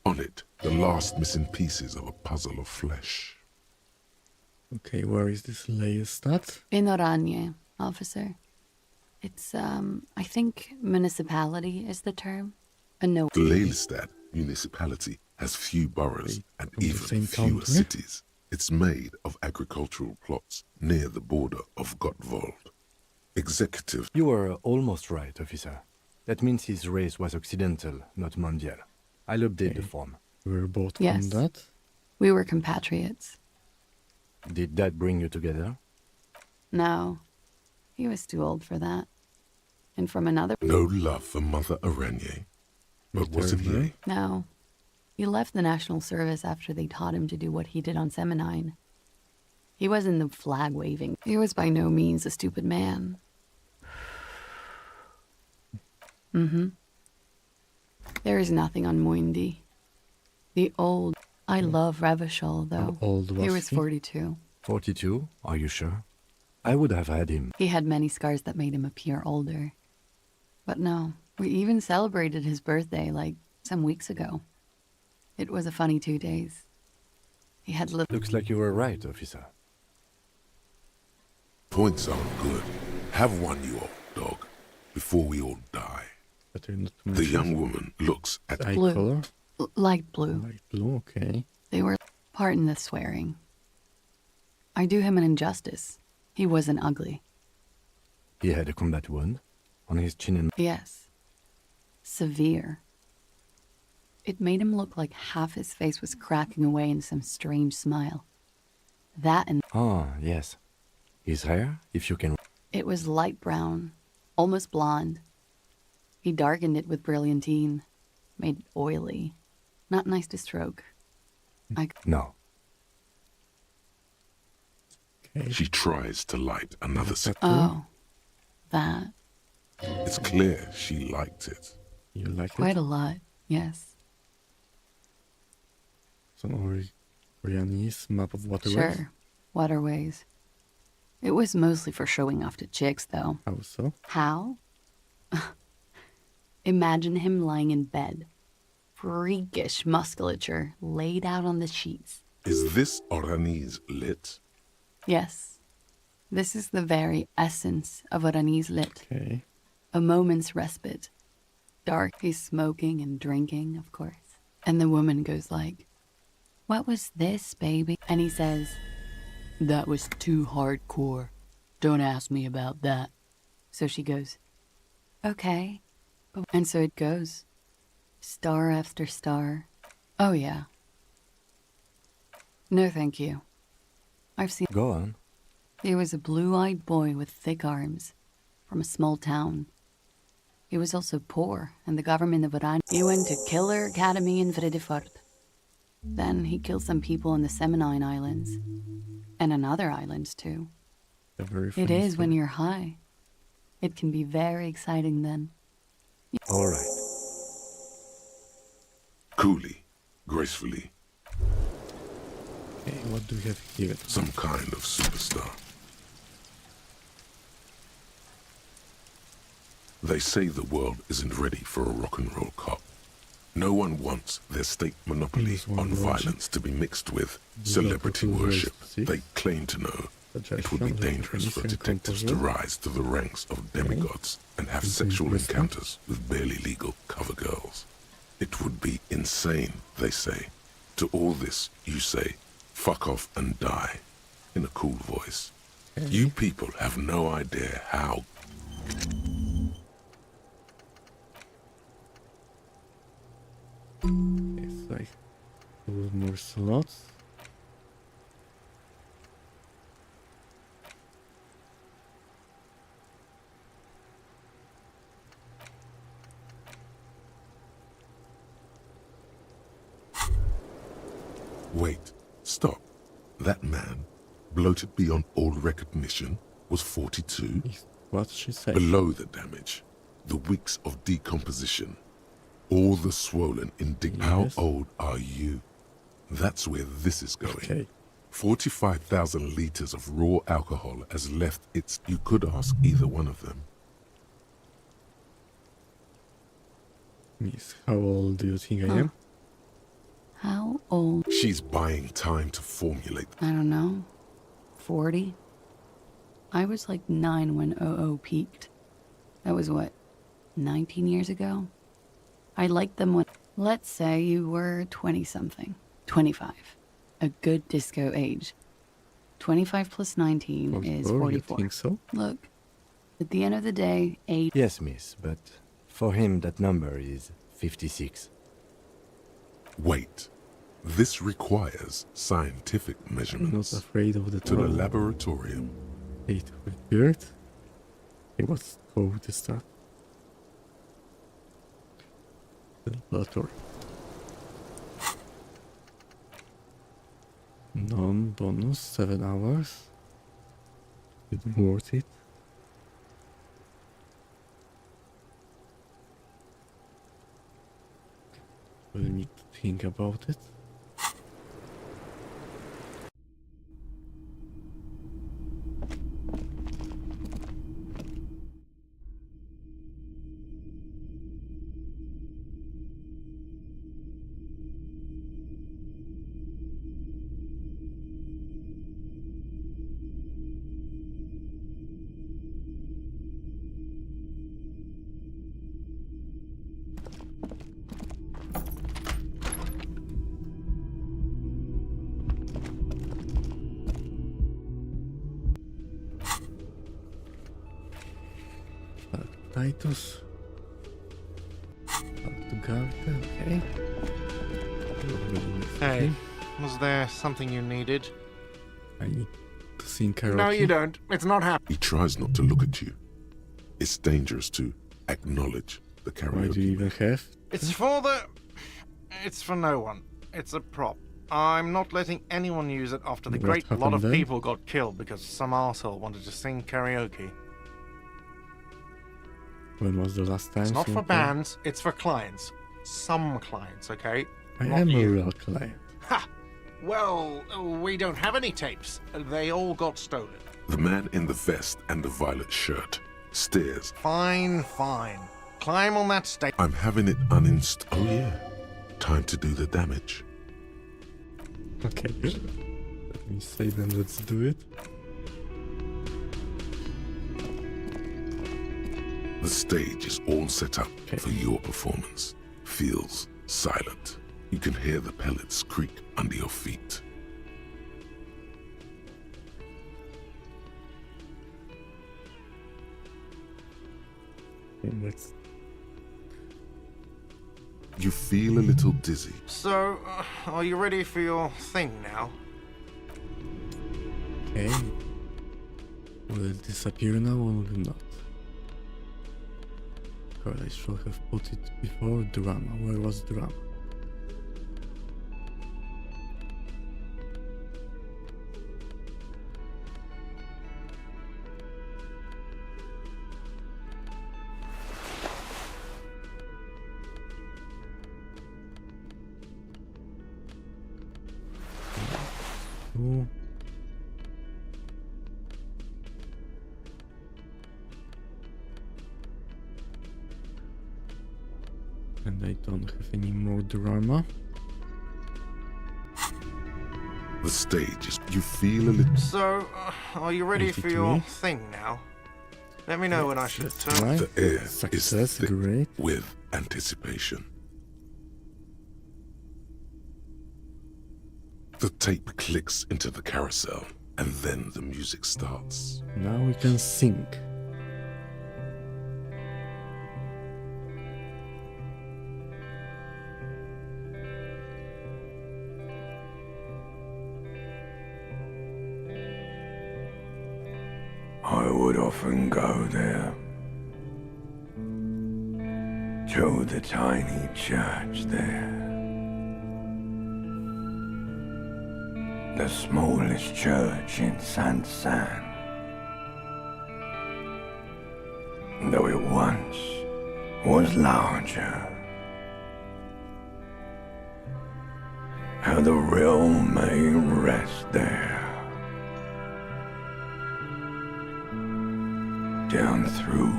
On it, the last missing pieces of a puzzle of flesh. Okay, where is this Lelystad? In Oranje, officer. It's, I think municipality is the term. No. The Lelystad municipality has few boroughs and even fewer cities. It's made of agricultural plots near the border of Gottwald. Executive. You were almost right, officer. That means his race was occidental, not mondial. I'll update the form. We're both Yes. on that. We were compatriots. Did that bring you together? No, he was too old for that. And from another... No love for Mother Araignée. But was it he? No. He left the National Service after they taught him to do what he did on Seminine. He wasn't the flag waving. He was by no means a stupid man. There is nothing on Moindi. The old... I love Revachol, though. How old was he was he? 42. 42? Are you sure? I would have had him. He had many scars that made him appear older. But no, we even celebrated his birthday, like, some weeks ago. It was a funny 2 days. He had little... Looks like you were right, officer. Points are good. Have one, you old dog, before we all die. The young woman looks at eye Blue. color. Light blue. Light blue, okay. They were... Pardon the swearing. I do him an injustice. He wasn't ugly. He had a combat wound on his chin and... Yes. Severe. It made him look like half his face was cracking away in some strange smile. That and... Ah, yes. His hair, if you can... It was light brown, almost blonde. He darkened it with brilliantine, made it oily. Not nice to stroke. No. Okay. She tries to light another cigarette. Oh, that. It's clear she liked it. You like Quite it? a lot, yes. Some Orianese map of waterways? Sure, waterways. It was mostly for showing off to chicks, though. How so? How? Imagine him lying in bed. Freakish musculature laid out on the sheets. Is this Oranese lit? Yes. This is the very essence of Oranese lit. Okay. A moment's respite. Dark, he's smoking and drinking, of course. And the woman goes like, "What was this, baby?" And he says, "That was too hardcore. Don't ask me about that." So she goes, "Okay." And so it goes. Star after star. Oh, yeah. No, thank you. I've seen... Go on. He was a blue-eyed boy with thick arms, from a small town. He was also poor, and the government of Iran... He went to Killer Academy in Vredefort. Then he killed some people in the Seminine Islands. And on other islands, too. It is when you're high. It can be very exciting then. All right. Coolly, gracefully. Okay, what do we have here? Some kind of superstar. They say the world isn't ready for a rock and roll cop. No one wants their state monopoly on violence to be mixed with celebrity worship. They claim to know it would be dangerous for detectives to rise to the ranks of demigods and have sexual encounters with barely legal cover girls. It would be insane, they say. To all this, you say, "Fuck off and die," in a cool voice. You people have no idea how... It's like 2 more slots. Wait, stop. That man, bloated beyond all recognition, was 42. What's she saying? Below the damage, the weeks of decomposition, all the swollen How old are you? That's where this is going. Okay. 45,000 liters of raw alcohol has left its... You could ask either one of them. Miss, how old do you think I am? How old? She's buying time to formulate. I don't know. 40? I was like 9 when OO peaked. That was what, 19 years ago? I liked them when... Let's say you were 20-something. 25. A good disco age. 25 plus 19 is 44. You think so? Look, at the end of the day, age... Yes, miss, but For him, that number is 56. Wait. This requires scientific I'm measurements. not afraid of the To the trouble. laboratorium. Hate with beard. Okay, what's how to start? The laboratory. Non-bonus, 7 hours. It's worth it. We need to think about it. Titus. Talk to Gartha, okay. Hey, was there something you needed? I need to sing karaoke. No, you don't. It's not happening. He tries not to look at you. It's dangerous to acknowledge the karaoke. Why do you even have? It's for the... It's for no one. It's a prop. I'm not letting anyone use it after the What great lot happened of then? people got killed because some arsehole wanted to sing karaoke. When was the last time? It's not for someone- bands, it's for clients. Some clients, okay? I Not am a you. real client. Ha! Well, we don't have any tapes. They all got stolen. The man in the vest and the violet shirt stares. Fine, fine. Climb on that stage. I'm having it uninstalled. Oh yeah. Time to do the damage. Okay. Let me say then, let's do it. The stage is all set up for your performance. Feels silent. You can hear the pellets creak under your feet. Okay, let's... You feel a little dizzy. So, are you ready for your thing now? Okay. Will it disappear now or will it not? God, I should have put it before drama. Where was drama? Oh. And I don't have any more drama. The stage is... You feel a little... So, are you ready for your 83. thing now? Let me know when I should turn. The air Success, is thick great. with anticipation. The tape clicks into the carousel, and then the music starts. Now we can sing. I would often go there, to the tiny church there, the smallest church in Saint-Saëns, though it once was larger. How the realm may rest there. Down through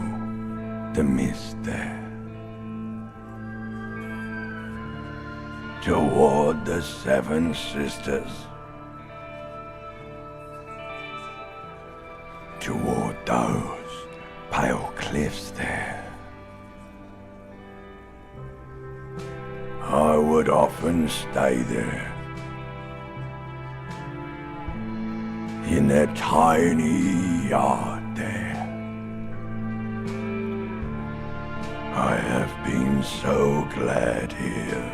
the mist there, toward the Seven Sisters, toward those pale cliffs there. I would often stay there, in that tiny yard there. I have been so glad here.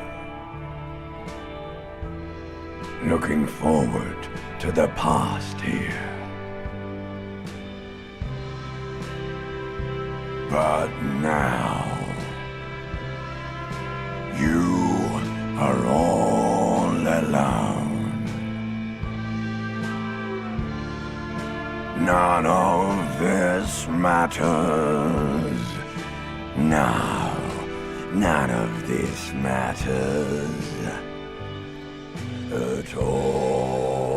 Looking forward to the past here. But now, you are all alone. None of this matters. No, none of this matters at all.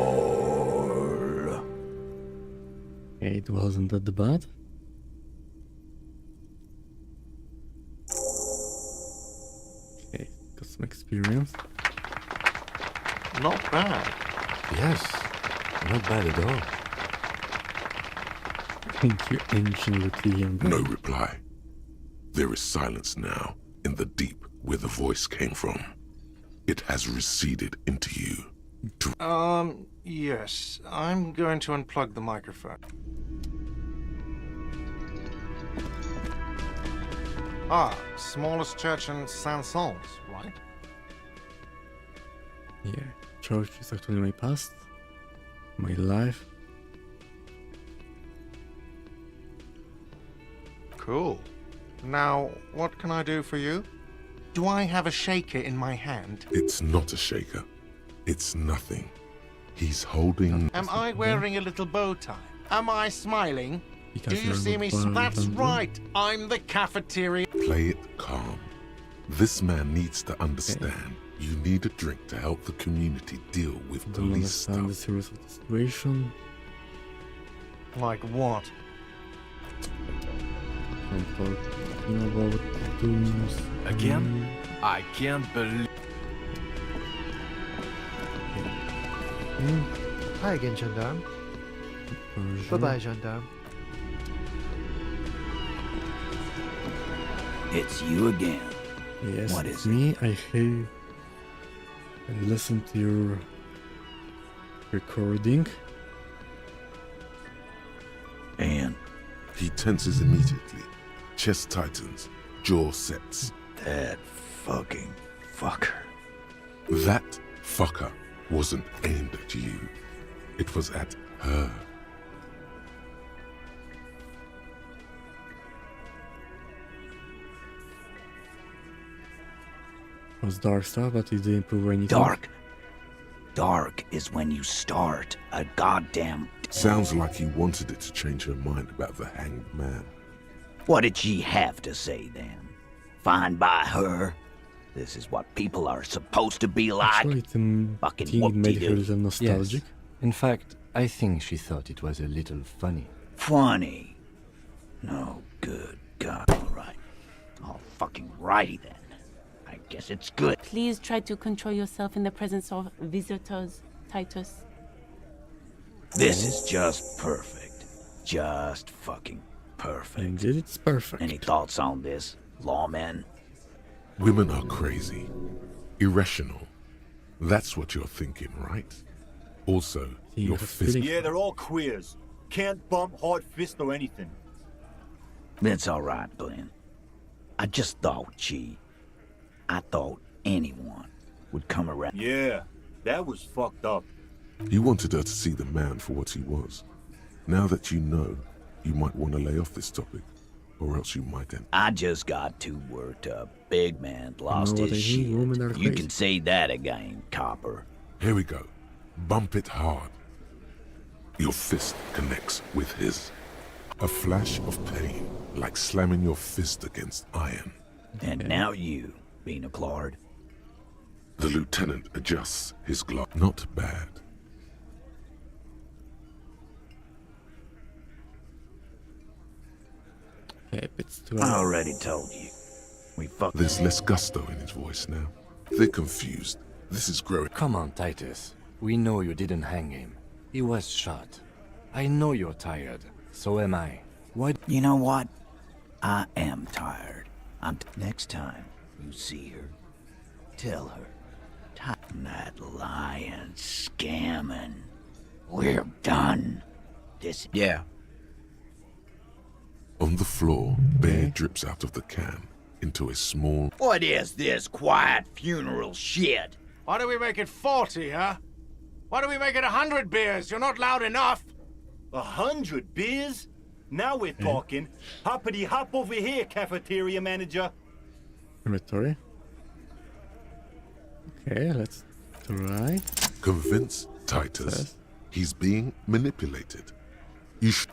It wasn't that bad. Okay, got some experience. Not bad. Yes, not bad at all. Thank you, ancient Luthien. No reply. There is silence now in the deep where the voice came from. It has receded into you. Yes. I'm going to unplug the microphone. Ah, smallest church in Saint-Saëns, right? Yeah, church is actually my past, my life. Cool. Now, what can I do for you? Do I have a shaker in my hand? It's not a shaker. It's nothing. He's holding... Am I wearing a little bow tie? Am I smiling? Do you see me? That's right. I'm the cafeteria. Play it calm. This man needs to understand. You need a drink to help the community deal with Don't police understand the stuff. seriousness of the situation. Like what? I'm talking about dooms. Again? I can't believe... Hi again, gendarme. Bye-bye, gendarme. It's you again. Yes, What it's is me. I listened to your recording. And? He tenses immediately. Chest tightens. Jaw sets. That fucking fucker. That fucker wasn't aimed at you. It was at her. It was dark stuff, but it didn't prove anything. Dark. Dark is when you start a goddamn... Sounds like he wanted it to change her mind about the hanged man. What did she have to say then? Fine by her? This is what people are supposed to be like? Actually, fucking it made her a whoop-de-doo. little nostalgic. Yes. In fact, I think she thought it was a little funny. Funny? No, good God. All right. All fucking righty then. I guess it's good. Please try to control yourself in the presence of visitors, Titus. This is just perfect. Just fucking perfect. Indeed, it's perfect. Any thoughts on this, lawmen? Women are crazy. Irrational. That's what you're thinking, right? Also, your fist... Yeah, they're all queers. Can't bump, hard fist, or anything. It's all right, Glenn. I just thought, I thought anyone would come around. Yeah, that was fucked up. You wanted her to see the man for what he was. Now that you know, you might want to lay off this topic, or else you might end. I just got too worked up. Big man lost know what his I mean? shit. Women are You crazy. can say that again, copper. Here we go. Bump it hard. Your fist connects with his. A flash of pain, like slamming your fist against iron. And now you, Bina Claude. The lieutenant adjusts his glove. Not bad. Okay, it's too I already told you. We fucked. There's less gusto in his voice now. They're confused. This is growing. Come on, Titus. We know you didn't hang him. He was shot. I know you're tired. So am I. Why? You know what? I am tired. Next time you see her, tell her. That lying, scamming. We're done. This. Yeah. On the floor, beer drips out of the can. into a small... What is this quiet funeral shit? Why do we make it 40, huh? Why do we make it 100 beers? You're not loud enough. 100 beers? Now we're talking. Hoppity hop over here, cafeteria manager. Inventory. Okay, let's try. Convince Titus he's being manipulated.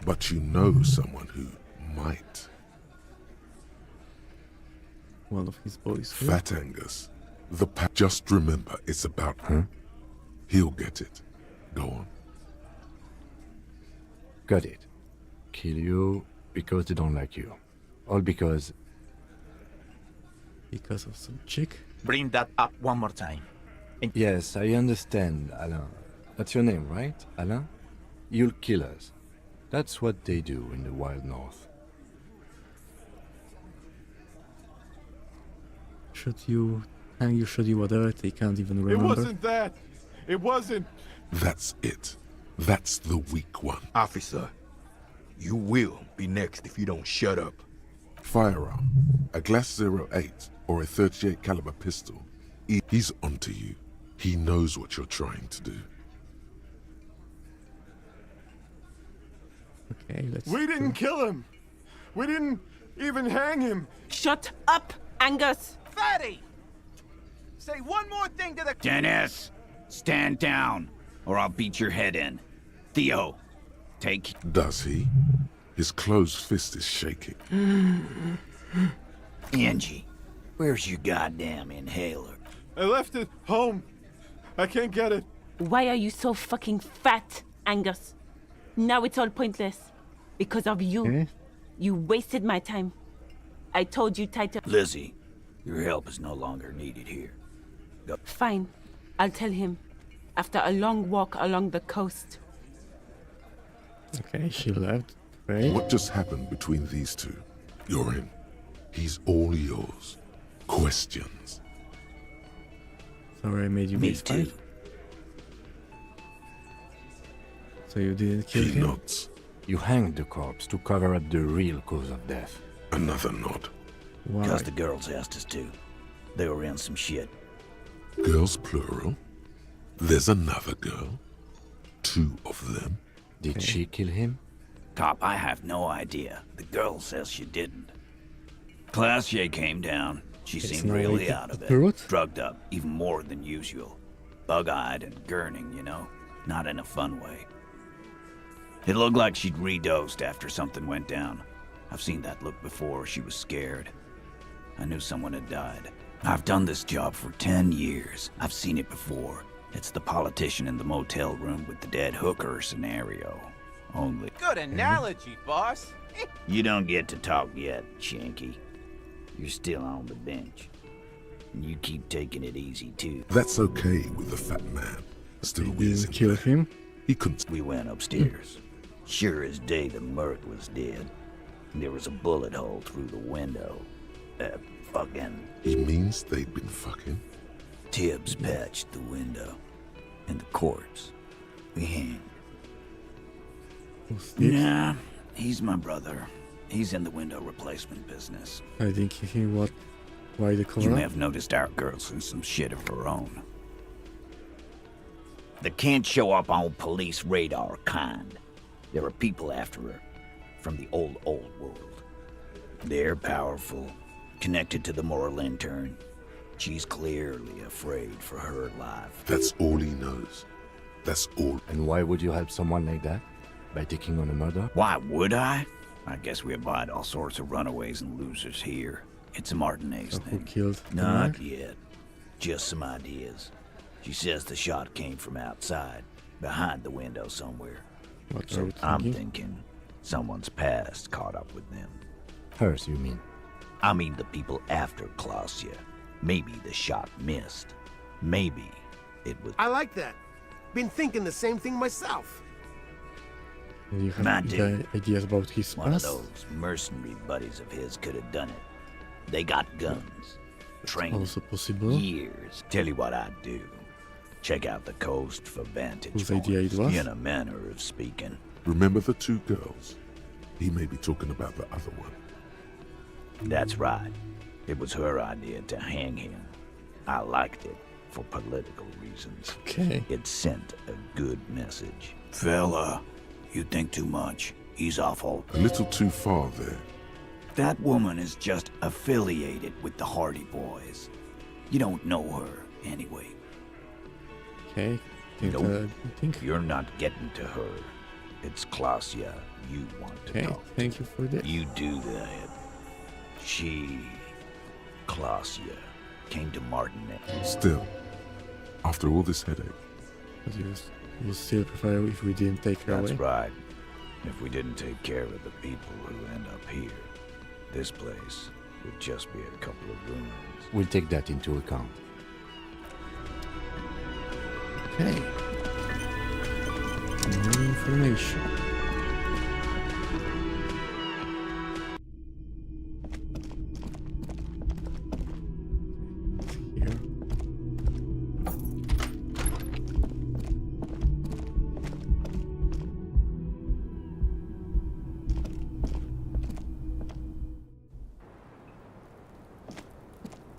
But you know someone who might. One of his boys. Fat Angus. Just remember, it's about her. He'll get it. Go on. Got it. Kill you because they don't like you. All because... Because of some chick? Bring that up one more time. Yes, I understand, Alain. That's your name, right, Alain? You'll kill us. That's what they do in the wild north. Should you hang you, should you, whatever, they can't even remember. It wasn't that. It wasn't. That's it. That's the weak one. Officer, you will be next if you don't shut up. Firearm, a Glass 08 or a 38 caliber pistol. He's onto you. He knows what you're trying to do. Okay, let's... We didn't kill him. We didn't even hang him. Shut up, Angus. Fatty! Say one more thing to the... Dennis, stand down, or I'll beat your head in. Theo, take... Does he? His closed fist is shaking. Angie, where's your goddamn inhaler? I left it home. I can't get it. Why are you so fucking fat, Angus? Now it's all pointless. Because of you. Okay. You wasted my time. I told you, Titus. Lizzie, your help is no longer needed here. Go. Fine. I'll tell him. After a long walk along the coast. Okay, she left. Right. What just happened between these two? You're in. He's all yours. Questions. Sorry I made you Me miss too. fight. So you didn't kill him? Nods. You hanged the corpse to cover up the real cause of death. Another nod. Why? Because the girls asked us to. They were in some shit. Girls plural. There's another girl. 2 of them. Did she kill him? Cop, I have no idea. The girl says she didn't. Classier came down. She It's seemed not really related out of to it. Perot? Drugged up, even more than usual. Bug-eyed and gurning, you know? Not in a fun way. It looked like she'd redosed after something went down. I've seen that look before. She was scared. I knew someone had died. I've done this job for 10 years. I've seen it before. It's the politician in the motel room with the dead hooker scenario. Only... Good analogy, boss. You don't get to talk yet, Shanky. You're still on the bench. And you keep taking it easy, too. That's okay with the fat man. Still You wheezing. didn't kill him? He couldn't... We went upstairs. Sure as day the Merc was dead. There was a bullet hole through the window. Fucking... He means they'd been fucking? Tibbs patched the window. And the corpse. We hanged. Who's this? Nah, he's my brother. He's in the window replacement business. I think he what? Why the You cover may up? have noticed our girl's in some shit of her own. The can't show up on police radar kind. There are people after her from the old world. They're powerful, connected to the moral intern. She's clearly afraid for her life. That's all he knows. That's all. And why would you help someone like that? By taking on a murder? Why would I? I guess we abide all sorts of runaways and losers here. It's a Martinez So who thing. killed the Not Mark? yet. Just some ideas. She says the shot came from outside, behind the window somewhere. What are So you I'm thinking? thinking someone's past caught up with them. Hers, you mean? I mean the people after Klausya. Maybe the shot missed. Maybe it was... I like that. Been thinking the same thing myself. Do you have Mine too. the ideas about his One of past? those mercenary buddies of his could have done it. They got guns. Trained Also possible. years. Tell you what I'd do. Check out the coast for vantage Whose points, idea it was? in a manner of speaking. Remember the 2 girls? He may be talking about the other one. That's right. It was her idea to hang him. I liked it for political reasons. Okay. It sent a good message. Fella, you think too much. He's awful. A little too far there. That woman is just affiliated with the Hardy Boys. You don't know her, anyway. Okay. Nope. You're not getting to her. It's Klasia you want to Okay, talk to. thank you for this. You do that. She, Klasia, came to Martinet. Still, after all this headache. But you will still prefer if we didn't take her That's away? right. If we didn't take care of the people who end up here, this place would just be a couple of ruins. We'll take that into account. Okay. More information. Here.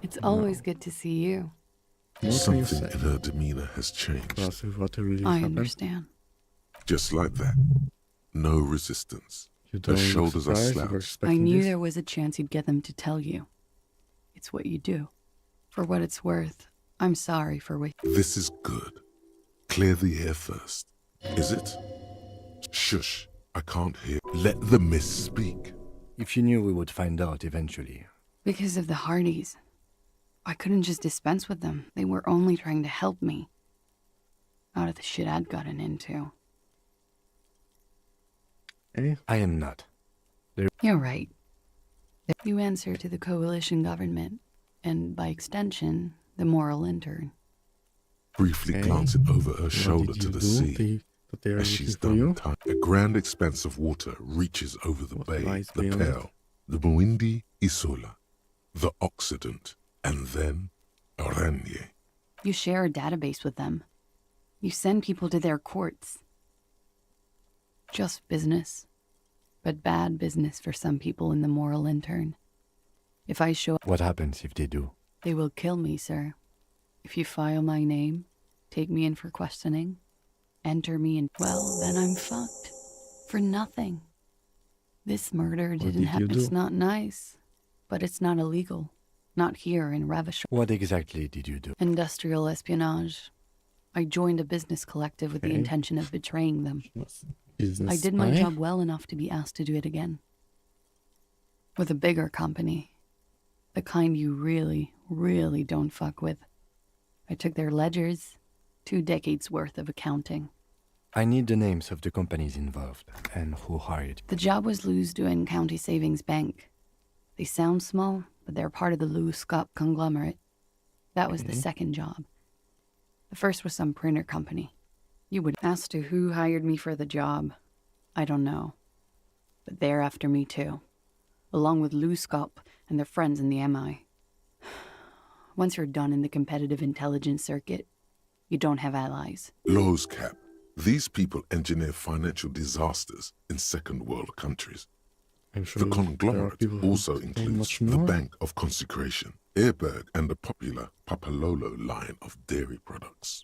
It's always good to see you. What can you Something say? in her demeanor has changed. Plus, what really I happened? understand. Just like that. No resistance. You Her don't look shoulders are surprised, you were slouched. I expecting knew this? there was a chance you'd get them to tell you. It's what you do. For what it's worth, I'm sorry for what. This is good. Clear the air first. Is it? Shush. I can't hear. Let the mist speak. If you knew we would find out eventually. Because of the Hardys. I couldn't just dispense with them. They were only trying to help me. Out of the shit I'd gotten into. I am not. You're right. You answer to the coalition government, and by extension, the moral intern. Briefly Okay. glancing over her What shoulder did to you the do? sea. They are As she's looking for done time, a grand expanse of water reaches over the bay, lies the beyond it? Pale, the Muindi Isola, the Occident, and then Oranje. You share a database with them. You send people to their courts. Just business. But bad business for some people in the moral intern. If I show up, What happens if they do? they will kill me, sir. If you file my name, take me in for questioning, enter me in, well, then I'm fucked. For nothing. This murder didn't did you happen. It's do? not nice, but it's not illegal. Not here in Ravishor. What exactly did you do? Industrial espionage. I joined a business collective with the Okay. intention of betraying them. Business I did my spy? job well enough to be asked to do it again. With a bigger company. The kind you really, really don't fuck with. I took their ledgers, 2 decades worth of accounting. I need the names of the companies involved and who hired. The job was Lou's doing County Savings Bank. They sound small, but they're part of the Lou Scott conglomerate. That was the Okay. second job. The first was some printer company. You would ask to who hired me for the job. I don't know. But they're after me too. Along with Lou Scott and their friends in the MI. Once you're done in the competitive intelligence circuit, you don't have allies. Lowe's cap. These people engineer financial disasters in second world countries. I'm sure The there are conglomerate people who also say includes much the more. Bank of Consecration, Airberg, and the popular Papalolo line of dairy products.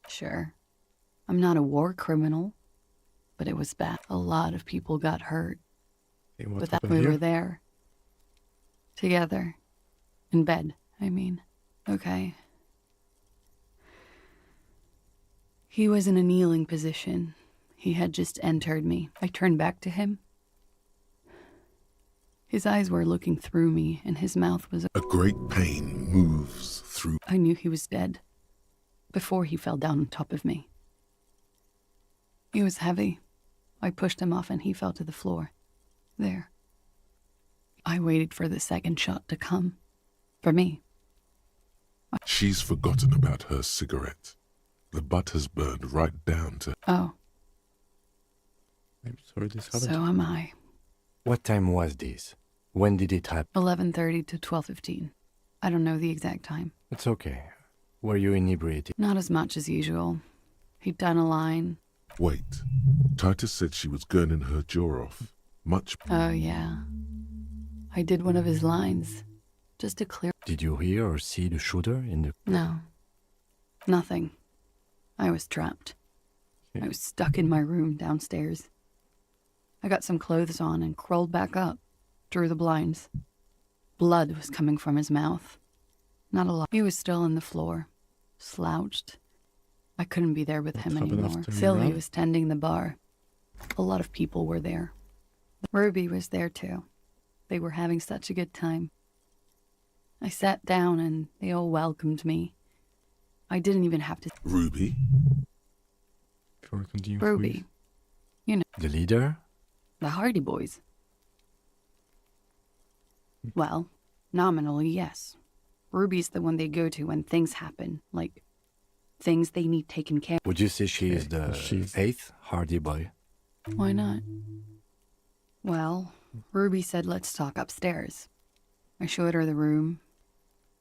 Sure. I'm not a war criminal, but it was bad. A lot of people got hurt. Okay, what But that happened we here? were there. Together. In bed, I mean. Okay. He was in a kneeling position. He had just entered me. I turned back to him. His eyes were looking through me, and his mouth was... A great pain moves through. I knew he was dead. Before he fell down on top of me. He was heavy. I pushed him off and he fell to the floor. There. I waited for the second shot to come. For me. She's forgotten about her cigarette. The butt has burned right down to... Oh, I'm sorry this happened. so am I. What time was this? When did it happen? 11:30 to 12:15. I don't know the exact time. It's okay. Were you inebriated? Not as much as usual. He'd done a line. Wait. Titus said she was gurning her jaw off. Much... Oh, yeah. I did one of his lines, just to clear. Did you hear or see the shooter in the... No. Nothing. I was trapped. I was stuck in my room downstairs. I got some clothes on and crawled back up, drew the blinds. Blood was coming from his mouth. Not a lot. He was still on the floor, slouched. I couldn't be there with him anymore. Sylvie was tending the bar. A lot of people were there. Ruby was there too. They were having such a good time. I sat down and they all welcomed me. I didn't even have to... Ruby? Ruby. You know. The leader? The Hardy Boys. Well, nominally, yes. Ruby's the one they go to when things happen, like things they need taken care of. Would you say she is the 8th Hardy Boy? Why not? Well, Ruby said let's talk upstairs. I showed her the room.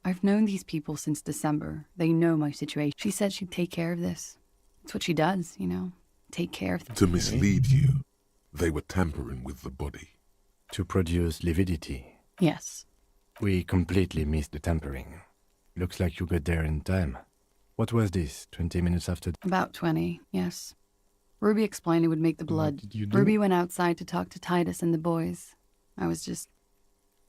I've known these people since December. They know my situation. She said she'd take care of this. It's what she does, you know, take care of... To mislead you, they were tampering with the body. To produce lividity. Yes. We completely missed the tampering. Looks like you got there in time. What was this, 20 minutes after? About 20, yes. Ruby explained it would make the blood. What did you do? Ruby went outside to talk to Titus and the boys. I was just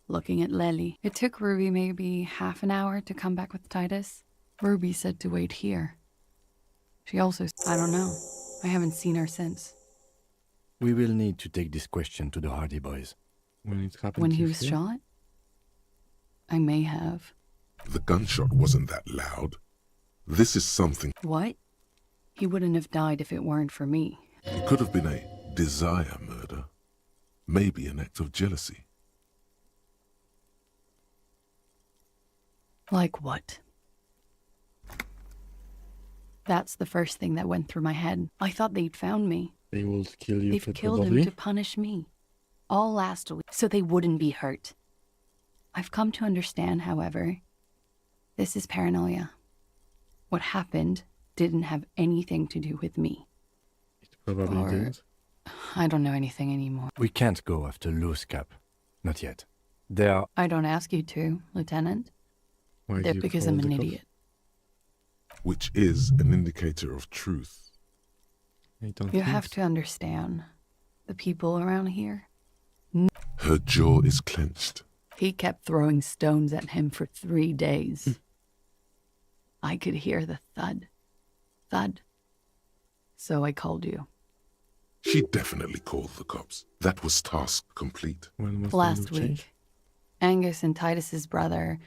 looking at Lely. It took Ruby maybe half an hour to come back with Titus. Ruby said to wait here. She also... I don't know. I haven't seen her since. We will need to take this question to the Hardy Boys. When it happened When to he was you? shot? I may have. The gunshot wasn't that loud. This is something... What? He wouldn't have died if it weren't for me. It could have been a desire murder. Maybe an act of jealousy. Like what? That's the first thing that went through my head. I thought they'd found me. They will kill you. They've killed him to punish me. All last week, so they wouldn't be hurt. I've come to understand, however, this is paranoia. What happened didn't have anything to do with me. It probably did. I don't know anything anymore. We can't go after Loose Cap. Not yet. They are... I don't ask you to, Lieutenant. Why do They're you because call I'm the an cops? idiot. Which is an indicator of truth. I don't You think have so. to understand. The people around here. Her jaw is clenched. He kept throwing stones at him for 3 days. I could hear the thud. Thud. So I called you. She definitely called the cops. That was task complete. When was Last the change? week. Angus and Titus's brother,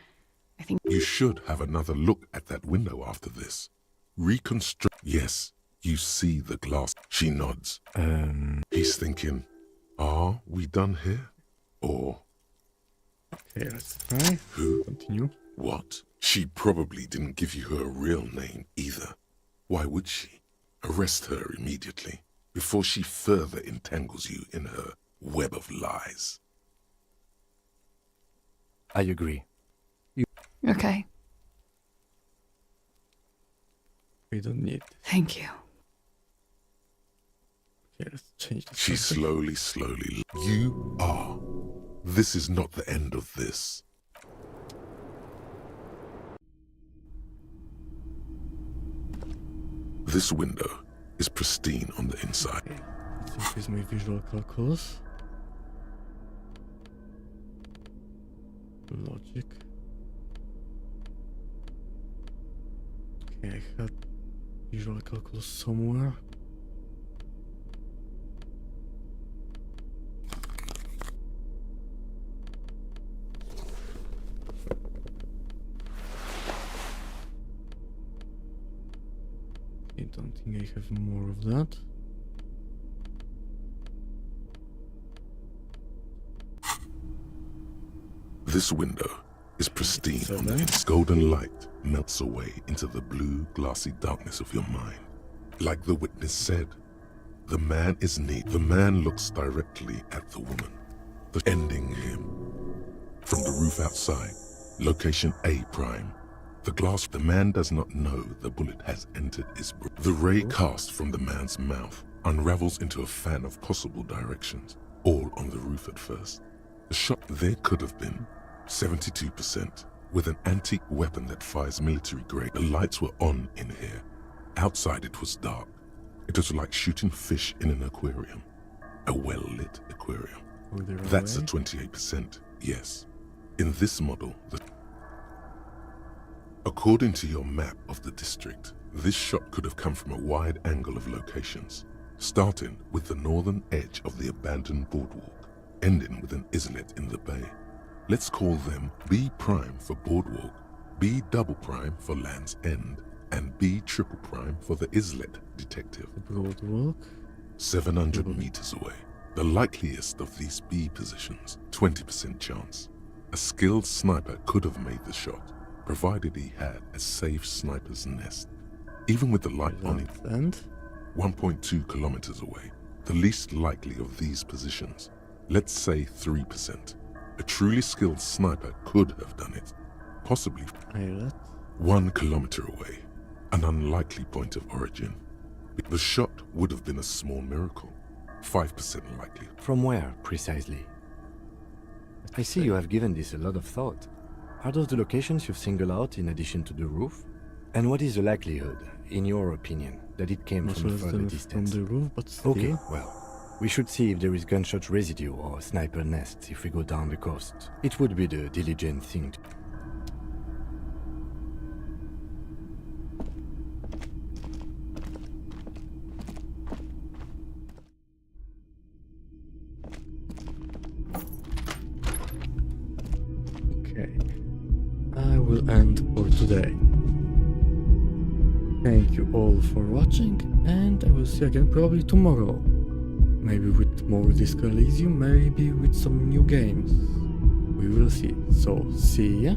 I think... You should have another look at that window after this. Reconstruct... Yes, you see the glass. She nods. He's thinking, are we done here? Or... Okay, let's try. Who? Continue. What? She probably didn't give you her real name either. Why would she? Arrest her immediately, before she further entangles you in her web of lies. I agree. Okay. We don't need. Thank you. Okay, let's change the She subject. slowly... You are. This is not the end of this. This window is pristine on the inside. Okay, let's increase my visual calculus. Logic. Okay, I had visual calculus somewhere. I don't think I have more of that. This window is pristine on the inside. Golden light melts away into the blue, glassy darkness of your mind. Like the witness said, the man is neat. The man looks directly at the woman, ending him. From the roof outside, location A prime. The glass, the man does not know the bullet has entered his brain. The ray cast from the man's mouth unravels into a fan of possible directions, all on the roof at first. The shot there could have been 72% with an antique weapon that fires military grade. The lights were on in here. Outside it was dark. It was like shooting fish in an aquarium. A well-lit aquarium. That's a 28%, yes. In this model, according to your map of the district, this shot could have come from a wide angle of locations, starting with the northern edge of the abandoned boardwalk, ending with an islet in the bay. Let's call them B prime for boardwalk, B double prime for Land's End, and B triple prime for the islet detective. Boardwalk? 700 meters away. The likeliest of these B positions, 20% chance. A skilled sniper could have made the shot, provided he had a safe sniper's nest. Even with the light on it, and 1.2 kilometers away, the least likely of these positions, let's say 3%. A truly skilled sniper could have done it, possibly 1 kilometer away, an unlikely point of origin. The shot would have been a small miracle, 5% likely. From where, precisely? I see you have given this a lot of thought. Are those the locations you've singled out in addition to the roof? And what is the likelihood, in your opinion, that it came from a further distance? From the roof, but still. Okay, well, we should see if there is gunshot residue or sniper nests if we go down the coast. It would be the diligent thing to... Okay. I will end for today. Thank you all for watching, and I will see you again probably tomorrow. Maybe with more Disco Elysium, maybe with some new games. We will see. So, see ya.